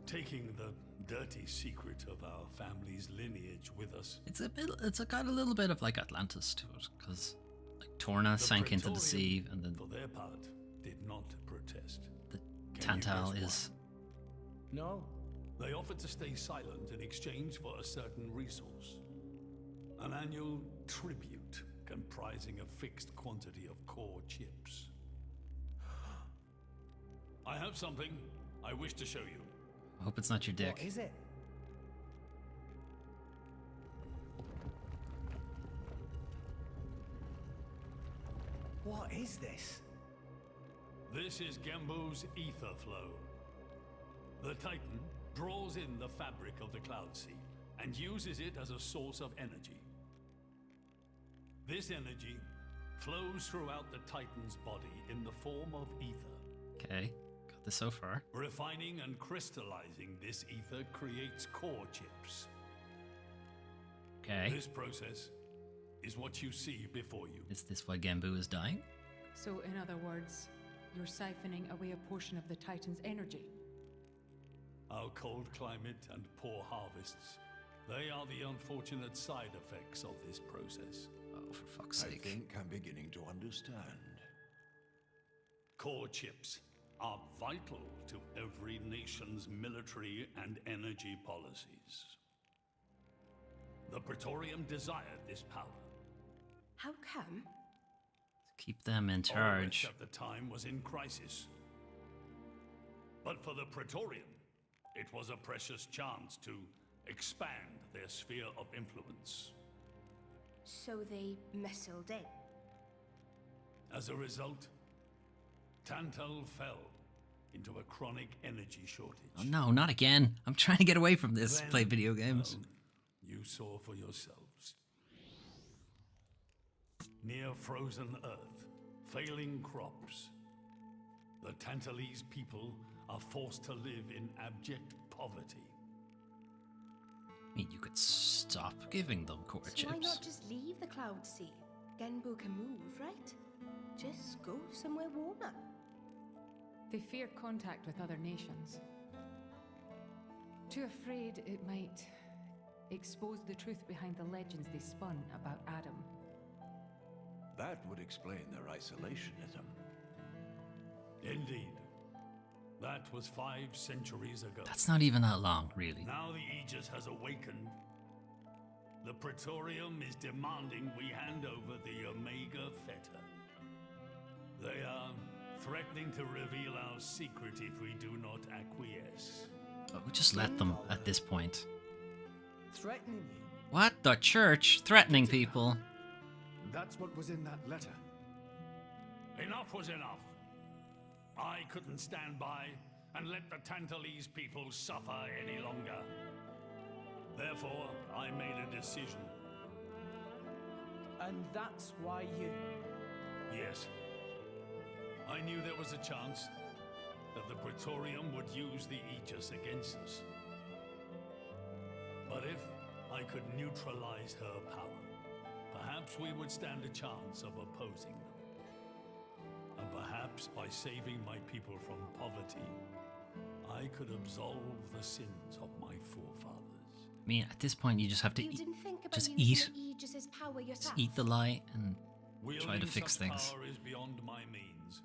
taking the dirty secret of our family's lineage with us. it's got a little bit of like Atlantis to it, because like Torna The sank into the sea, Praetorian, and then for their part, did not protest. the Can you Tantal guess is No. They offered to stay silent in exchange for a certain resource. An annual tribute comprising a fixed quantity of core chips. I have something I wish to show you. I hope it's not your dick. What is it? What is this? This is Gembu's ether flow. The Titan draws in the fabric of the Cloud Sea and uses it as a source of energy. This energy flows throughout the Titan's body in the form of ether. Okay, got this so far. Refining and crystallizing this ether creates core chips. Okay. This process is what you see before you. Is this why Gembu is dying? So, in other words, you're siphoning away a portion of the Titan's energy. Our cold climate and poor harvests, they are the unfortunate side effects of this process. Oh, for fuck's sake. I think I'm beginning to understand. Core chips are vital to every nation's military and energy policies. The Praetorium desired this power. How come? Keep them in charge. Orwich at the time was in crisis. But for the Praetorium, it was a precious chance to expand their sphere of influence. So they missiled in. As a result, Tantal fell into a chronic energy shortage. Oh no, not again. I'm trying to get away from this. Then, Play video games. You saw for yourselves. Near frozen earth, failing crops, the Tantalese people are forced to live in abject poverty. I mean, you could stop giving them core So chips. why not just leave the Cloud Sea? Genbu can move, right? Just go somewhere warmer. They fear contact with other nations. Too afraid it might expose the truth behind the legends they spun about Adam. That would explain their isolationism. Indeed. That was 5 centuries ago. That's not even that long, really. Now the Aegis has awakened. The Praetorium is demanding we hand over the Omega Theta. They are threatening to reveal our secret if we do not acquiesce. Oh, we just let them at this point. Threatening you? What? The church threatening people? That's what was in that letter. Enough was enough. I couldn't stand by and let the Tantalese people suffer any longer. Therefore, I made a decision. And that's why you... Yes. I knew there was a chance that the Praetorium would use the Aegis against us. But if I could neutralize her power, perhaps we would stand a chance of opposing them. And perhaps by saving my people from poverty, I could absolve the sins of my forefathers. I mean, at this point, you just have to You didn't think about just using eat. Aegis's power Just yourself? eat the lie and try to Wielding fix such things. power is beyond my means.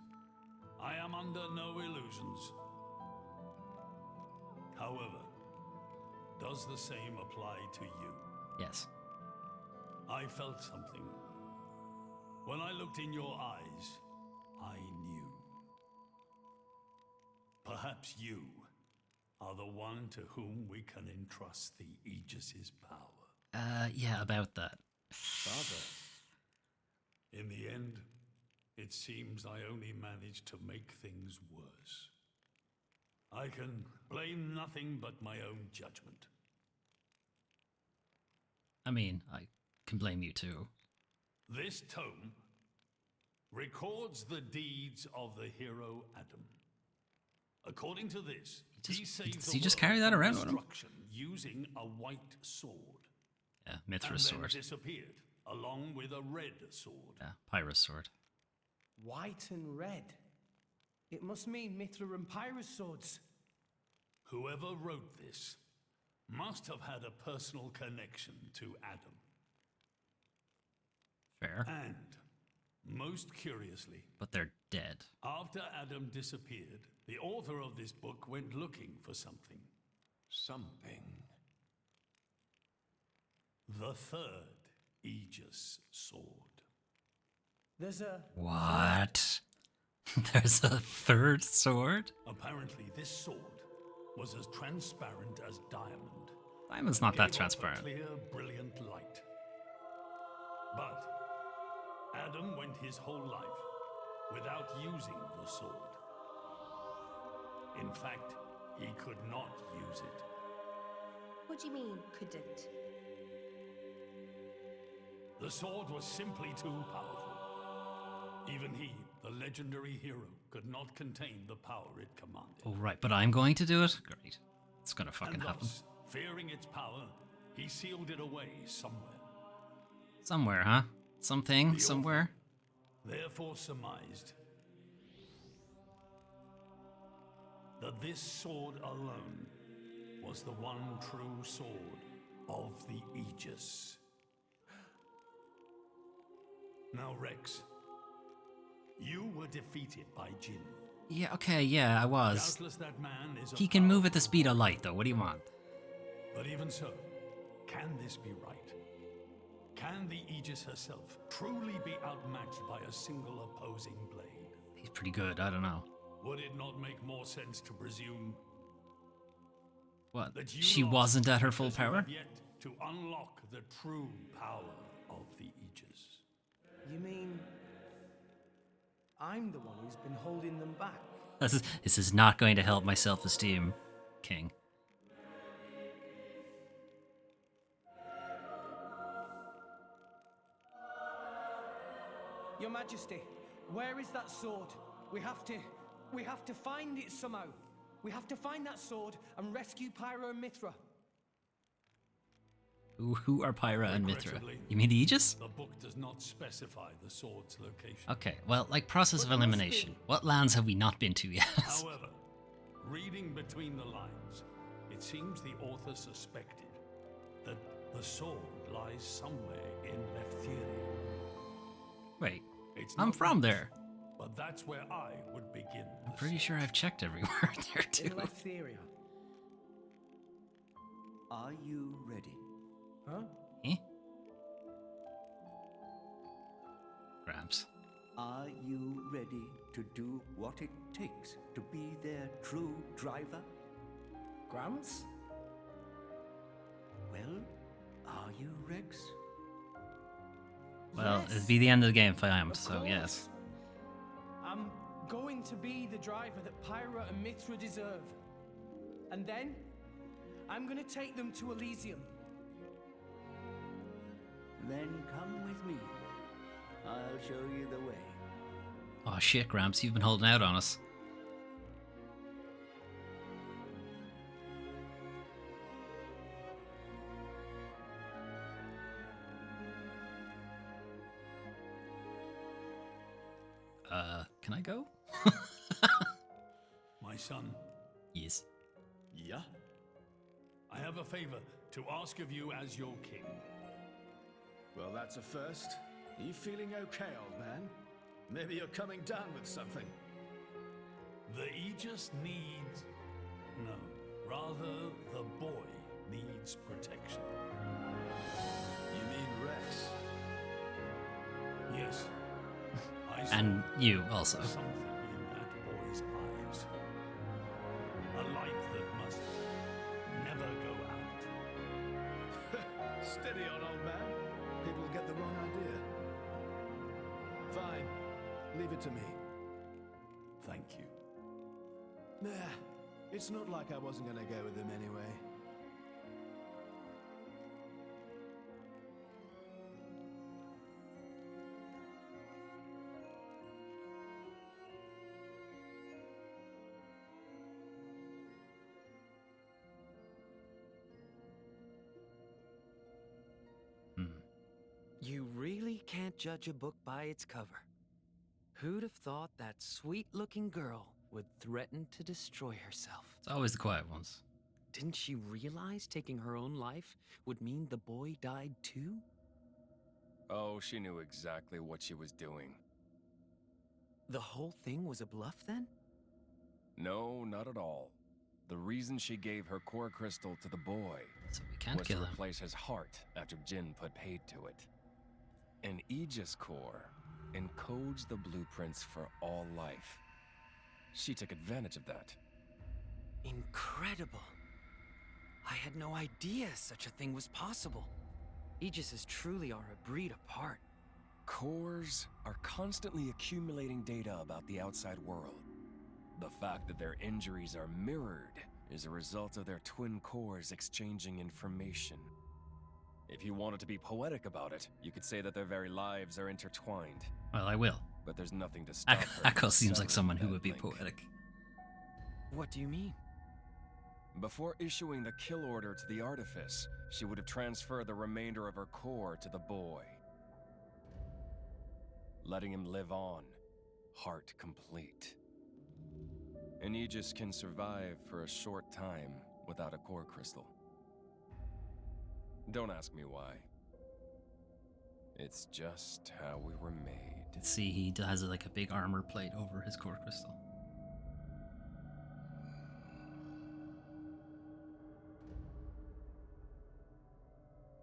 I am under no illusions. However, does the same apply to you? Yes. I felt something. When I looked in your eyes, I knew. Perhaps you are the one to whom we can entrust the Aegis's power. Yeah, about that. Father. In the end, it seems I only managed to make things worse. I can blame nothing but my own judgment. I mean, I can blame you too. This tome records the deeds of the hero Adam. According to this, he saved does the he just world carry that from around with him? destruction using a white sword. Yeah, And Mithra's then sword. disappeared, along with a red sword. Yeah, Pyrrha's sword. White and red. It must mean Mithra and Pyrrha's swords. Whoever wrote this must have had a personal connection to Adam. Fair. And, most curiously, But they're dead. after Adam disappeared, the author of this book went looking for something. Something. The third Aegis sword. There's a... What? There's a third sword? Apparently, this sword was as transparent as diamond. Diamond's and not that gave off a transparent. clear, brilliant light. But Adam went his whole life without using the sword. In fact, he could not use it. What do you mean, couldn't? The sword was simply too powerful. Even he, the legendary hero, could not contain the power it commanded. Oh, right, but I'm going to do it? Great. It's gonna fucking And happen. thus, fearing its power, he sealed it away somewhere. Somewhere, huh? Something, somewhere? Therefore surmised that this sword alone was the one true sword of the Aegis. Now, Rex, you were defeated by Jin. Yeah, okay, yeah, I was. Doubtless that man is a He can move at the speed of light, though. What do you want? But even so, can this be right? Can the Aegis herself truly be outmatched by a single opposing blade? He's pretty good, I don't know. Would it not make more sense to presume What? that you She lost wasn't at her because full you power? have yet to unlock the true power of the Aegis? You mean I'm the one who's been holding them back? This is not going to help my self-esteem, King. Your Majesty, where is that sword? We have to find it somehow. We have to find that sword and rescue Pyro and Mithra. Who are Pyra and Mithra? Regrettably, You mean the Aegis? The book does not specify the sword's location. Okay, well, like process of elimination. What lands have we not been to yet? However, reading between the lines, it seems the author suspected that the sword lies somewhere in Leftheria. Wait, It's I'm not from much, there. But that's where I would begin. I'm pretty sure I've checked everywhere there too. In Leftheria. Are you ready? Huh? Eh? Gramps. Are you ready to do what it takes to be their true driver? Gramps? Well, are you, Rex? Well, Yes. it'd be the end of the game if I am, Of so course. yes. I'm going to be the driver that Pyra and Mithra deserve. And then, I'm gonna take them to Elysium. Then come with me. I'll show you the way. Oh shit, Gramps, you've been holding out on us. Can I go? My son. Yes. Yeah? I have a favor to ask of you as your king. Well, that's a first. Are you feeling okay, old man? Maybe you're coming down with something. The Aegis needs... No, rather the boy needs protection. You mean Rex? Yes. And you also. Something in that boy's eyes. A light that must never go out. Steady on, old man. People get the wrong idea. Fine. Leave it to me. Thank you. Nah, it's not like I wasn't gonna go with him anyway. You really can't judge a book by its cover. Who'd have thought that sweet-looking girl would threaten to destroy herself? It's always the quiet ones. Didn't she realize taking her own life would mean the boy died too? Oh, she knew exactly what she was doing. The whole thing was a bluff then? No, not at all. The reason she gave her core crystal to the boy So we can't was kill to him. replace his heart after Jin put paid to it. An Aegis core encodes the blueprints for all life. She took advantage of that. Incredible. I had no idea such a thing was possible. Aegises truly are a breed apart. Cores are constantly accumulating data about the outside world. The fact that their injuries are mirrored is a result of their twin cores exchanging information. If you wanted to be poetic about it, you could say that their very lives are intertwined. Well, I will. But there's nothing to stop her. Akko seems like severing someone who that would be link. poetic. What do you mean? Before issuing the kill order to the artifice, she would have transferred the remainder of her core to the boy, letting him live on, heart complete. An Aegis can survive for a short time without a core crystal. Don't ask me why. It's just how we were made. Let's see, he has like a big armor plate over his core crystal.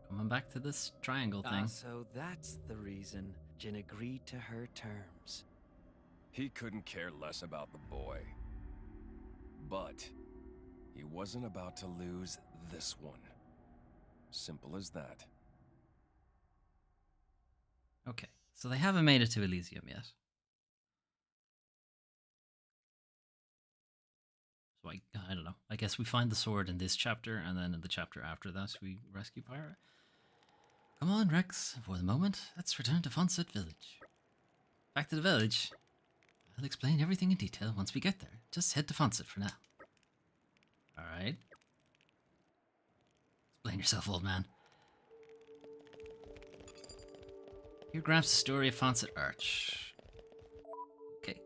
Coming back to this triangle thing. So that's the reason Jin agreed to her terms. He couldn't care less about the boy. But he wasn't about to lose this one. Simple as that. Okay, so they haven't made it to Elysium yet. So I don't know. I guess we find the sword in this chapter, and then in the chapter after that, we rescue Pyra. Come on, Rex. For the moment, let's return to Fonset Village. Back to the village. I'll explain everything in detail once we get there. Just head to Fonset for now. Alright. Explain yourself, old man. Here grabs the story of Fonset Arch. Okay.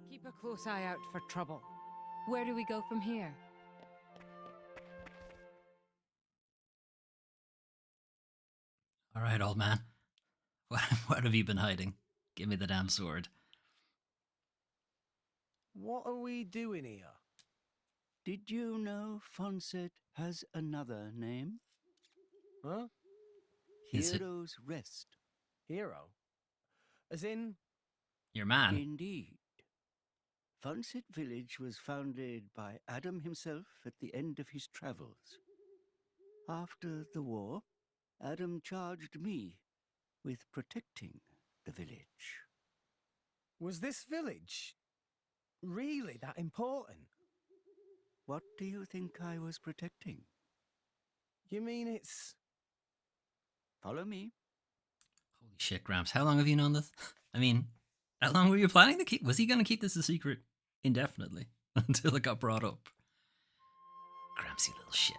Keep a close eye out for trouble. Where do we go from here? Alright, old man. What have you been hiding? Give me the damn sword. What are we doing here? Did you know Fonset has another name? Huh? Is it Hero's Rest. Hero? As in? your man? Indeed. Fonset Village was founded by Adam himself at the end of his travels. After the war, Adam charged me with protecting the village. Was this village really that important? What do you think I was protecting? You mean it's... Follow me. Holy shit, Gramps. How long have you known this? I mean, how long were you planning to keep? Was he going to keep this a secret indefinitely until it got brought up? Gramps, you little shit.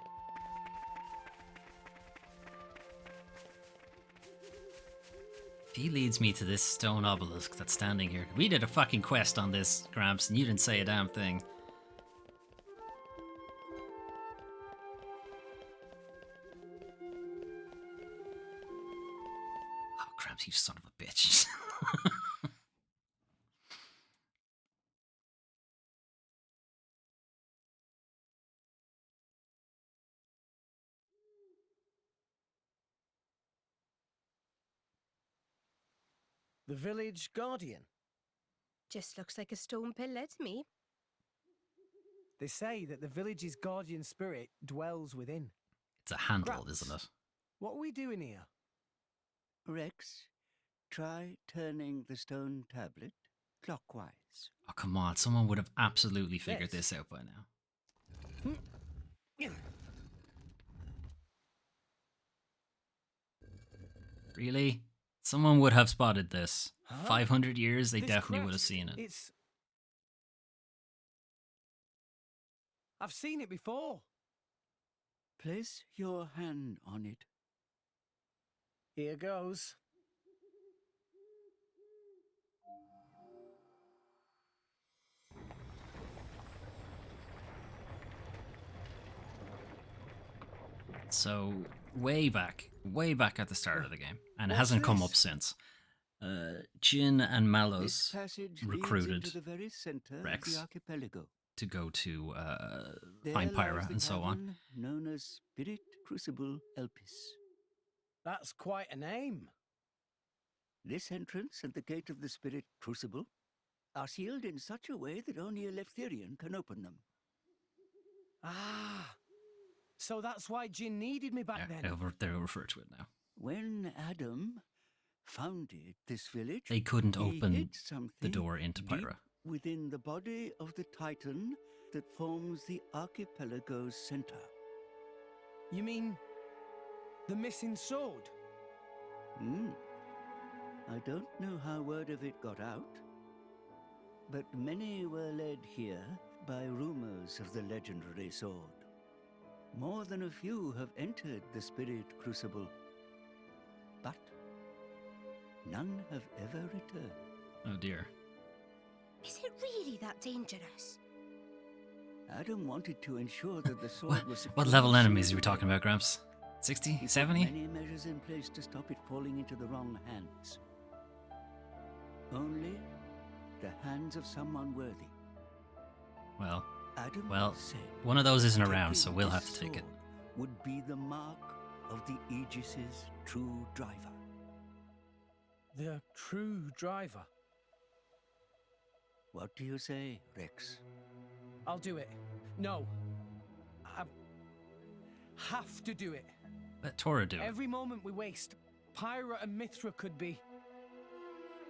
If he leads me to this stone obelisk that's standing here. We did a fucking quest on this, Gramps, and you didn't say a damn thing. Oh, Gramps, you son of a bitch. The village guardian? Just looks like a stone pillar to me. They say that the village's guardian spirit dwells within. It's a handle, Gramps, isn't it? What are we doing here? Rex, try turning the stone tablet clockwise. Oh, come on. Someone would have absolutely figured this out by now. Really? Someone would have spotted this. Huh? 500 years, they This definitely would have crest, seen it. It's... I've seen it before. Place your hand on it. Here goes. So, way back at the start of the game, and it What's hasn't come this? up since, Jin and This Malos passage recruited leads into the very center Rex of the archipelago. to go to There find lies Pyra the and so on. cavern known as Spirit Crucible Elpis. That's quite a name. This entrance and the gate of the Spirit Crucible are sealed in such a way that only a Leftherian can open them. Ah, so that's why Jin needed me back then. They'll refer to it now. When Adam founded this village, They couldn't he open hid the something door into deep Pyra. within the body of the Titan that forms the archipelago's center. You mean the missing sword? I don't know how word of it got out, but many were led here by rumors of the legendary sword. More than a few have entered the Spirit Crucible, but none have ever returned. Oh dear. Is it really that dangerous? Adam wanted to ensure that the sword was secure. What level enemies are we talking about, Gramps? 60? He put 70? many measures in place to stop it falling into the wrong hands. Only the hands of someone worthy. Well, Adam said one of those isn't around, taking so we'll have this to take it. sword would be the mark of the Aegis's true driver. The true driver. What do you say, Rex? I'll do it. No. I have to do it. Let Tora do it. Every moment we waste, Pyra and Mithra could be...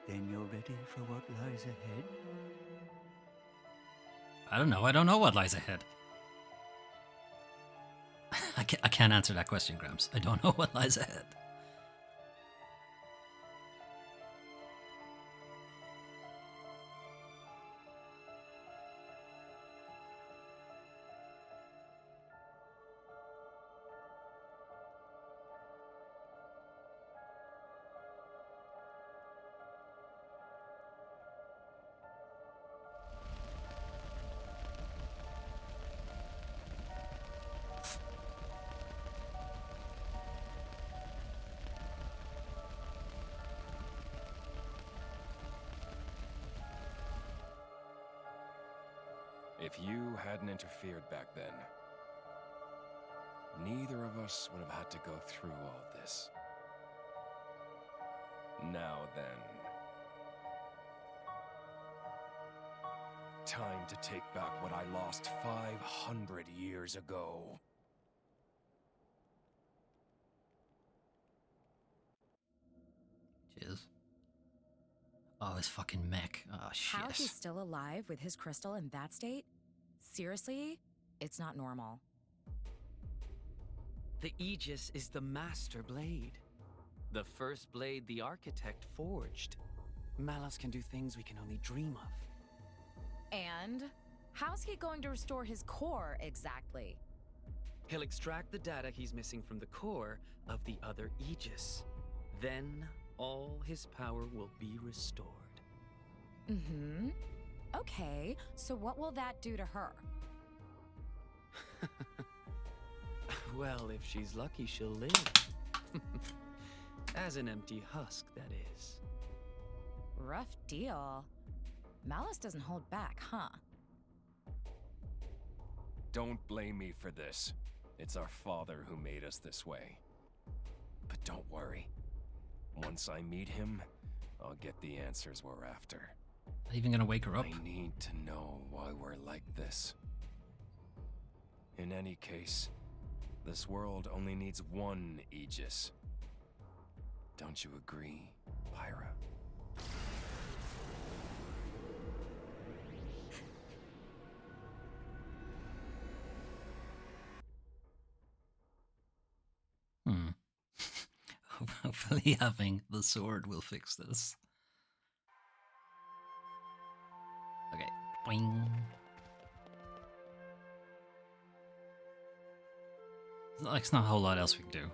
Then you're ready for what lies ahead? I don't know. I don't know what lies ahead. I can't answer that question, Gramps. I don't know what lies ahead. If you hadn't interfered back then, neither of us would have had to go through all this. Now then. Time to take back what I lost 500 years ago. Cheers. Oh, his fucking mech. Oh, shit. How he's still alive with his crystal in that state? Seriously? It's not normal. The Aegis is the master blade. The first blade the architect forged. Malus can do things we can only dream of. And how's he going to restore his core exactly? He'll extract the data he's missing from the core of the other Aegis. Then all his power will be restored. Mm-hmm. Okay, so what will that do to her? Well, if she's lucky, she'll live. As an empty husk, that is. Rough deal. Malus doesn't hold back, huh? Don't blame me for this. It's our father who made us this way. But don't worry. Once I meet him, I'll get the answers we're after. Not even gonna wake her up. I need to know why we're like this. In any case, this world only needs one Aegis. Don't you agree, Pyra? Hopefully having the sword will fix this. Okay. Boing. It's not a whole lot else we can do.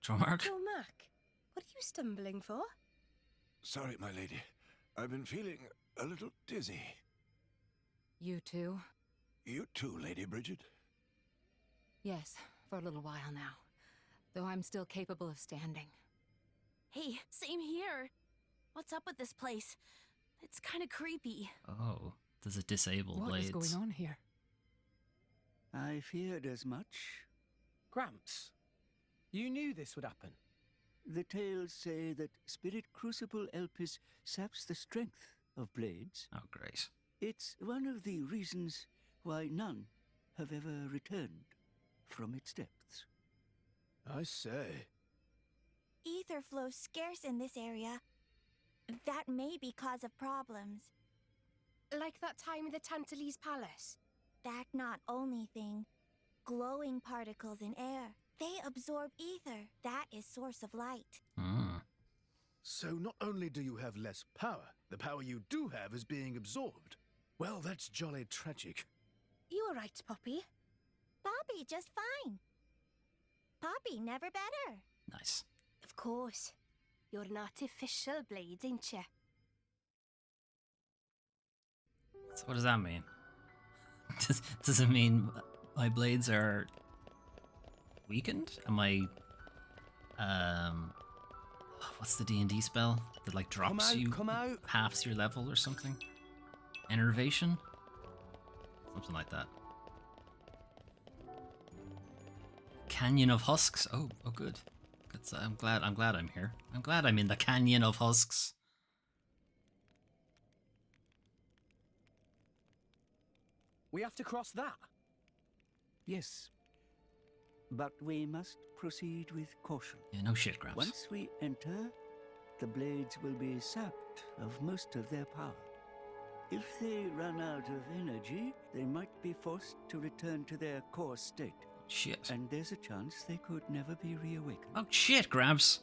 Jormark? Jormark, what are you stumbling for? Sorry, my lady. I've been feeling a little dizzy. You too? You too, Lady Bridget? Yes, for a little while now. though I'm still capable of standing. Hey, same here. What's up with this place? It's kind of creepy. Oh, does it disable blades? What is going on here? I feared as much. Gramps, you knew this would happen. The tales say that Spirit Crucible Elpis saps the strength of blades. Oh, great. It's one of the reasons why none have ever returned from its depths. I say. Ether flows scarce in this area. That may be cause of problems. Like that time in the Tantalese Palace? That not only thing. Glowing particles in air. They absorb ether. That is source of light. So not only do you have less power, the power you do have is being absorbed. Well, that's jolly tragic. You all right, Poppy? Poppy just fine. Poppy never better. Nice. Of course. You're an artificial blade, ain't you? So what does that mean? Does it mean my blades are weakened? Am I what's the D&D spell that like drops you halves your level or something? Enervation? Something like that. Canyon of Husks. Oh, good. I'm glad I'm here. I'm glad I'm in the Canyon of Husks. We have to cross that. Yes. But we must proceed with caution. Yeah, no shit, Gramps. Once we enter, the blades will be sapped of most of their power. If they run out of energy, they might be forced to return to their core state. Shit. And there's a chance they could never be reawakened. Oh shit, Gramps.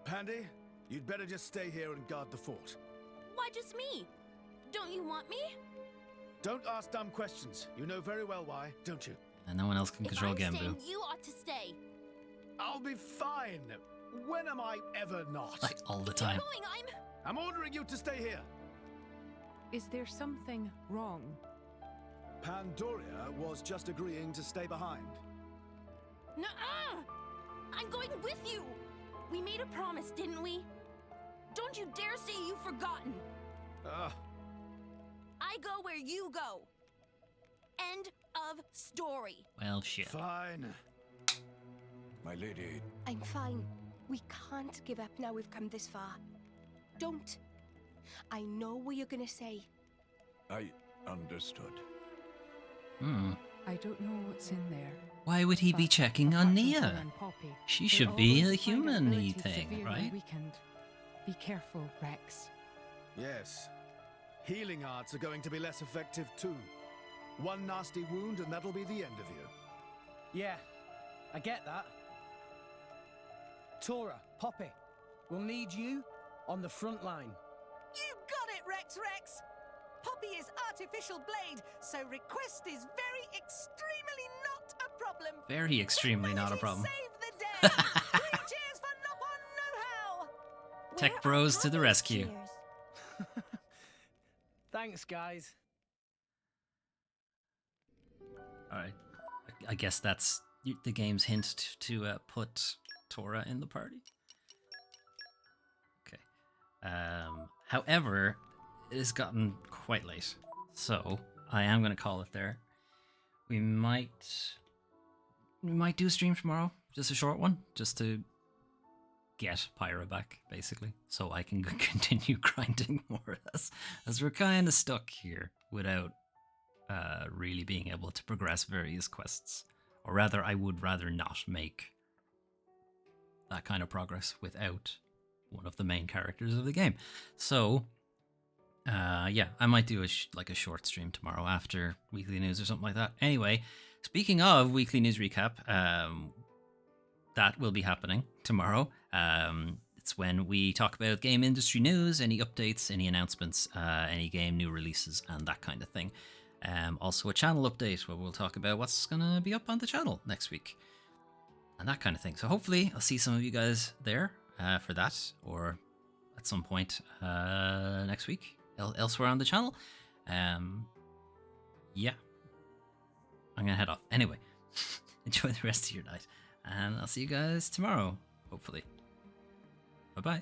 Pandy, you'd better just stay here and guard the fort. Why just me? Don't you want me? Don't ask dumb questions. You know very well why, don't you? And no one else can control Gembu. Staying, you ought to stay. I'll be fine. When am I ever not? Like all the time. Keep going, I'm ordering you to stay here. Is there something wrong? Pandoria was just agreeing to stay behind. Nuh-uh! I'm going with you! We made a promise, didn't we? Don't you dare say you've forgotten! I go where you go. End of story. Well, shit. Fine. My lady. I'm fine. We can't give up now we've come this far. Don't. I know what you're gonna say. I understood. I don't know what's in there. Why would he be checking on Nia? She should be a human-y thing, right? Weakened. Be careful, Rex. Yes. Healing arts are going to be less effective too. One nasty wound and that'll be the end of you. Yeah, I get that. Tora, Poppy, we'll need you on the front line. You got it, Rex! Poppy is artificial blade, so request is very extremely not a problem. Very extremely not a problem. Save the day! 3 cheers for Nopon Know-How! Tech bros to the rescue. Thanks, guys. Alright. I guess that's the game's hint to put Tora in the party. Okay. However, it has gotten quite late, so I am going to call it there. We might do a stream tomorrow, just a short one, just to get Pyra back, basically, so I can continue grinding more, as we're kind of stuck here without really being able to progress various quests. Or rather, I would rather not make that kind of progress without one of the main characters of the game. So, yeah, I might do a short stream tomorrow after weekly news or something like that. Anyway, speaking of weekly news recap, that will be happening tomorrow. It's when we talk about game industry news, any updates, any announcements, any game new releases, and that kind of thing. Also a channel update where we'll talk about what's going to be up on the channel next week and that kind of thing. So hopefully I'll see some of you guys there for that, or at some point next week elsewhere on the channel. Yeah, I'm going to head off. Anyway, enjoy the rest of your night, And I'll see you guys tomorrow, hopefully. Bye-bye.